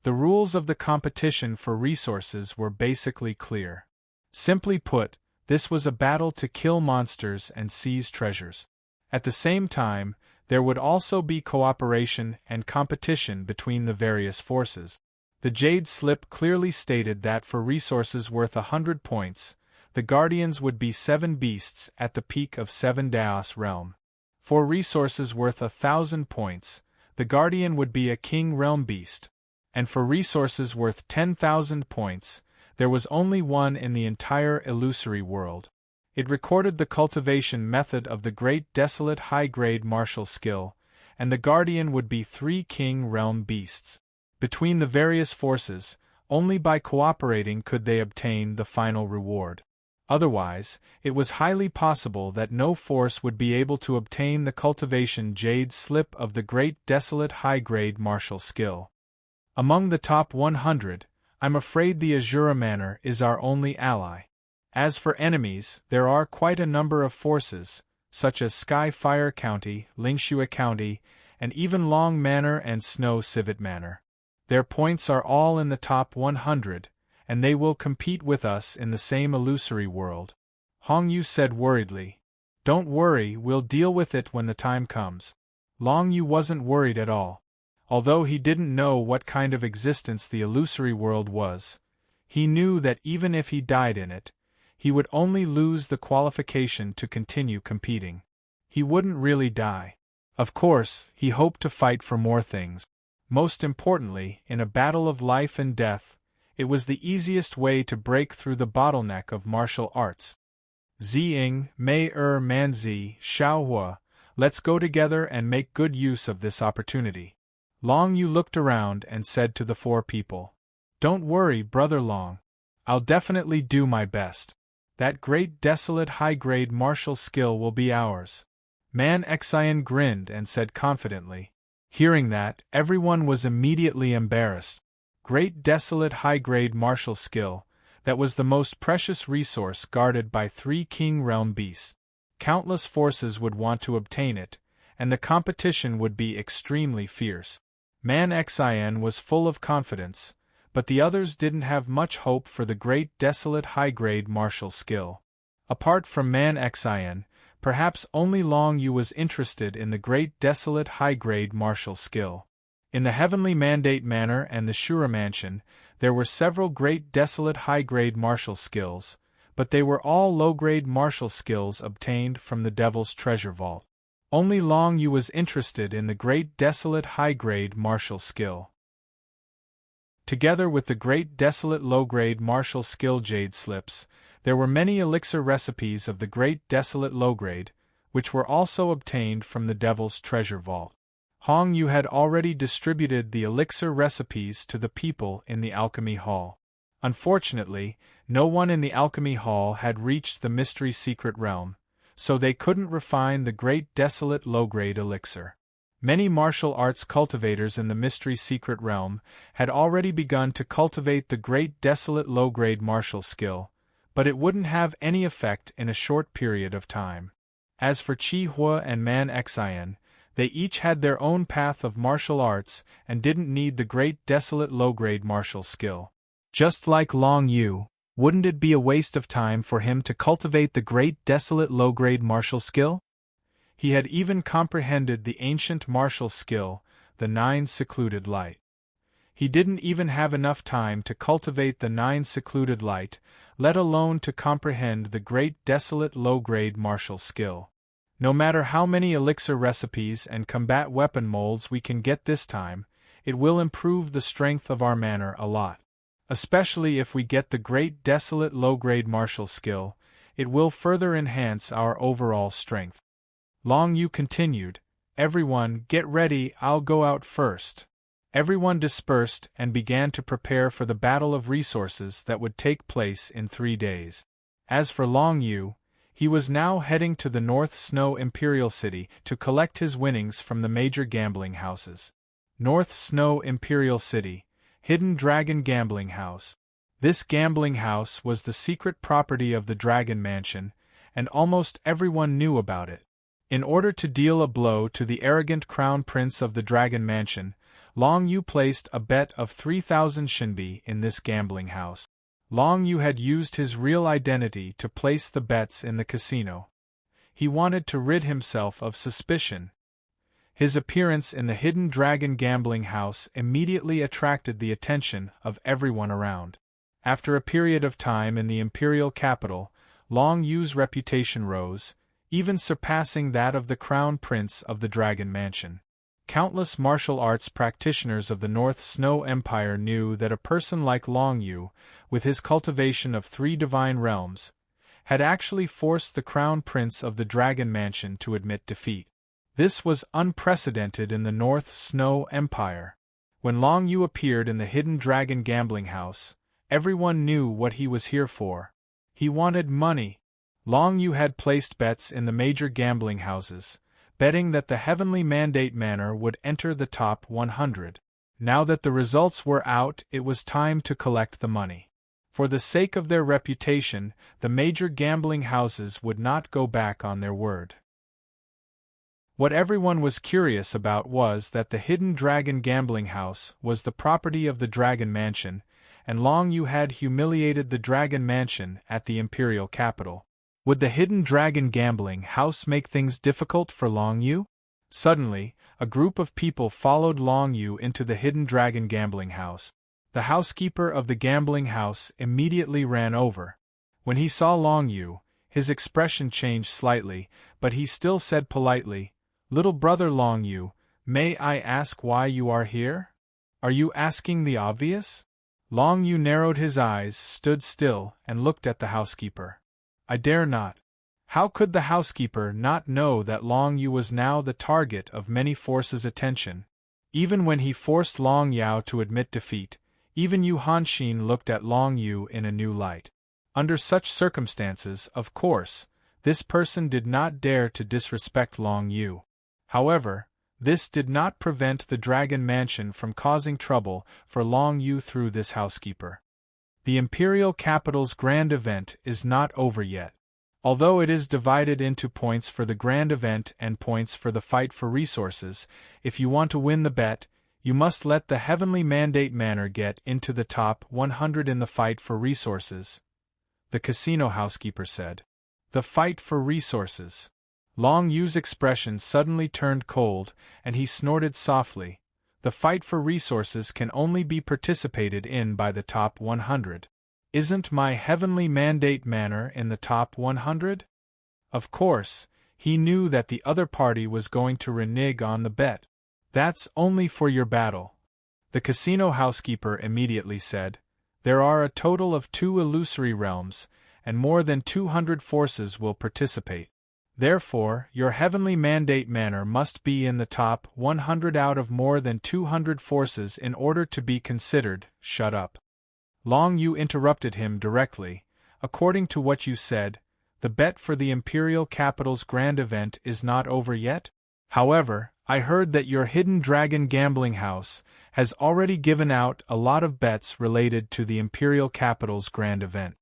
The rules of the competition for resources were basically clear. Simply put, this was a battle to kill monsters and seize treasures. At the same time, there would also be cooperation and competition between the various forces. The Jade Slip clearly stated that for resources worth 100 points, the Guardians would be 7 beasts at the peak of 7 Daos realm. For resources worth 1,000 points, the Guardian would be a King realm beast. And for resources worth 10,000 points, there was only one in the entire illusory world. It recorded the cultivation method of the Great Desolate high-grade martial skill, and the Guardian would be 3 King realm beasts. Between the various forces, only by cooperating could they obtain the final reward. Otherwise, it was highly possible that no force would be able to obtain the cultivation Jade Slip of the Great Desolate high-grade martial skill. Among the top 100, I'm afraid the Azura Manor is our only ally. As for enemies, there are quite a number of forces, such as Sky Fire County, Lingxua County, and even Long Manor and Snow Civet Manor. Their points are all in the top 100, and they will compete with us in the same illusory world. Hong Yu said worriedly. Don't worry, we'll deal with it when the time comes. Long Yu wasn't worried at all. Although he didn't know what kind of existence the illusory world was, he knew that even if he died in it, he would only lose the qualification to continue competing. He wouldn't really die. Of course, he hoped to fight for more things. Most importantly, in a battle of life and death, it was the easiest way to break through the bottleneck of martial arts. Ziying, Mei Manzi, Xiaohua, let's go together and make good use of this opportunity. Long Yu looked around and said to the 4 people, Don't worry, Brother Long. I'll definitely do my best. That Great Desolate high-grade martial skill will be ours. Man Xian grinned and said confidently. Hearing that, everyone was immediately embarrassed. Great Desolate high-grade martial skill, that was the most precious resource guarded by 3 King realm beasts. Countless forces would want to obtain it, and the competition would be extremely fierce. Man Xian was full of confidence, but the others didn't have much hope for the Great Desolate high-grade martial skill. Apart from Man Xian, perhaps only Long Yu was interested in the Great Desolate high-grade martial skill. In the Heavenly Mandate Manor and the Shura Mansion, there were several Great Desolate high-grade martial skills, but they were all low-grade martial skills obtained from the Devil's Treasure Vault. Only Long Yu was interested in the Great Desolate high-grade martial skill. Together with the great desolate low-grade martial skill jade slips, there were many elixir recipes of the great desolate low-grade, which were also obtained from the Devil's Treasure Vault. Hong Yu had already distributed the elixir recipes to the people in the Alchemy Hall. Unfortunately, no one in the Alchemy Hall had reached the Mystery Secret Realm, so they couldn't refine the great desolate low-grade elixir. Many martial arts cultivators in the Mystery Secret Realm had already begun to cultivate the great desolate low-grade martial skill, but it wouldn't have any effect in a short period of time. As for Chi Hua and Man Xian, they each had their own path of martial arts and didn't need the great desolate low-grade martial skill. Just like Long Yu, wouldn't it be a waste of time for him to cultivate the great desolate low-grade martial skill? He had even comprehended the ancient martial skill, the Nine Secluded Light. He didn't even have enough time to cultivate the Nine Secluded Light, let alone to comprehend the great desolate low-grade martial skill. No matter how many elixir recipes and combat weapon molds we can get this time, it will improve the strength of our manner a lot. Especially if we get the great desolate low-grade martial skill, it will further enhance our overall strength. Long Yu continued, "Everyone, get ready, I'll go out first." Everyone dispersed and began to prepare for the battle of resources that would take place in 3 days. As for Long Yu, he was now heading to the North Snow Imperial City to collect his winnings from the major gambling houses. North Snow Imperial City, Hidden Dragon Gambling House. This gambling house was the secret property of the Dragon Mansion, and almost everyone knew about it. In order to deal a blow to the arrogant crown prince of the Dragon Mansion, Long Yu placed a bet of 3,000 Shinbi in this gambling house. Long Yu had used his real identity to place the bets in the casino. He wanted to rid himself of suspicion. His appearance in the Hidden Dragon Gambling House immediately attracted the attention of everyone around. After a period of time in the imperial capital, Long Yu's reputation rose, even surpassing that of the Crown Prince of the Dragon Mansion. Countless martial arts practitioners of the North Snow Empire knew that a person like Long Yu, with his cultivation of 3 divine realms, had actually forced the Crown Prince of the Dragon Mansion to admit defeat. This was unprecedented in the North Snow Empire. When Long Yu appeared in the Hidden Dragon Gambling House, everyone knew what he was here for. He wanted money. Long Yu had placed bets in the major gambling houses, betting that the Heavenly Mandate Manor would enter the top 100. Now that the results were out, it was time to collect the money. For the sake of their reputation, the major gambling houses would not go back on their word. What everyone was curious about was that the Hidden Dragon Gambling House was the property of the Dragon Mansion, and Long Yu had humiliated the Dragon Mansion at the imperial capital. Would the Hidden Dragon Gambling House make things difficult for Long Yu? Suddenly, a group of people followed Long Yu into the Hidden Dragon Gambling House. The housekeeper of the gambling house immediately ran over. When he saw Long Yu, his expression changed slightly, but he still said politely, "Little brother Long Yu, may I ask why you are here? Are you asking the obvious?" Long Yu narrowed his eyes, stood still, and looked at the housekeeper. "I dare not." How could the housekeeper not know that Long Yu was now the target of many forces' attention? Even when he forced Long Yao to admit defeat, even Yu Hanxin looked at Long Yu in a new light. Under such circumstances, of course, this person did not dare to disrespect Long Yu. However, this did not prevent the Dragon Mansion from causing trouble for Long Yu through this housekeeper. The imperial capital's grand event is not over yet. Although it is divided into points for the grand event and points for the fight for resources, if you want to win the bet, you must let the Heavenly Mandate Manor get into the top 100 in the fight for resources, the casino housekeeper said. The fight for resources. Long Yu's expression suddenly turned cold, and he snorted softly. The fight for resources can only be participated in by the top 100. Isn't my Heavenly Mandate Manor in the top 100? Of course, he knew that the other party was going to renege on the bet. That's only for your battle. The casino housekeeper immediately said, "There are a total of 2 illusory realms, and more than 200 forces will participate. Therefore, your heavenly mandate manor must be in the top 100 out of more than 200 forces in order to be considered." "Shut up." Long Yu interrupted him directly. "According to what you said, the bet for the Imperial Capital's grand event is not over yet? However, I heard that your Hidden Dragon gambling house has already given out a lot of bets related to the Imperial Capital's grand event.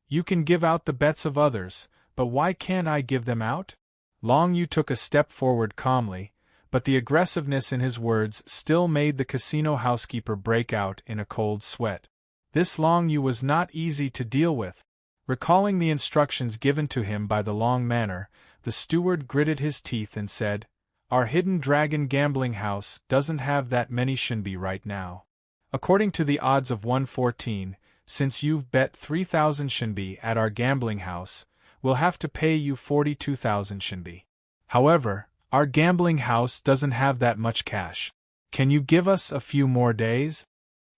You can give out the bets of others, but why can't I give them out?" Long Yu took a step forward calmly, but the aggressiveness in his words still made the casino housekeeper break out in a cold sweat. This Long Yu was not easy to deal with. Recalling the instructions given to him by the Long Manor, the steward gritted his teeth and said, "Our Hidden Dragon gambling house doesn't have that many shinbi right now. According to the odds of 114, since you've bet 3,000 shinbi at our gambling house, we'll have to pay you 42,000 shinbi. However, our gambling house doesn't have that much cash. Can you give us a few more days?"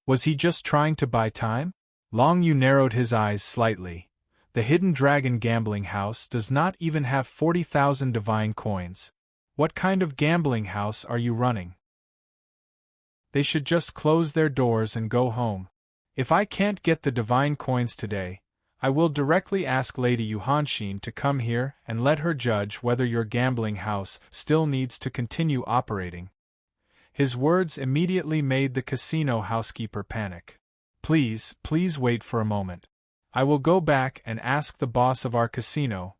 Was he just trying to buy time? Long Yu narrowed his eyes slightly. The Hidden Dragon gambling house does not even have 40,000 divine coins. What kind of gambling house are you running? They should just close their doors and go home. If I can't get the divine coins today, I will directly ask Lady Yuhanshin to come here and let her judge whether your gambling house still needs to continue operating." His words immediately made the casino housekeeper panic. Please wait for a moment. I will go back and ask the boss of our casino."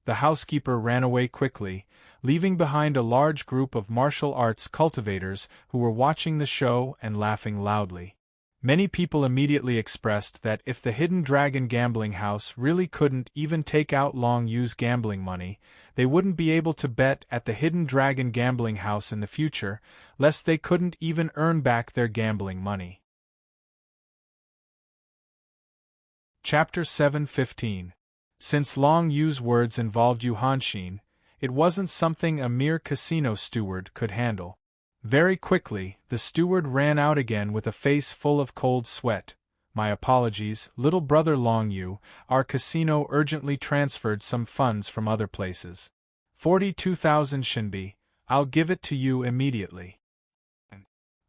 The housekeeper ran away quickly, leaving behind a large group of martial arts cultivators who were watching the show and laughing loudly. Many people immediately expressed that if the Hidden Dragon gambling house really couldn't even take out Long Yu's gambling money, they wouldn't be able to bet at the Hidden Dragon gambling house in the future, lest they couldn't even earn back their gambling money. Chapter 7:15. Since Long Yu's words involved Yuhanshin, it wasn't something a mere casino steward could handle. Very quickly, the steward ran out again with a face full of cold sweat. "My apologies, little brother Long Yu, our casino urgently transferred some funds from other places. 42,000 shinbi, I'll give it to you immediately."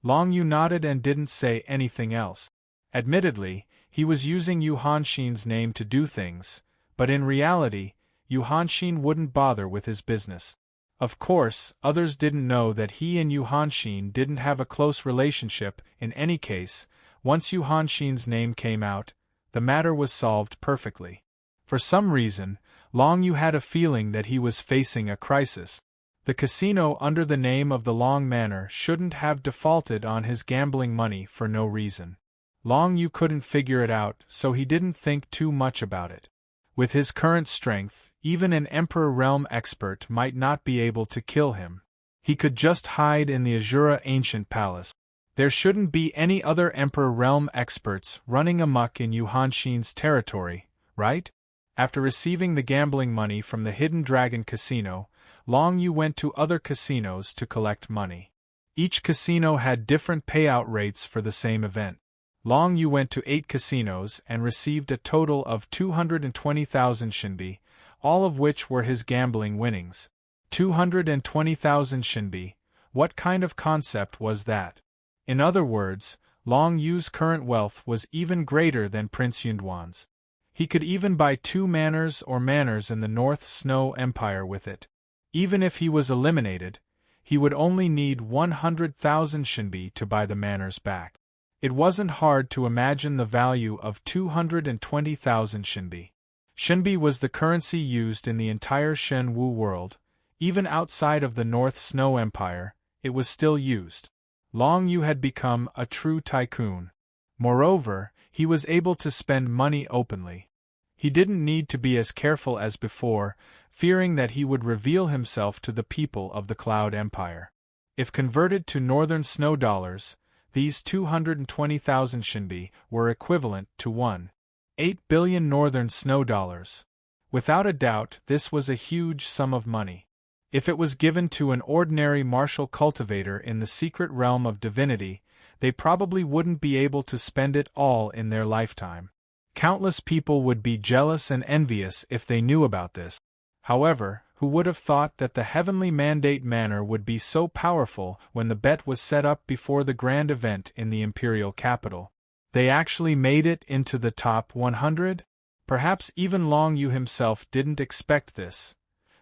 Long Yu nodded and didn't say anything else. Admittedly, he was using Yuhanshin's name to do things, but in reality, Yuhanshin wouldn't bother with his business. Of course, others didn't know that he and Yuhanshin didn't have a close relationship. In any case, once Yuhanshin's name came out, the matter was solved perfectly. For some reason, Long Yu had a feeling that he was facing a crisis. The casino under the name of the Long Manor shouldn't have defaulted on his gambling money for no reason. Long Yu couldn't figure it out, so he didn't think too much about it. With his current strength, even an Emperor Realm expert might not be able to kill him. He could just hide in the Azura Ancient Palace. There shouldn't be any other Emperor Realm experts running amok in Yuhanshin's territory, right? After receiving the gambling money from the Hidden Dragon Casino, Long Yu went to other casinos to collect money. Each casino had different payout rates for the same event. Long Yu went to 8 casinos and received a total of 220,000 shinbi, all of which were his gambling winnings. 220,000 shinbi, what kind of concept was that? In other words, Long Yu's current wealth was even greater than Prince Yunduan's. He could even buy 2 manors or manors in the North Snow Empire with it. Even if he was eliminated, he would only need 100,000 shinbi to buy the manors back. It wasn't hard to imagine the value of 220,000 shinbi. Shinbi was the currency used in the entire Shenwu world. Even outside of the North Snow Empire, it was still used. Long Yu had become a true tycoon. Moreover, he was able to spend money openly. He didn't need to be as careful as before, fearing that he would reveal himself to the people of the Cloud Empire. If converted to Northern Snow dollars, these 220,000 shinbi were equivalent to 1.8 billion Northern Snow dollars. Without a doubt, this was a huge sum of money. If it was given to an ordinary martial cultivator in the secret realm of divinity, they probably wouldn't be able to spend it all in their lifetime. Countless people would be jealous and envious if they knew about this. However, who would have thought that the heavenly mandate manor would be so powerful when the bet was set up before the grand event in the imperial capital? They actually made it into the top 100? Perhaps even Long Yu himself didn't expect this.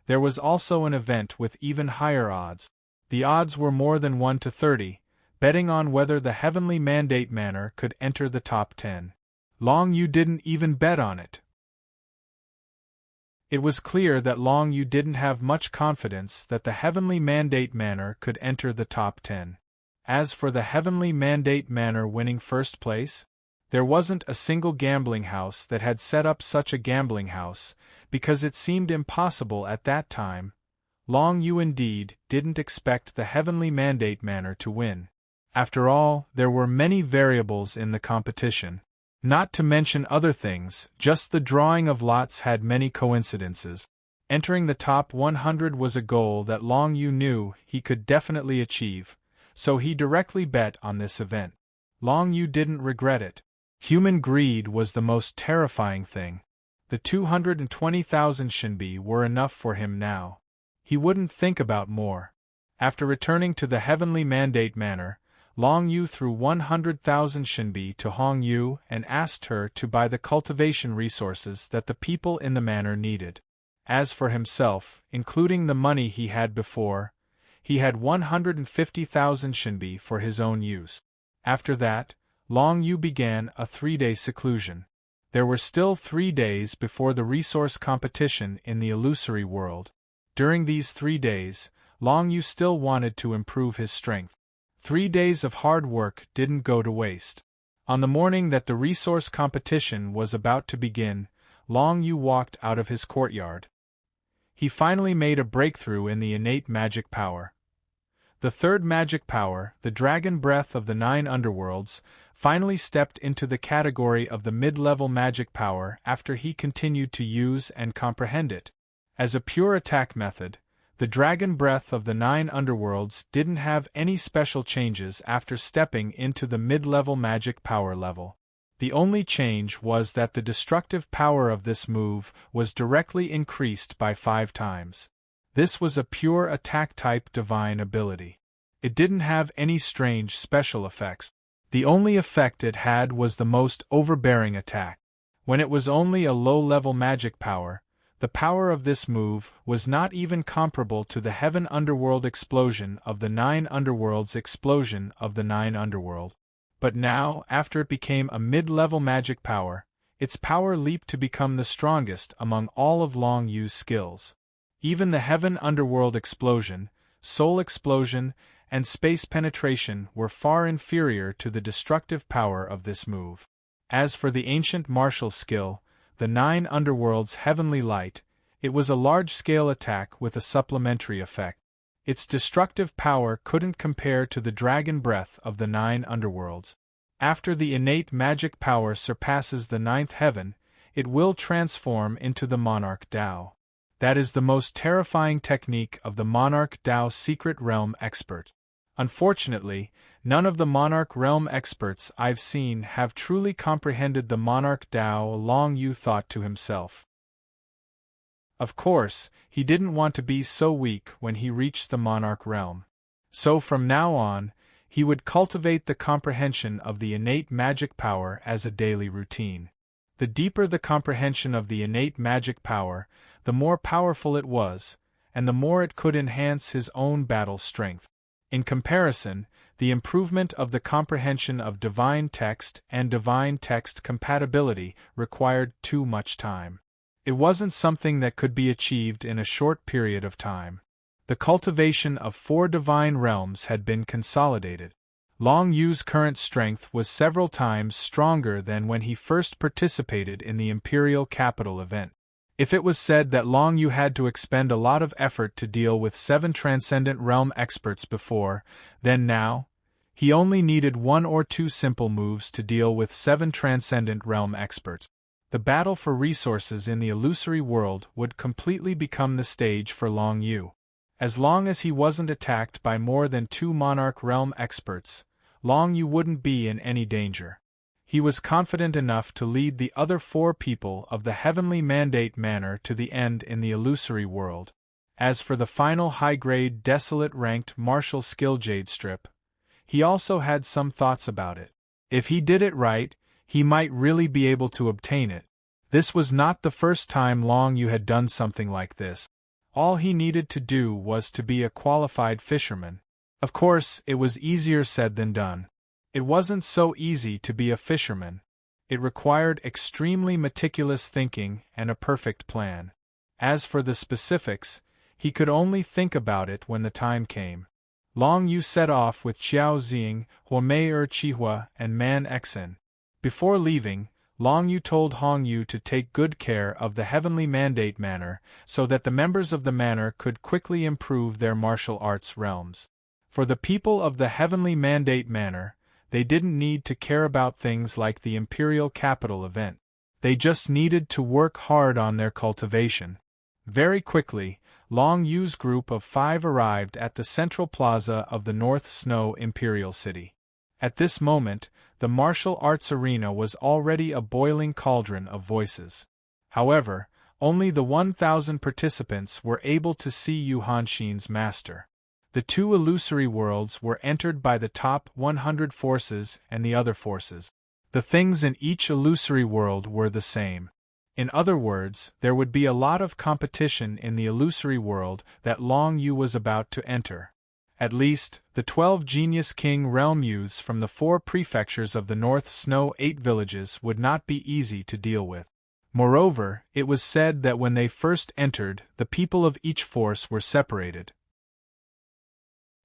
There was also an event with even higher odds. The odds were more than 1 to 30, betting on whether the heavenly mandate manor could enter the top 10. Long Yu didn't even bet on it. It was clear that Long Yu didn't have much confidence that the heavenly mandate manor could enter the top 10. As for the heavenly mandate manor winning first place, there wasn't a single gambling house that had set up such a gambling house, because it seemed impossible at that time. Long Yu indeed didn't expect the heavenly mandate manor to win. After all, there were many variables in the competition. Not to mention other things, just the drawing of lots had many coincidences. Entering the top 100 was a goal that Long Yu knew he could definitely achieve, so he directly bet on this event. Long Yu didn't regret it. Human greed was the most terrifying thing. The 220,000 shinbi were enough for him now. He wouldn't think about more. After returning to the heavenly mandate manor, Long Yu threw 100,000 shinbi to Hong Yu and asked her to buy the cultivation resources that the people in the manor needed. As for himself, including the money he had before, he had 150,000 shinbi for his own use. After that, Long Yu began a 3-day seclusion. There were still 3 days before the resource competition in the illusory world. During these 3 days, Long Yu still wanted to improve his strength. 3 days of hard work didn't go to waste. On the morning that the resource competition was about to begin, Long Yu walked out of his courtyard. He finally made a breakthrough in the innate magic power. The third magic power, the dragon breath of the 9 underworlds, finally stepped into the category of the mid-level magic power after he continued to use and comprehend it. As a pure attack method, the dragon breath of the 9 underworlds didn't have any special changes after stepping into the mid-level magic power level. The only change was that the destructive power of this move was directly increased by 5 times. This was a pure attack-type divine ability. It didn't have any strange special effects. The only effect it had was the most overbearing attack. When it was only a low-level magic power, the power of this move was not even comparable to the Heaven Underworld explosion of the 9 underworlds explosion of the 9 underworld. But now, after it became a mid-level magic power, its power leaped to become the strongest among all of Long Yu's skills. Even the Heaven Underworld explosion, soul explosion, and space penetration were far inferior to the destructive power of this move. As for the ancient martial skill, the 9 underworlds heavenly light, it was a large-scale attack with a supplementary effect. Its destructive power couldn't compare to the dragon breath of the 9 underworlds. After the innate magic power surpasses the 9th heaven, it will transform into the Monarch Dao. That is the most terrifying technique of the Monarch Dao secret realm expert. Unfortunately, none of the Monarch Realm experts I've seen have truly comprehended the Monarch Dao. Long Yu thought to himself. Of course, he didn't want to be so weak when he reached the Monarch Realm. So from now on, he would cultivate the comprehension of the innate magic power as a daily routine. The deeper the comprehension of the innate magic power, the more powerful it was, and the more it could enhance his own battle strength. In comparison, the improvement of the comprehension of divine text and divine text compatibility required too much time. It wasn't something that could be achieved in a short period of time. The cultivation of 4 divine realms had been consolidated. Long Yu's current strength was several times stronger than when he first participated in the Imperial Capital event. If it was said that Long Yu had to expend a lot of effort to deal with 7 Transcendent Realm experts before, then now, he only needed 1 or 2 simple moves to deal with 7 Transcendent Realm experts. The battle for resources in the illusory world would completely become the stage for Long Yu. As long as he wasn't attacked by more than 2 Monarch Realm experts, Long Yu wouldn't be in any danger. He was confident enough to lead the other 4 people of the Heavenly Mandate Manor to the end in the illusory world. As for the final high-grade desolate-ranked martial skill jade strip, he also had some thoughts about it. If he did it right, he might really be able to obtain it. This was not the first time Long Yu had done something like this. All he needed to do was to be a qualified fisherman. Of course, it was easier said than done. It wasn't so easy to be a fisherman. It required extremely meticulous thinking and a perfect plan. As for the specifics, he could only think about it when the time came. Long Yu set off with Qiao Xing, Huamei Chihua, and Man Xen. Before leaving, Long Yu told Hong Yu to take good care of the Heavenly Mandate Manor so that the members of the manor could quickly improve their martial arts realms. For the people of the Heavenly Mandate Manor, they didn't need to care about things like the Imperial Capital event. They just needed to work hard on their cultivation. Very quickly, Long Yu's group of 5 arrived at the central plaza of the North Snow Imperial City. At this moment, the martial arts arena was already a boiling cauldron of voices. However, only the 1,000 participants were able to see Yu Hanxin's master. The 2 illusory worlds were entered by the top 100 forces and the other forces. The things in each illusory world were the same. In other words, there would be a lot of competition in the illusory world that Long Yu was about to enter. At least, the 12 Genius King realm youths from the 4 prefectures of the North Snow 8 villages would not be easy to deal with. Moreover, it was said that when they first entered, the people of each force were separated.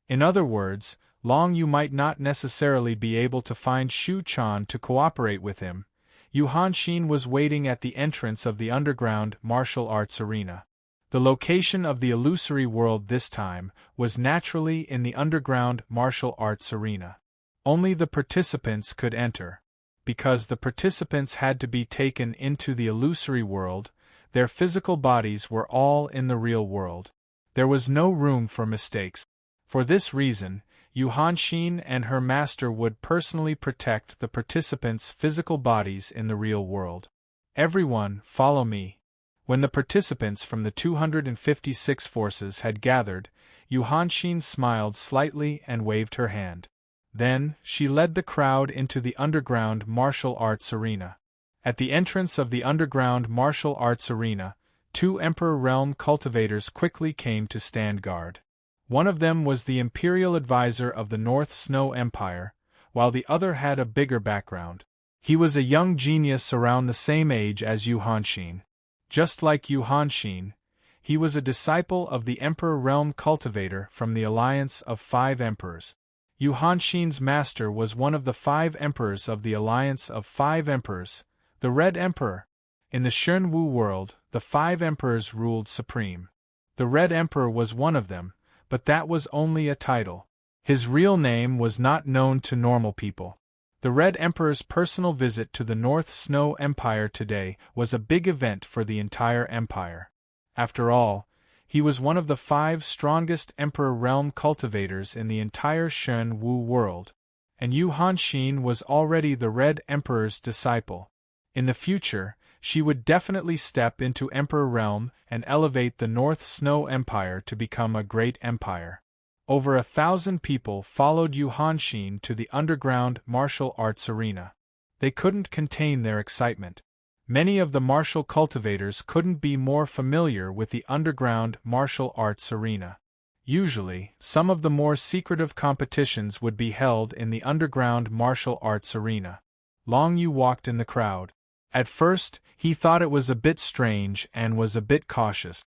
In other words, Long Yu might not necessarily be able to find Shu Chan to cooperate with him. Yu Hanxin was waiting at the entrance of the underground martial arts arena. The location of the illusory world this time was naturally in the underground martial arts arena. Only the participants could enter. Because the participants had to be taken into the illusory world, their physical bodies were all in the real world. There was no room for mistakes. For this reason, Yu Hanxin and her master would personally protect the participants' physical bodies in the real world. Everyone, follow me. When the participants from the 256 forces had gathered, Yu Hanxin smiled slightly and waved her hand. Then, she led the crowd into the underground martial arts arena. At the entrance of the underground martial arts arena, 2 Emperor Realm cultivators quickly came to stand guard. One of them was the Imperial Advisor of the North Snow Empire, while the other had a bigger background. He was a young genius around the same age as Yu Hanxin. Just like Yu Hanxin, he was a disciple of the Emperor Realm Cultivator from the Alliance of 5 Emperors. Yu Hanxin's master was one of the 5 Emperors of the Alliance of 5 Emperors, the Red Emperor. In the Shenwu world, the 5 Emperors ruled supreme. The Red Emperor was one of them, but that was only a title. His real name was not known to normal people. The Red Emperor's personal visit to the North Snow Empire today was a big event for the entire empire. After all, he was one of the 5 strongest Emperor Realm cultivators in the entire Shenwu world, and Yu Hanxin was already the Red Emperor's disciple. In the future, she would definitely step into Emperor Realm and elevate the North Snow Empire to become a great empire. Over 1,000 people followed Yu Hanxin to the underground martial arts arena. They couldn't contain their excitement. Many of the martial cultivators couldn't be more familiar with the underground martial arts arena. Usually, some of the more secretive competitions would be held in the underground martial arts arena. Long Yu walked in the crowd. At first, he thought it was a bit strange and was a bit cautious.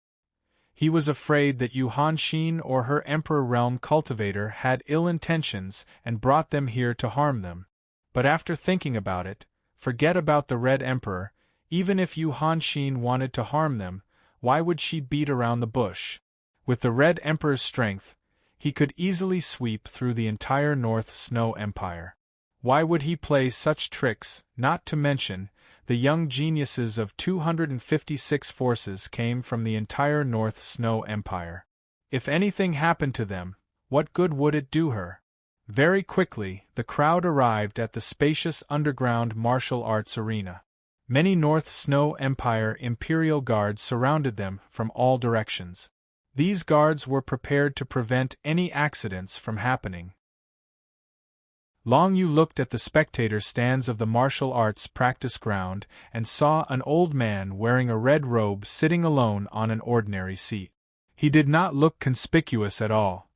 He was afraid that Yu Hanxin or her Emperor Realm cultivator had ill intentions and brought them here to harm them. But after thinking about it, forget about the Red Emperor. Even if Yu Hanxin wanted to harm them, why would she beat around the bush? With the Red Emperor's strength, he could easily sweep through the entire North Snow Empire. Why would he play such tricks? Not to mention, the young geniuses of 256 forces came from the entire North Snow Empire. If anything happened to them, what good would it do her? Very quickly, the crowd arrived at the spacious underground martial arts arena. Many North Snow Empire Imperial guards surrounded them from all directions. These guards were prepared to prevent any accidents from happening. Long Yu looked at the spectator stands of the martial arts practice ground and saw an old man wearing a red robe sitting alone on an ordinary seat. He did not look conspicuous at all.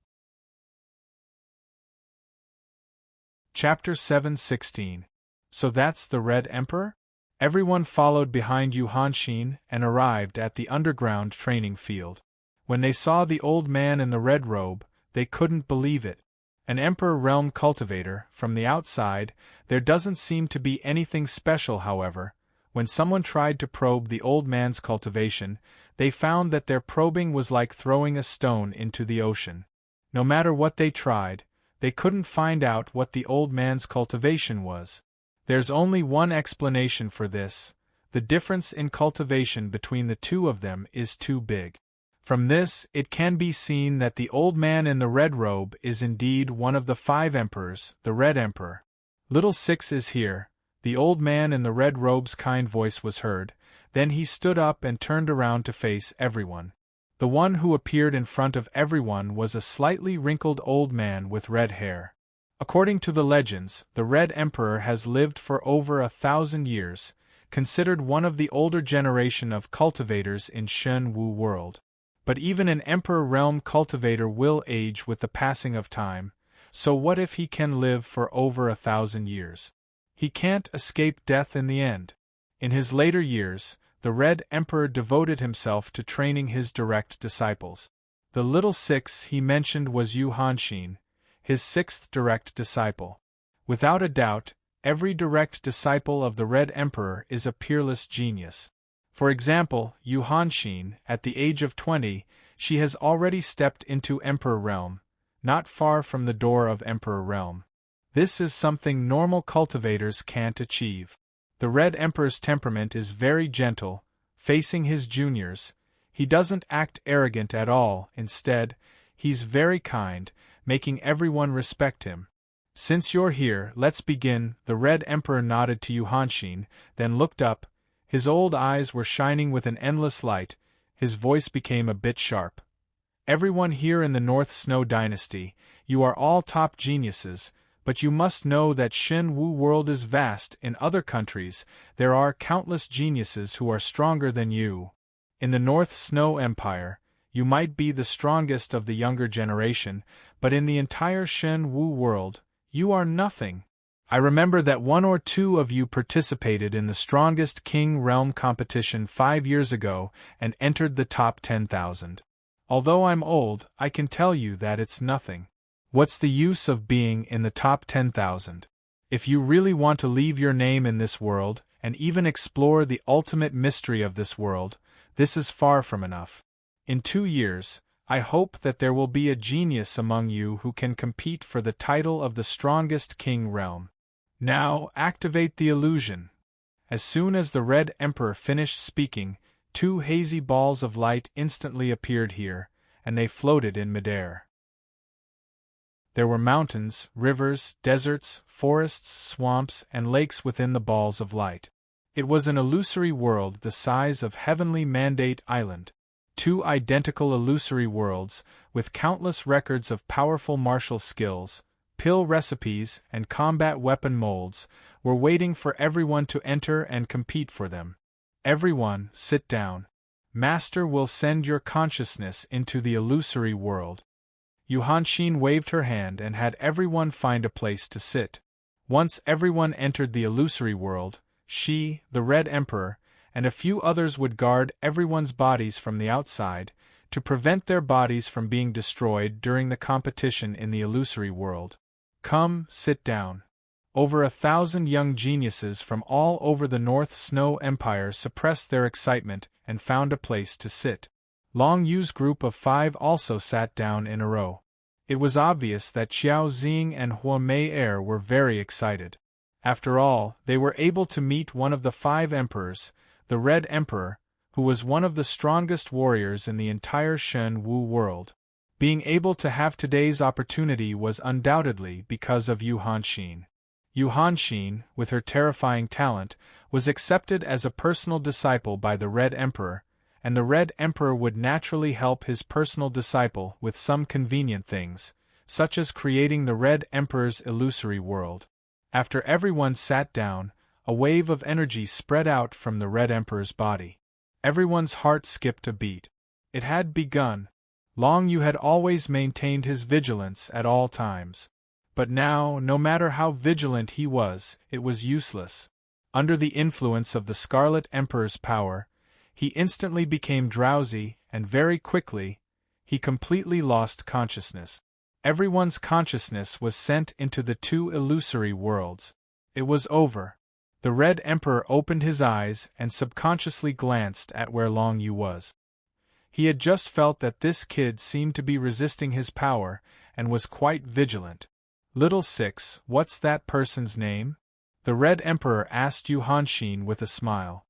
Chapter 7:16. So that's the Red Emperor? Everyone followed behind Yu Hanxin and arrived at the underground training field. When they saw the old man in the red robe, they couldn't believe it. An Emperor Realm cultivator, from the outside, there doesn't seem to be anything special. However, when someone tried to probe the old man's cultivation, they found that their probing was like throwing a stone into the ocean. No matter what they tried, they couldn't find out what the old man's cultivation was. There's only one explanation for this: the difference in cultivation between the two of them is too big. From this, it can be seen that the old man in the red robe is indeed one of the 5 emperors, the Red Emperor. Little Six is here, the old man in the red robe's kind voice was heard. Then he stood up and turned around to face everyone. The one who appeared in front of everyone was a slightly wrinkled old man with red hair. According to the legends, the Red Emperor has lived for over 1,000 years, considered one of the older generation of cultivators in Shen Wu world. But even an Emperor Realm cultivator will age with the passing of time, so what if he can live for over 1,000 years? He can't escape death in the end. In his later years, the Red Emperor devoted himself to training his direct disciples. The Little Six he mentioned was Yu Hanxin, his 6th direct disciple. Without a doubt, every direct disciple of the Red Emperor is a peerless genius. For example, Yu Hanxin, at the age of 20, she has already stepped into Emperor Realm, not far from the door of Emperor Realm. This is something normal cultivators can't achieve. The Red Emperor's temperament is very gentle. Facing his juniors, he doesn't act arrogant at all. Instead, he's very kind, making everyone respect him. Since you're here, let's begin. The Red Emperor nodded to Yu Hanxin, then looked up. His old eyes were shining with an endless light. His voice became a bit sharp. Everyone here in the North Snow Dynasty, you are all top geniuses, but you must know that Shen Wu world is vast. In other countries, there are countless geniuses who are stronger than you. In the North Snow Empire, you might be the strongest of the younger generation, but in the entire Shen Wu world, you are nothing. I remember that 1 or 2 of you participated in the strongest King Realm competition 5 years ago and entered the top 10,000. Although I'm old, I can tell you that it's nothing. What's the use of being in the top 10,000? If you really want to leave your name in this world, and even explore the ultimate mystery of this world, this is far from enough. In 2 years, I hope that there will be a genius among you who can compete for the title of the strongest King Realm. Now, activate the illusion. As soon as the Red Emperor finished speaking, 2 hazy balls of light instantly appeared here, and they floated in midair. There were mountains, rivers, deserts, forests, swamps, and lakes within the balls of light. It was an illusory world the size of Heavenly Mandate Island. 2 identical illusory worlds, with countless records of powerful martial skills, pill recipes, and combat weapon molds, were waiting for everyone to enter and compete for them. Everyone, sit down. Master will send your consciousness into the illusory world. Yu Hanxin waved her hand and had everyone find a place to sit. Once everyone entered the illusory world, she, the Red Emperor, and a few others would guard everyone's bodies from the outside, to prevent their bodies from being destroyed during the competition in the illusory world. Come, sit down. Over 1,000 young geniuses from all over the North Snow Empire suppressed their excitement and found a place to sit. Long Yu's group of 5 also sat down in a row. It was obvious that Xiao Xing and Hua Mei Er were very excited. After all, they were able to meet one of the 5 emperors, the Red Emperor, who was one of the strongest warriors in the entire Shen Wu world. Being able to have today's opportunity was undoubtedly because of Yu Hanxin. Yu Hanxin, with her terrifying talent, was accepted as a personal disciple by the Red Emperor, and the Red Emperor would naturally help his personal disciple with some convenient things, such as creating the Red Emperor's illusory world. After everyone sat down, a wave of energy spread out from the Red Emperor's body. Everyone's heart skipped a beat. It had begun. Long Yu had always maintained his vigilance at all times. But now, no matter how vigilant he was, it was useless. Under the influence of the Scarlet Emperor's power, he instantly became drowsy, and very quickly, he completely lost consciousness. Everyone's consciousness was sent into the two illusory worlds. It was over. The Red Emperor opened his eyes and subconsciously glanced at where Long Yu was. He had just felt that this kid seemed to be resisting his power, and was quite vigilant. "Little Six, what's that person's name?" the Red Emperor asked Yu Hanxin with a smile.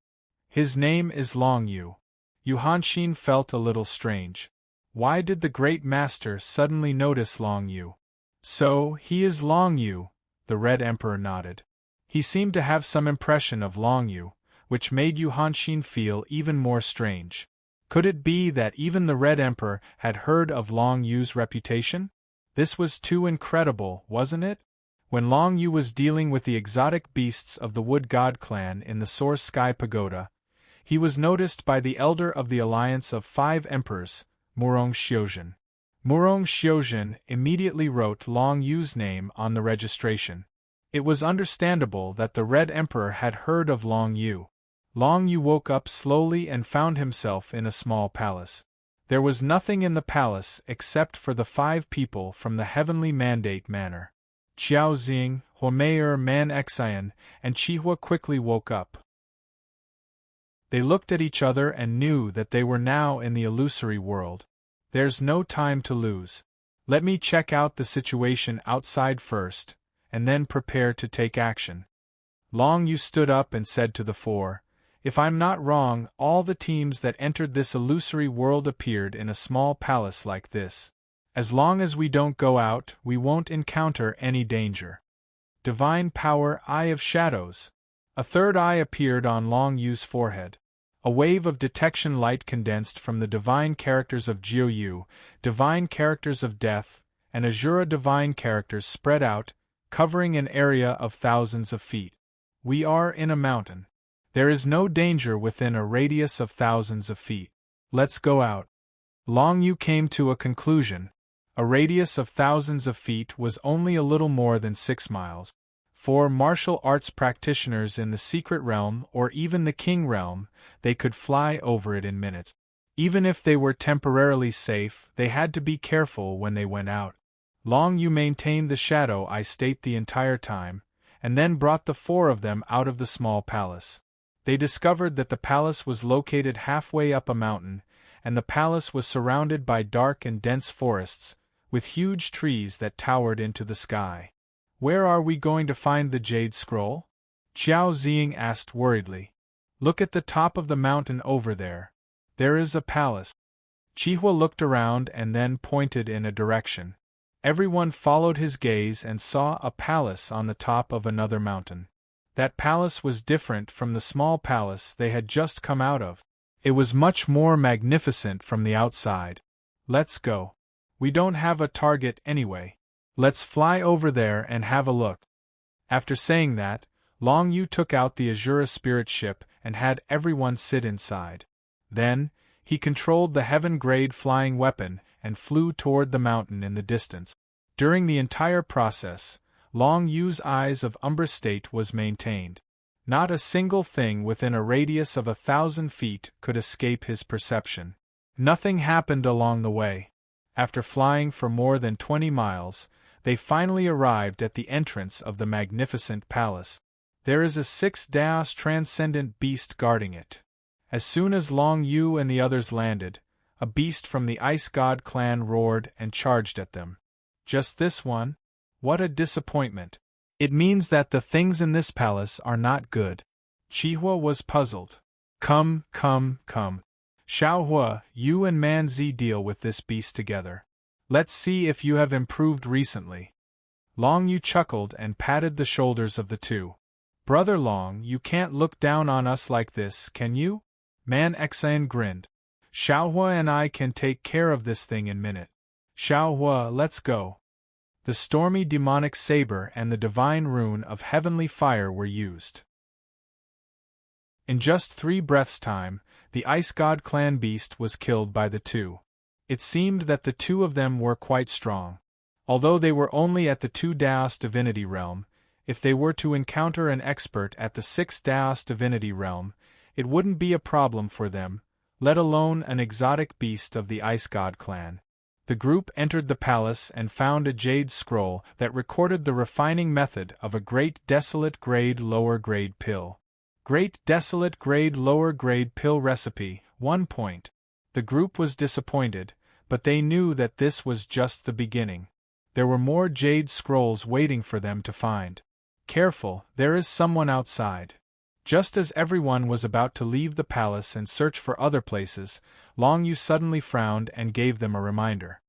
"His name is Long Yu." Yu Hanxin felt a little strange. Why did the Great Master suddenly notice Long Yu? "So, he is Long Yu," the Red Emperor nodded. He seemed to have some impression of Long Yu, which made Yu Hanxin feel even more strange. Could it be that even the Red Emperor had heard of Long Yu's reputation? This was too incredible, wasn't it? When Long Yu was dealing with the exotic beasts of the Wood God clan in the Source Sky Pagoda, he was noticed by the elder of the Alliance of Five Emperors, Murong Xiuzhen. Murong Xiuzhen immediately wrote Long Yu's name on the registration. It was understandable that the Red Emperor had heard of Long Yu. Long Yu woke up slowly and found himself in a small palace. There was nothing in the palace except for the 5 people from the Heavenly Mandate Manor. Qiao Xing, Huomeyer Man Xian, and Qihua quickly woke up. They looked at each other and knew that they were now in the illusory world. "There's no time to lose. Let me check out the situation outside first, and then prepare to take action." Long Yu stood up and said to the 4, "If I'm not wrong, all the teams that entered this illusory world appeared in a small palace like this. As long as we don't go out, we won't encounter any danger." Divine Power Eye of Shadows. A third eye appeared on Long Yu's forehead. A wave of detection light condensed from the divine characters of Jiu Yu, divine characters of death, and Azura divine characters spread out, covering an area of thousands of feet. "We are in a mountain. There is no danger within a radius of thousands of feet. Let's go out." Long Yu came to a conclusion. A radius of thousands of feet was only a little more than 6 miles. For martial arts practitioners in the Secret Realm or even the King Realm, they could fly over it in minutes. Even if they were temporarily safe, they had to be careful when they went out. Long Yu maintained the shadow eye state the entire time, and then brought the 4 of them out of the small palace. They discovered that the palace was located halfway up a mountain, and the palace was surrounded by dark and dense forests, with huge trees that towered into the sky. "Where are we going to find the Jade Scroll?" Qiao Xing asked worriedly. "Look at the top of the mountain over there. There is a palace." Qihua looked around and then pointed in a direction. Everyone followed his gaze and saw a palace on the top of another mountain. That palace was different from the small palace they had just come out of. It was much more magnificent from the outside. "Let's go. We don't have a target anyway. Let's fly over there and have a look." After saying that, Long Yu took out the Azura spirit ship and had everyone sit inside. Then, he controlled the heaven-grade flying weapon and flew toward the mountain in the distance. During the entire process, Long Yu's eyes of Umbra state was maintained. Not a single thing within a radius of 1,000 feet could escape his perception. Nothing happened along the way. After flying for more than 20 miles, they finally arrived at the entrance of the magnificent palace. There is a 6-Daos transcendent beast guarding it. As soon as Long Yu and the others landed, a beast from the Ice God clan roared and charged at them. "Just this one? What a disappointment. It means that the things in this palace are not good." Qihua was puzzled. Come. Xiaohua, you and Man Zi deal with this beast together. Let's see if you have improved recently. Long Yu chuckled and patted the shoulders of the two. Brother Long, you can't look down on us like this, can you? Man Xian grinned. Xiaohua and I can take care of this thing in minute. Xiaohua, let's go. The stormy demonic saber and the divine rune of heavenly fire were used. In just 3 breaths' time, the Ice God clan beast was killed by the two. It seemed that the two of them were quite strong. Although they were only at the 2 Daos divinity realm, if they were to encounter an expert at the 6 Daos divinity realm, it wouldn't be a problem for them, let alone an exotic beast of the Ice God clan. The group entered the palace and found a jade scroll that recorded the refining method of a Great Desolate Grade Lower Grade Pill. Great Desolate Grade Lower Grade Pill Recipe, 1 point. The group was disappointed, but they knew that this was just the beginning. There were more jade scrolls waiting for them to find. Careful, there is someone outside. Just as everyone was about to leave the palace and search for other places, Long Yu suddenly frowned and gave them a reminder.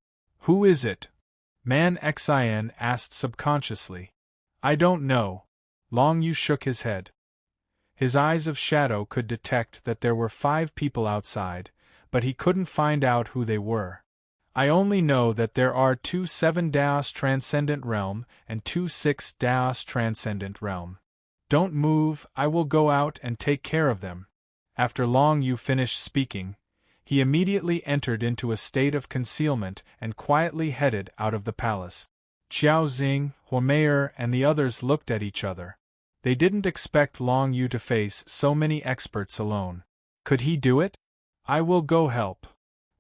Who is it? Man Xian asked subconsciously. I don't know. Long Yu shook his head. His eyes of shadow could detect that there were 5 people outside, but he couldn't find out who they were. I only know that there are 2 7 Daos Transcendent Realm and 2 6 Daos Transcendent Realm. Don't move, I will go out and take care of them. After Long Yu finished speaking, he immediately entered into a state of concealment and quietly headed out of the palace. Qiao Xing, Huomeier, and the others looked at each other. They didn't expect Long Yu to face so many experts alone. Could he do it? I will go help.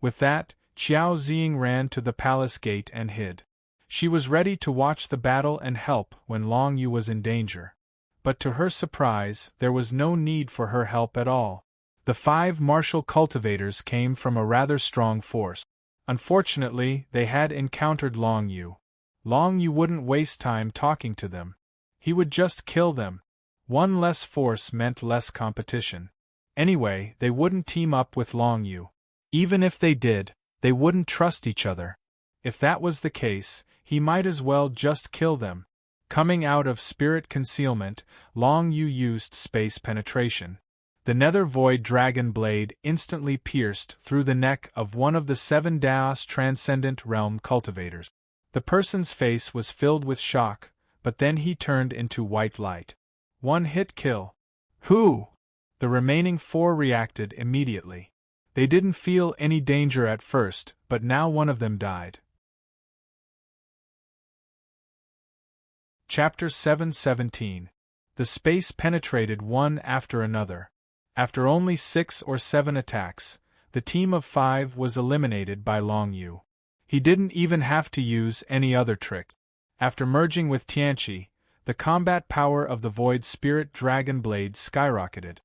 With that, Qiao Xing ran to the palace gate and hid. She was ready to watch the battle and help when Long Yu was in danger. But to her surprise, there was no need for her help at all. The 5 martial cultivators came from a rather strong force. Unfortunately, they had encountered Long Yu. Long Yu wouldn't waste time talking to them. He would just kill them. One less force meant less competition. Anyway, they wouldn't team up with Long Yu. Even if they did, they wouldn't trust each other. If that was the case, he might as well just kill them. Coming out of spirit concealment, Long Yu used space penetration. The Nether Void Dragon Blade instantly pierced through the neck of one of the 7 Daos Transcendent Realm cultivators. The person's face was filled with shock, but then he turned into white light. 1-hit kill. Who? The remaining 4 reacted immediately. They didn't feel any danger at first, but now one of them died. Chapter 7:17. The space penetrated one after another. After only 6 or 7 attacks, the team of 5 was eliminated by Long Yu. He didn't even have to use any other trick. After merging with Tianqi, the combat power of the Void Spirit Dragon Blade skyrocketed.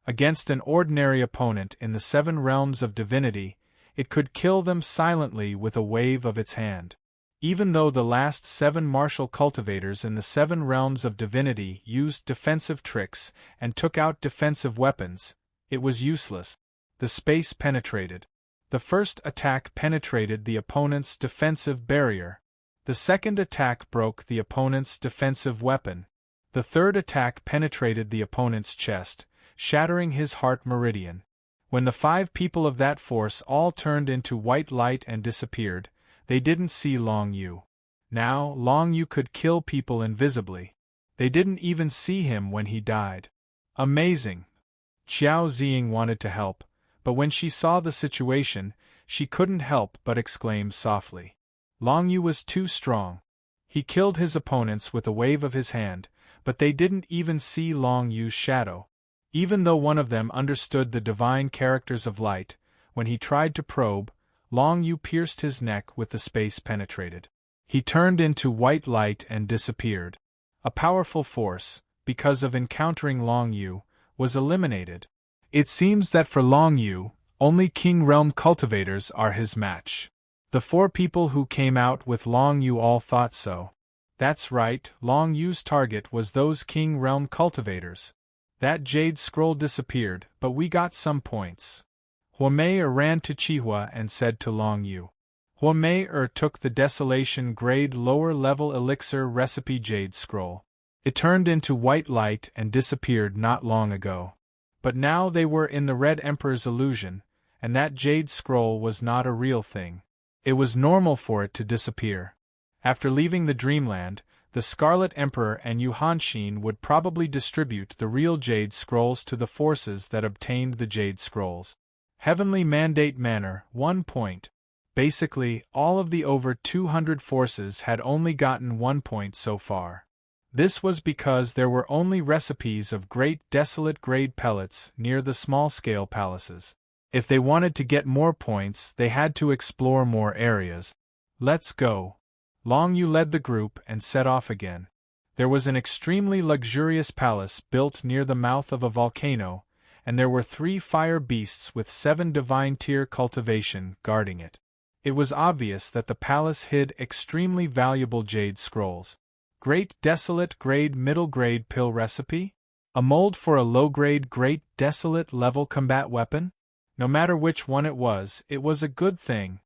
Against an ordinary opponent in the 7 realms of divinity, it could kill them silently with a wave of its hand. Even though the last 7 martial cultivators in the 7 realms of divinity used defensive tricks and took out defensive weapons, it was useless. The space penetrated. The first attack penetrated the opponent's defensive barrier. The second attack broke the opponent's defensive weapon. The third attack penetrated the opponent's chest, shattering his heart meridian. When the 5 people of that force all turned into white light and disappeared, they didn't see Long Yu. Now, Long Yu could kill people invisibly. They didn't even see him when he died. Amazing! Qiao Xing wanted to help, but when she saw the situation, she couldn't help but exclaim softly. Long Yu was too strong. He killed his opponents with a wave of his hand, but they didn't even see Long Yu's shadow. Even though one of them understood the divine characters of light, when he tried to probe, Long Yu pierced his neck with the space penetrated. He turned into white light and disappeared. A powerful force, because of encountering Long Yu, was eliminated. It seems that for Long Yu, only King Realm cultivators are his match. The 4 people who came out with Long Yu all thought so. That's right, Long Yu's target was those King Realm cultivators. That jade scroll disappeared, but we got some points. Huomeier ran to Qihua and said to Long Yu. Huomei took the desolation grade lower level elixir recipe jade scroll. It turned into white light and disappeared not long ago. But now they were in the Red Emperor's illusion, and that jade scroll was not a real thing. It was normal for it to disappear. After leaving the Dreamland, the Scarlet Emperor and Yu Hanshin would probably distribute the real Jade Scrolls to the forces that obtained the Jade Scrolls. Heavenly Mandate Manor, 1 point. Basically, all of the over 200 forces had only gotten 1 point so far. This was because there were only recipes of great desolate grade pellets near the small-scale palaces. If they wanted to get more points, they had to explore more areas. Let's go. Long Yu led the group and set off again. There was an extremely luxurious palace built near the mouth of a volcano, and there were 3 fire beasts with 7 divine tier cultivation guarding it. It was obvious that the palace hid extremely valuable jade scrolls. Great Desolate Grade Middle Grade Pill Recipe? A mold for a low-grade Great Desolate level combat weapon? No matter which one it was a good thing.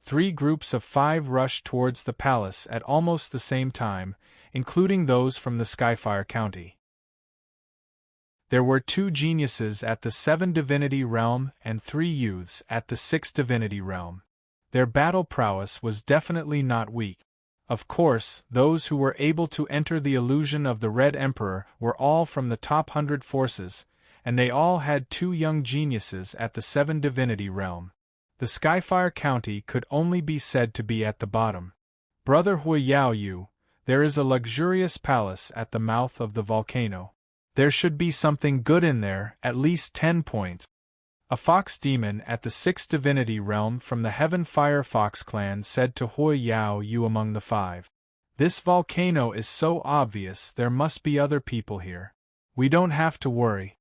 3 groups of 5 rushed towards the palace at almost the same time, including those from the Skyfire County. There were 2 geniuses at the 7 Divinity Realm and 3 youths at the 6 Divinity Realm. Their battle prowess was definitely not weak. Of course, those who were able to enter the illusion of the Red Emperor were all from the top 100 forces, and they all had 2 young geniuses at the 7 Divinity Realm. The Skyfire County could only be said to be at the bottom. Brother Huiyao Yu, there is a luxurious palace at the mouth of the volcano. There should be something good in there, at least 10 points. A fox demon at the 6th Divinity Realm from the Heaven Fire Fox clan said to Huiyao Yu among the 5. This volcano is so obvious, there must be other people here. We don't have to worry.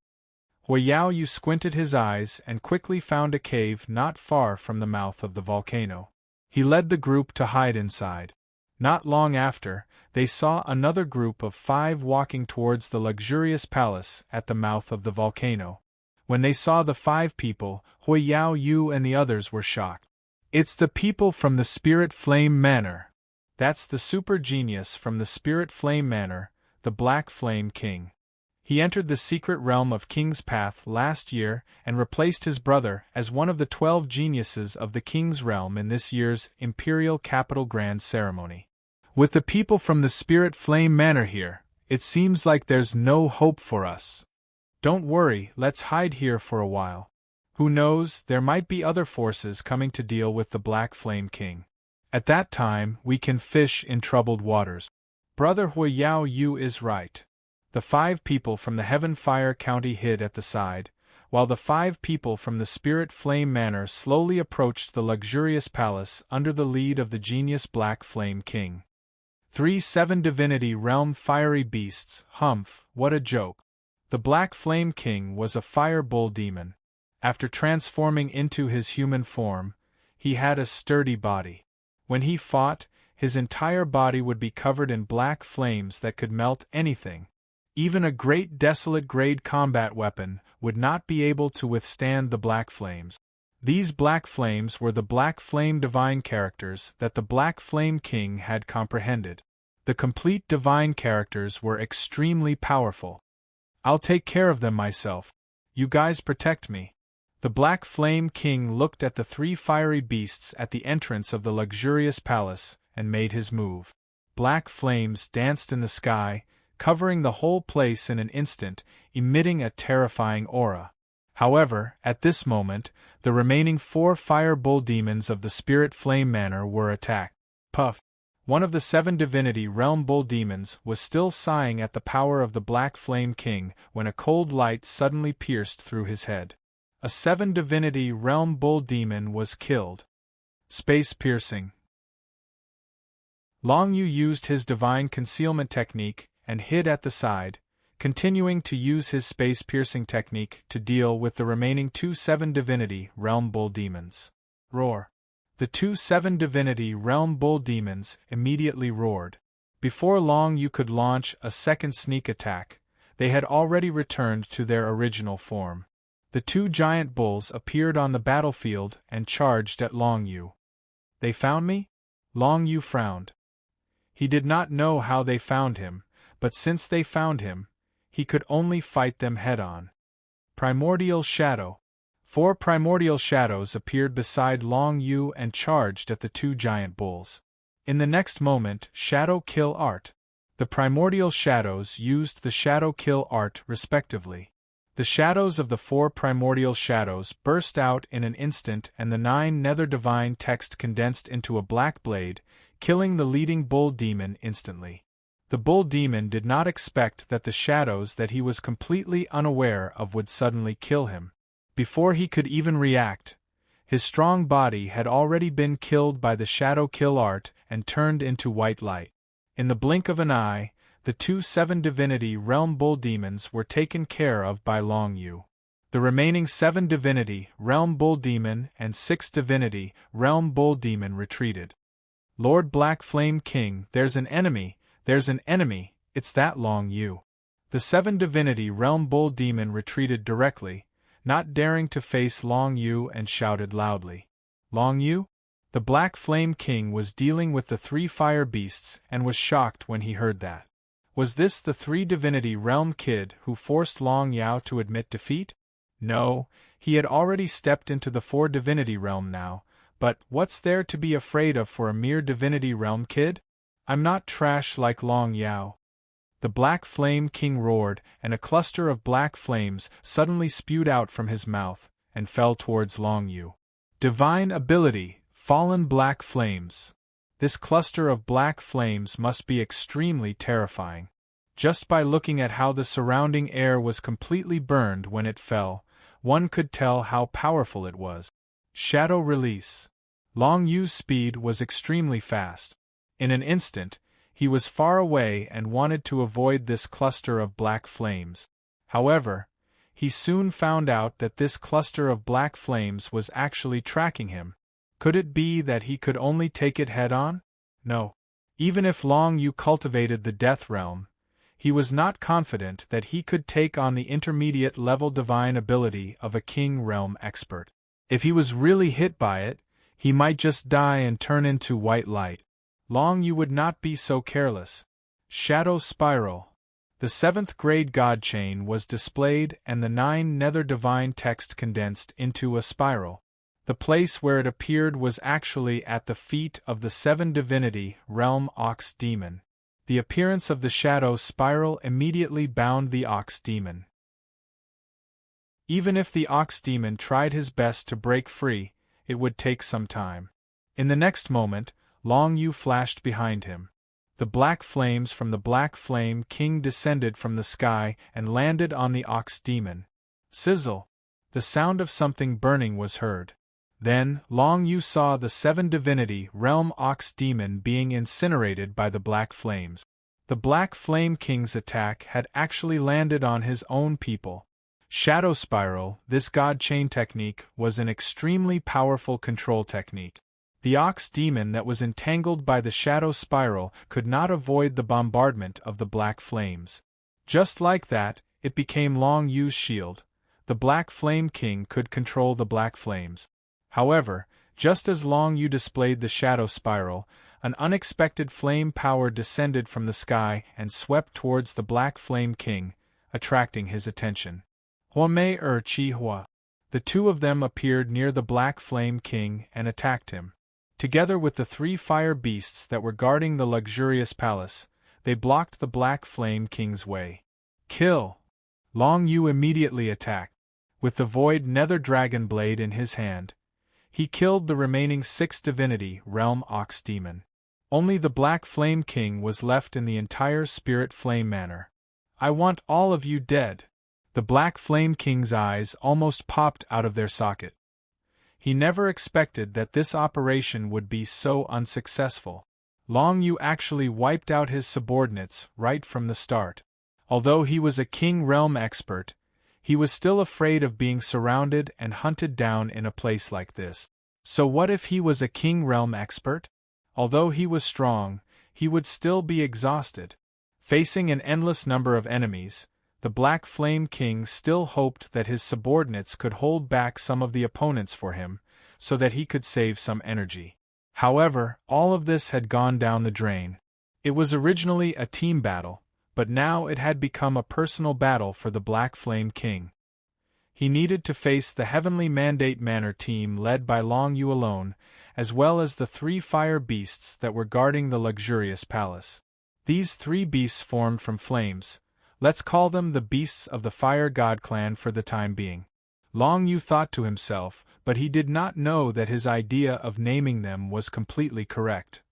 Huiyao Yu squinted his eyes and quickly found a cave not far from the mouth of the volcano. He led the group to hide inside. Not long after, they saw another group of 5 walking towards the luxurious palace at the mouth of the volcano. When they saw the 5 people, Huiyao Yu and the others were shocked. It's the people from the Spirit Flame Manor. That's the super genius from the Spirit Flame Manor, the Black Flame King. He entered the secret realm of King's Path last year and replaced his brother as one of the 12 geniuses of the King's Realm in this year's Imperial Capital Grand Ceremony. With the people from the Spirit Flame Manor here, it seems like there's no hope for us. Don't worry, let's hide here for a while. Who knows, there might be other forces coming to deal with the Black Flame King. At that time, we can fish in troubled waters. Brother Huiyao Yu is right. The 5 people from the Heaven Fire County hid at the side, while the 5 people from the Spirit Flame Manor slowly approached the luxurious palace under the lead of the genius Black Flame King. 3 7 Divinity Realm Fiery Beasts, humph, what a joke. The Black Flame King was a fire bull demon. After transforming into his human form, he had a sturdy body. When he fought, his entire body would be covered in black flames that could melt anything. Even a great desolate grade combat weapon would not be able to withstand the black flames. These black flames were the Black Flame divine characters that the Black Flame King had comprehended. The complete divine characters were extremely powerful. I'll take care of them myself. You guys protect me. The Black Flame King looked at the 3 fiery beasts at the entrance of the luxurious palace and made his move. Black flames danced in the sky, covering the whole place in an instant, emitting a terrifying aura. However, at this moment, the remaining 4 fire bull demons of the Spirit Flame Manor were attacked. Puff! One of the 7 Divinity Realm bull demons was still sighing at the power of the Black Flame King when a cold light suddenly pierced through his head. A 7 Divinity Realm bull demon was killed. Space piercing. Long Yu used his divine concealment technique and hid at the side, continuing to use his space-piercing technique to deal with the remaining 2 7 Divinity Realm bull demons. Roar! The 2 7 Divinity Realm bull demons immediately roared. Before long you could launch a second sneak attack, they had already returned to their original form. The 2 giant bulls appeared on the battlefield and charged at Long Yu. They found me? Long Yu frowned. He did not know how they found him, but since they found him, he could only fight them head-on. Primordial Shadow. 4 primordial shadows appeared beside Long Yu and charged at the 2 giant bulls. In the next moment, Shadow Kill Art. The primordial shadows used the Shadow Kill Art respectively. The shadows of the 4 primordial shadows burst out in an instant and the 9 nether divine text condensed into a black blade, killing the leading bull demon instantly. The bull demon did not expect that the shadows that he was completely unaware of would suddenly kill him. Before he could even react, his strong body had already been killed by the Shadow Kill Art and turned into white light. In the blink of an eye, the 2 7 Divinity Realm Bull Demons were taken care of by Long Yu. The remaining 7 Divinity Realm Bull Demon and 6 Divinity Realm Bull Demon retreated. Lord Black Flame King, there's an enemy, it's that Long Yu. The 7 Divinity Realm Bull Demon retreated directly, not daring to face Long Yu, and shouted loudly. Long Yu? The Black Flame King was dealing with the 3 fire beasts and was shocked when he heard that. Was this the 3 Divinity Realm kid who forced Long Yao to admit defeat? No, he had already stepped into the 4 Divinity Realm now, but what's there to be afraid of for a mere Divinity Realm kid? I'm not trash like Long Yao. The Black Flame King roared, and a cluster of black flames suddenly spewed out from his mouth and fell towards Long Yu. Divine ability, Fallen Black Flames. This cluster of black flames must be extremely terrifying. Just by looking at how the surrounding air was completely burned when it fell, one could tell how powerful it was. Shadow Release. Long Yu's speed was extremely fast. In an instant, he was far away and wanted to avoid this cluster of black flames. However, he soon found out that this cluster of black flames was actually tracking him. Could it be that he could only take it head-on? No. Even if Long Yu cultivated the Death Realm, he was not confident that he could take on the intermediate-level divine ability of a King Realm expert. If he was really hit by it, he might just die and turn into white light. Long Yu would not be so careless. Shadow Spiral. The 7th grade God Chain was displayed and the 9 nether divine text condensed into a spiral. The place where it appeared was actually at the feet of the 7 Divinity Realm Ox Demon. The appearance of the Shadow Spiral immediately bound the Ox Demon. Even if the Ox Demon tried his best to break free, it would take some time. In the next moment, Long Yu flashed behind him. The black flames from the Black Flame King descended from the sky and landed on the Ox Demon. Sizzle! The sound of something burning was heard. Then, Long Yu saw the 7 Divinity Realm Ox Demon being incinerated by the black flames. The Black Flame King's attack had actually landed on his own people. Shadow Spiral, this God Chain technique, was an extremely powerful control technique. The Ox Demon that was entangled by the Shadow Spiral could not avoid the bombardment of the black flames. Just like that, it became Long Yu's shield. The Black Flame King could control the black flames. However, just as Long Yu displayed the Shadow Spiral, an unexpected flame power descended from the sky and swept towards the Black Flame King, attracting his attention. Huamei Chi Hua. The 2 of them appeared near the Black Flame King and attacked him. Together with the 3 fire beasts that were guarding the luxurious palace, they blocked the Black Flame King's way. Kill! Long Yu immediately attacked. With the Void Nether Dragon Blade in his hand, he killed the remaining 6 Divinity Realm Ox Demon. Only the Black Flame King was left in the entire Spirit Flame Manor. I want all of you dead. The Black Flame King's eyes almost popped out of their socket. He never expected that this operation would be so unsuccessful. Long Yu actually wiped out his subordinates right from the start. Although he was a King Realm expert, he was still afraid of being surrounded and hunted down in a place like this. So what if he was a King Realm expert? Although he was strong, he would still be exhausted. Facing an endless number of enemies, the Black Flame King still hoped that his subordinates could hold back some of the opponents for him, so that he could save some energy. However, all of this had gone down the drain. It was originally a team battle, but now it had become a personal battle for the Black Flame King. He needed to face the Heavenly Mandate Manor team led by Long Yu alone, as well as the 3 fire beasts that were guarding the luxurious palace. These 3 beasts formed from flames. Let's call them the beasts of the Fire God clan for the time being. Long Yu thought to himself, but he did not know that his idea of naming them was completely correct.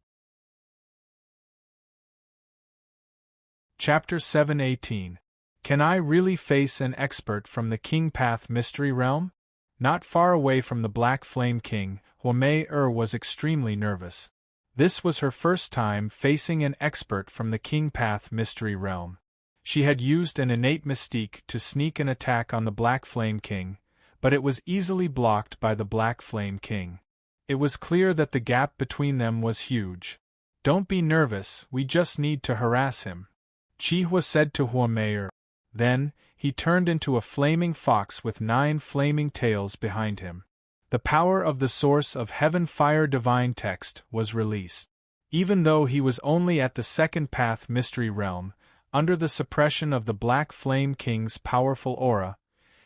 Chapter 7:18. Can I really face an expert from the King Path Mystery Realm? Not far away from the Black Flame King, Huomei was extremely nervous. This was her first time facing an expert from the King Path Mystery Realm. She had used an innate mystique to sneak an attack on the Black Flame King, but it was easily blocked by the Black Flame King. It was clear that the gap between them was huge. Don't be nervous, we just need to harass him, Chihua said to Huomei. Then, he turned into a flaming fox with 9 flaming tails behind him. The power of the source of Heaven Fire Divine Text was released. Even though he was only at the Second Path Mystery Realm, under the suppression of the Black Flame King's powerful aura,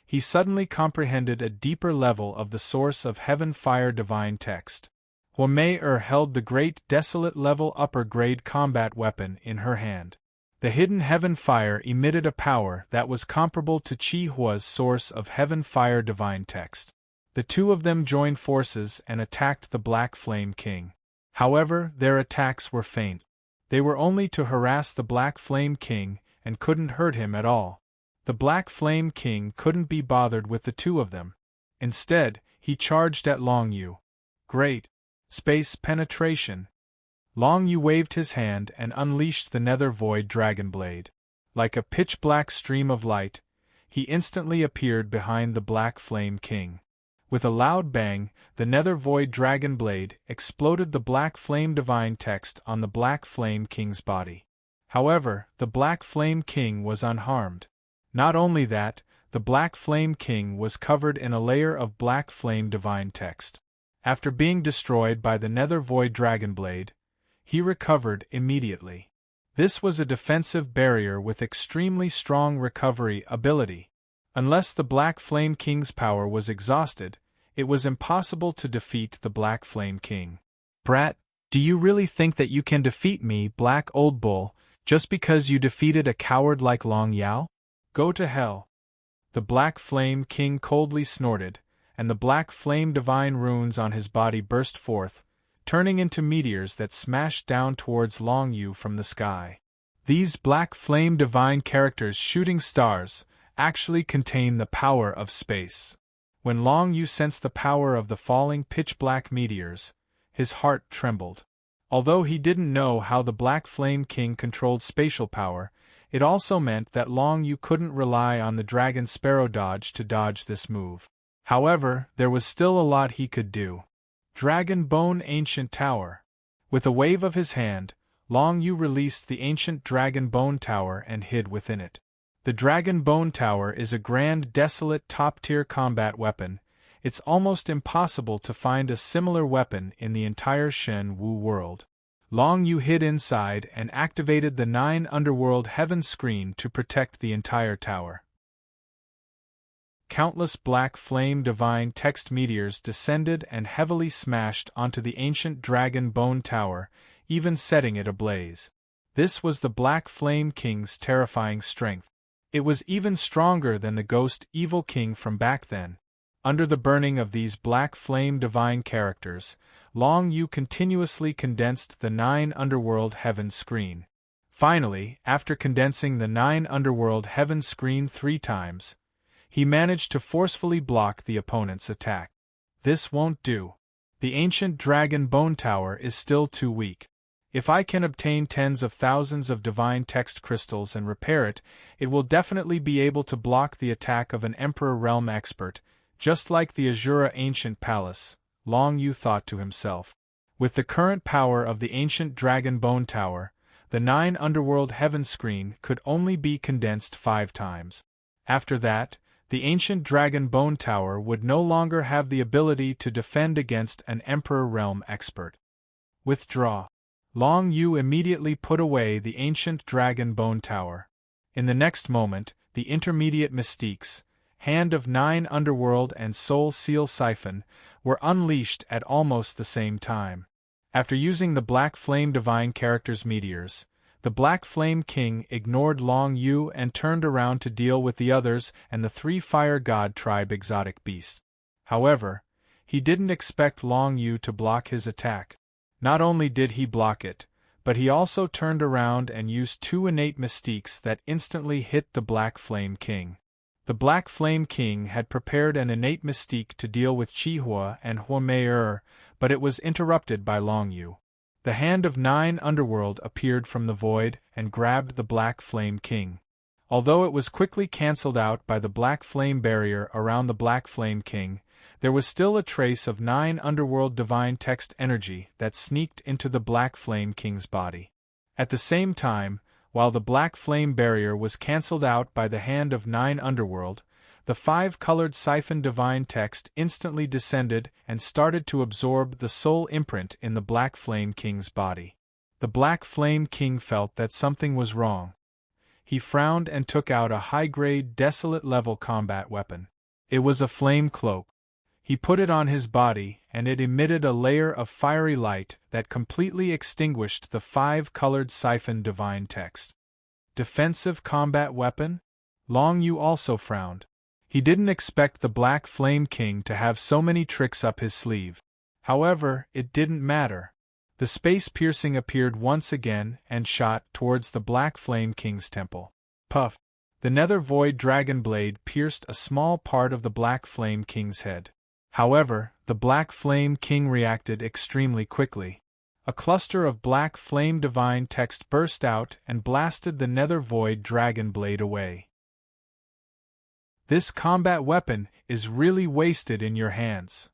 he suddenly comprehended a deeper level of the source of Heaven Fire Divine Text. Huomei held the great Desolate level upper grade combat weapon in her hand. The hidden Heaven Fire emitted a power that was comparable to Chihua's source of Heaven Fire Divine Text. The 2 of them joined forces and attacked the Black Flame King. However, their attacks were faint. They were only to harass the Black Flame King and couldn't hurt him at all. The Black Flame King couldn't be bothered with the 2 of them. Instead, he charged at Long Yu. Great! Space penetration! Long Yu waved his hand and unleashed the Nether Void Dragon Blade. Like a pitch-black stream of light, he instantly appeared behind the Black Flame King. With a loud bang, the Nether Void Dragon Blade exploded the Black Flame Divine Text on the Black Flame King's body. However, the Black Flame King was unharmed. Not only that, the Black Flame King was covered in a layer of Black Flame Divine Text. After being destroyed by the Nether Void Dragon Blade, he recovered immediately. This was a defensive barrier with extremely strong recovery ability. Unless the Black Flame King's power was exhausted, it was impossible to defeat the Black Flame King. Brat, do you really think that you can defeat me, Black Old Bull, just because you defeated a coward like Long Yao? Go to hell. The Black Flame King coldly snorted, and the Black Flame Divine runes on his body burst forth, turning into meteors that smashed down towards Long Yu from the sky. These Black Flame Divine characters shooting stars actually contain the power of space. When Long Yu sensed the power of the falling pitch-black meteors, his heart trembled. Although he didn't know how the Black Flame King controlled spatial power, it also meant that Long Yu couldn't rely on the Dragon Sparrow dodge to dodge this move. However, there was still a lot he could do. Dragon Bone Ancient Tower. With a wave of his hand, Long Yu released the ancient Dragon Bone Tower and hid within it. The Dragon Bone Tower is a grand desolate top-tier combat weapon. It's almost impossible to find a similar weapon in the entire Shen Wu world. Long Yu hid inside and activated the 9 Underworld Heaven screen to protect the entire tower. Countless Black Flame Divine Text meteors descended and heavily smashed onto the ancient Dragon Bone Tower, even setting it ablaze. This was the Black Flame King's terrifying strength. It was even stronger than the Ghost Evil King from back then. Under the burning of these Black Flame Divine characters, Long Yu continuously condensed the 9 Underworld Heaven screen. Finally, after condensing the 9 Underworld Heaven screen 3 times, he managed to forcefully block the opponent's attack. This won't do. The ancient Dragon Bone Tower is still too weak. If I can obtain tens of thousands of divine text crystals and repair it, it will definitely be able to block the attack of an Emperor Realm expert, just like the Azura Ancient Palace, Long Yu thought to himself. With the current power of the ancient Dragon Bone Tower, the 9 Underworld Heaven screen could only be condensed 5 times. After that, the ancient Dragon Bone Tower would no longer have the ability to defend against an Emperor Realm expert. Withdraw. Long Yu immediately put away the ancient dragon bone tower. In the next moment, the intermediate mystiques, Hand of Nine Underworld and Soul Seal Siphon, were unleashed at almost the same time. After using the Black Flame Divine character's meteors, the Black Flame King ignored Long Yu and turned around to deal with the others and the 3 Fire God Tribe exotic beasts. However, he didn't expect Long Yu to block his attack. Not only did he block it, but he also turned around and used 2 innate mystiques that instantly hit the Black Flame King. The Black Flame King had prepared an innate mystique to deal with Chihua and Huomei, but it was interrupted by Long Yu. The Hand of Nine Underworld appeared from the void and grabbed the Black Flame King. Although it was quickly cancelled out by the Black Flame barrier around the Black Flame King, there was still a trace of 9 Underworld Divine Text energy that sneaked into the Black Flame King's body. At the same time, while the Black Flame barrier was cancelled out by the Hand of Nine Underworld, the 5-colored Siphon Divine Text instantly descended and started to absorb the soul imprint in the Black Flame King's body. The Black Flame King felt that something was wrong. He frowned and took out a high-grade Desolate-level combat weapon. It was a flame cloak. He put it on his body, and it emitted a layer of fiery light that completely extinguished the 5-colored Siphon Divine Text. Defensive combat weapon? Long Yu also frowned. He didn't expect the Black Flame King to have so many tricks up his sleeve. However, it didn't matter. The space piercing appeared once again and shot towards the Black Flame King's temple. Puff! The Nether Void Dragon Blade pierced a small part of the Black Flame King's head. However, the Black Flame King reacted extremely quickly. A cluster of Black Flame Divine Text burst out and blasted the Nether Void Dragon Blade away. This combat weapon is really wasted in your hands.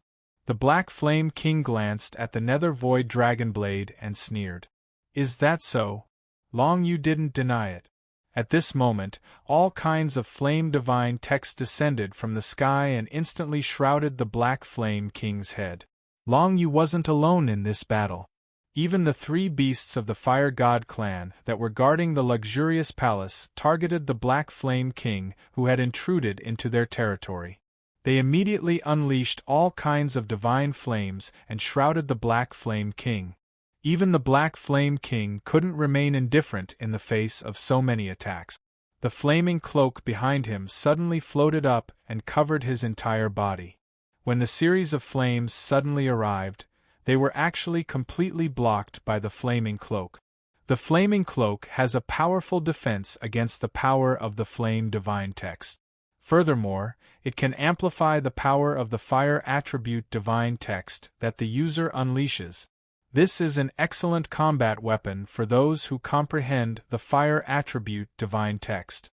The Black Flame King glanced at the Nether Void Dragon Blade and sneered. Is that so? Long Yu didn't deny it. At this moment, all kinds of flame divine text descended from the sky and instantly shrouded the Black Flame King's head. Long Yu wasn't alone in this battle. Even the 3 beasts of the Fire God clan that were guarding the luxurious palace targeted the Black Flame King who had intruded into their territory. They immediately unleashed all kinds of divine flames and shrouded the Black Flame King. Even the Black Flame King couldn't remain indifferent in the face of so many attacks. The flaming cloak behind him suddenly floated up and covered his entire body. When the series of flames suddenly arrived, they were actually completely blocked by the flaming cloak. The flaming cloak has a powerful defense against the power of the flame divine text. Furthermore, it can amplify the power of the fire attribute divine text that the user unleashes. This is an excellent combat weapon for those who comprehend the fire attribute divine text.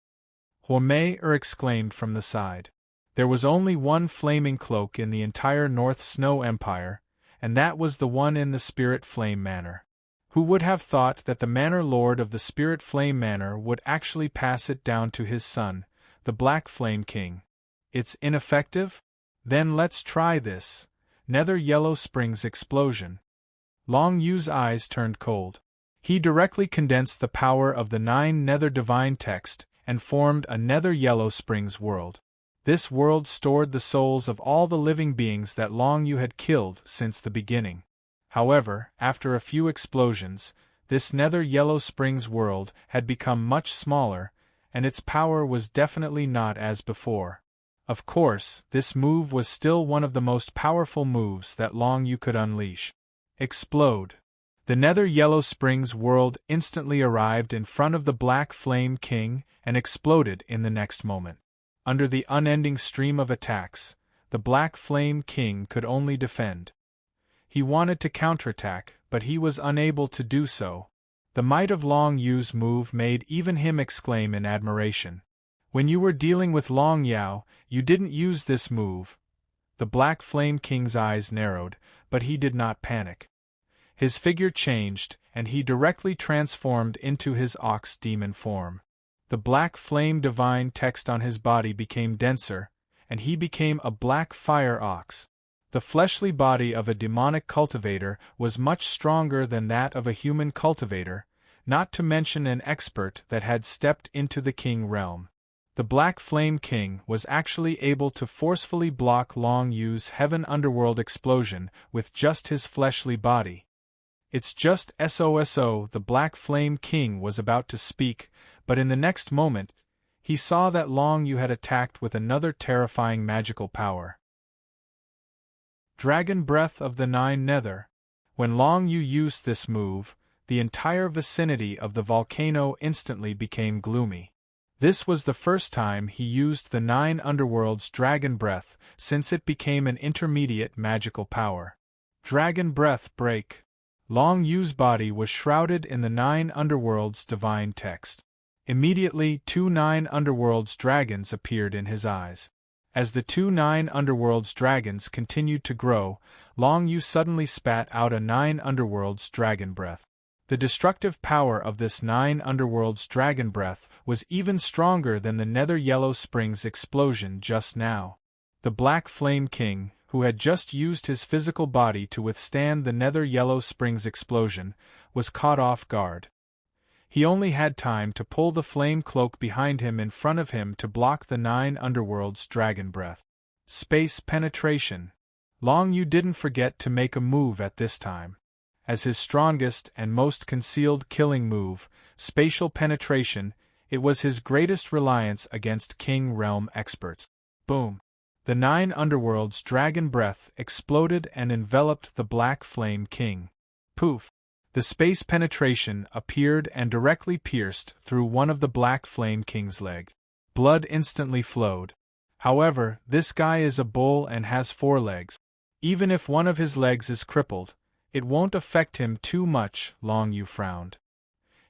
Huomei exclaimed from the side. There was only one flaming cloak in the entire North Snow Empire, and that was the one in the Spirit Flame Manor. Who would have thought that the Manor Lord of the Spirit Flame Manor would actually pass it down to his son, the Black Flame King? It's ineffective? Then let's try this. Nether Yellow Springs Explosion. Long Yu's eyes turned cold. He directly condensed the power of the 9 Nether Divine Text and formed a Nether Yellow Springs world. This world stored the souls of all the living beings that Long Yu had killed since the beginning. However, after a few explosions, this Nether Yellow Springs world had become much smaller, and its power was definitely not as before. Of course, this move was still one of the most powerful moves that Long Yu could unleash. Explode. The Nether Yellow Springs world instantly arrived in front of the Black Flame King and exploded in the next moment. Under the unending stream of attacks, the Black Flame King could only defend. He wanted to counterattack, but he was unable to do so. The might of Long Yu's move made even him exclaim in admiration. When you were dealing with Long Yao, you didn't use this move. The Black Flame King's eyes narrowed, but he did not panic. His figure changed, and he directly transformed into his ox demon form. The Black Flame Divine Text on his body became denser, and he became a black fire ox. The fleshly body of a demonic cultivator was much stronger than that of a human cultivator, not to mention an expert that had stepped into the king realm. The Black Flame King was actually able to forcefully block Long Yu's heaven underworld explosion with just his fleshly body. It's just SOSO, the Black Flame King was about to speak, but in the next moment, he saw that Long Yu had attacked with another terrifying magical power. Dragon Breath of the Nine Nether. When Long Yu used this move, the entire vicinity of the volcano instantly became gloomy. This was the first time he used the Nine Underworld's Dragon Breath since it became an intermediate magical power. Dragon Breath Break. Long Yu's body was shrouded in the Nine Underworld's divine text. Immediately, 2 Nine Underworld's dragons appeared in his eyes. As the 2 Nine Underworld's dragons continued to grow, Long Yu suddenly spat out a Nine Underworld's Dragon Breath. The destructive power of this Nine Underworld's Dragon Breath was even stronger than the Nether Yellow Springs explosion just now. The Black Flame King, who had just used his physical body to withstand the Nether Yellow Springs explosion, was caught off guard. He only had time to pull the flame cloak behind him in front of him to block the Nine Underworld's Dragon Breath. Space Penetration. Long Yu didn't forget to make a move at this time. As his strongest and most concealed killing move, spatial penetration, it was his greatest reliance against King Realm experts. Boom! The Nine Underworld's Dragon Breath exploded and enveloped the Black Flame King. Poof! The space penetration appeared and directly pierced through one of the Black Flame King's legs. Blood instantly flowed. However, this guy is a bull and has 4 legs. Even if one of his legs is crippled, it won't affect him too much, Long Yu frowned.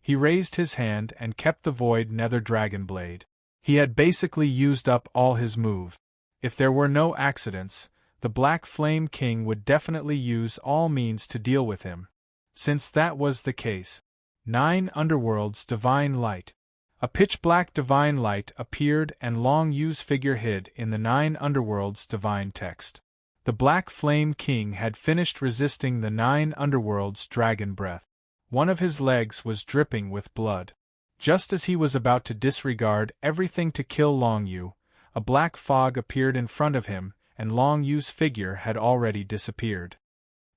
He raised his hand and kept the Void Nether Dragon Blade. He had basically used up all his moves. If there were no accidents, the Black Flame King would definitely use all means to deal with him. Since that was the case, 9 Underworld's Divine Light. A pitch-black divine light appeared and Long Yu's figure hid in the 9 Underworld's divine text. The Black Flame King had finished resisting the 9 Underworld's Dragon Breath. One of his legs was dripping with blood. Just as he was about to disregard everything to kill Long Yu, a black fog appeared in front of him, and Long Yu's figure had already disappeared.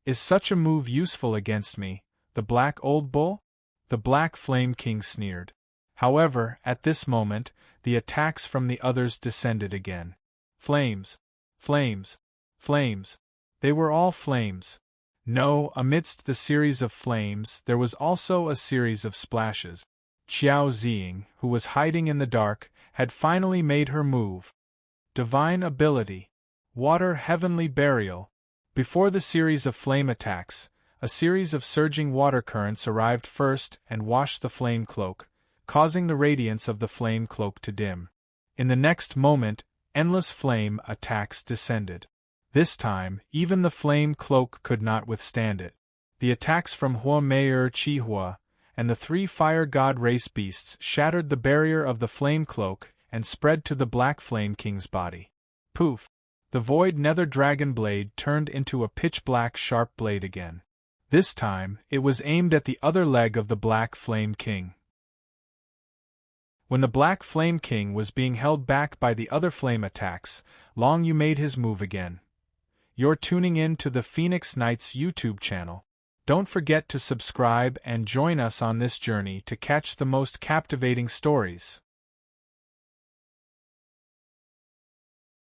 Is such a move useful against me, the Black Old Bull? The Black Flame King sneered. However, at this moment, the attacks from the others descended again. Flames! Flames! Flames! They were all flames. No, amidst the series of flames, there was also a series of splashes. Qiao Ziying, who was hiding in the dark, had finally made her move. Divine Ability. Water Heavenly Burial. Before the series of flame attacks, a series of surging water currents arrived first and washed the flame cloak, causing the radiance of the flame cloak to dim. In the next moment, endless flame attacks descended. This time, even the flame cloak could not withstand it. The attacks from Hua Mei Qihua and the 3 fire god race beasts shattered the barrier of the flame cloak and spread to the Black Flame King's body. Poof! The Void Nether Dragon Blade turned into a pitch-black sharp blade again. This time, it was aimed at the other leg of the Black Flame King. When the Black Flame King was being held back by the other flame attacks, Long Yu made his move again. You're tuning in to the Phoenix Knights YouTube channel. Don't forget to subscribe and join us on this journey to catch the most captivating stories.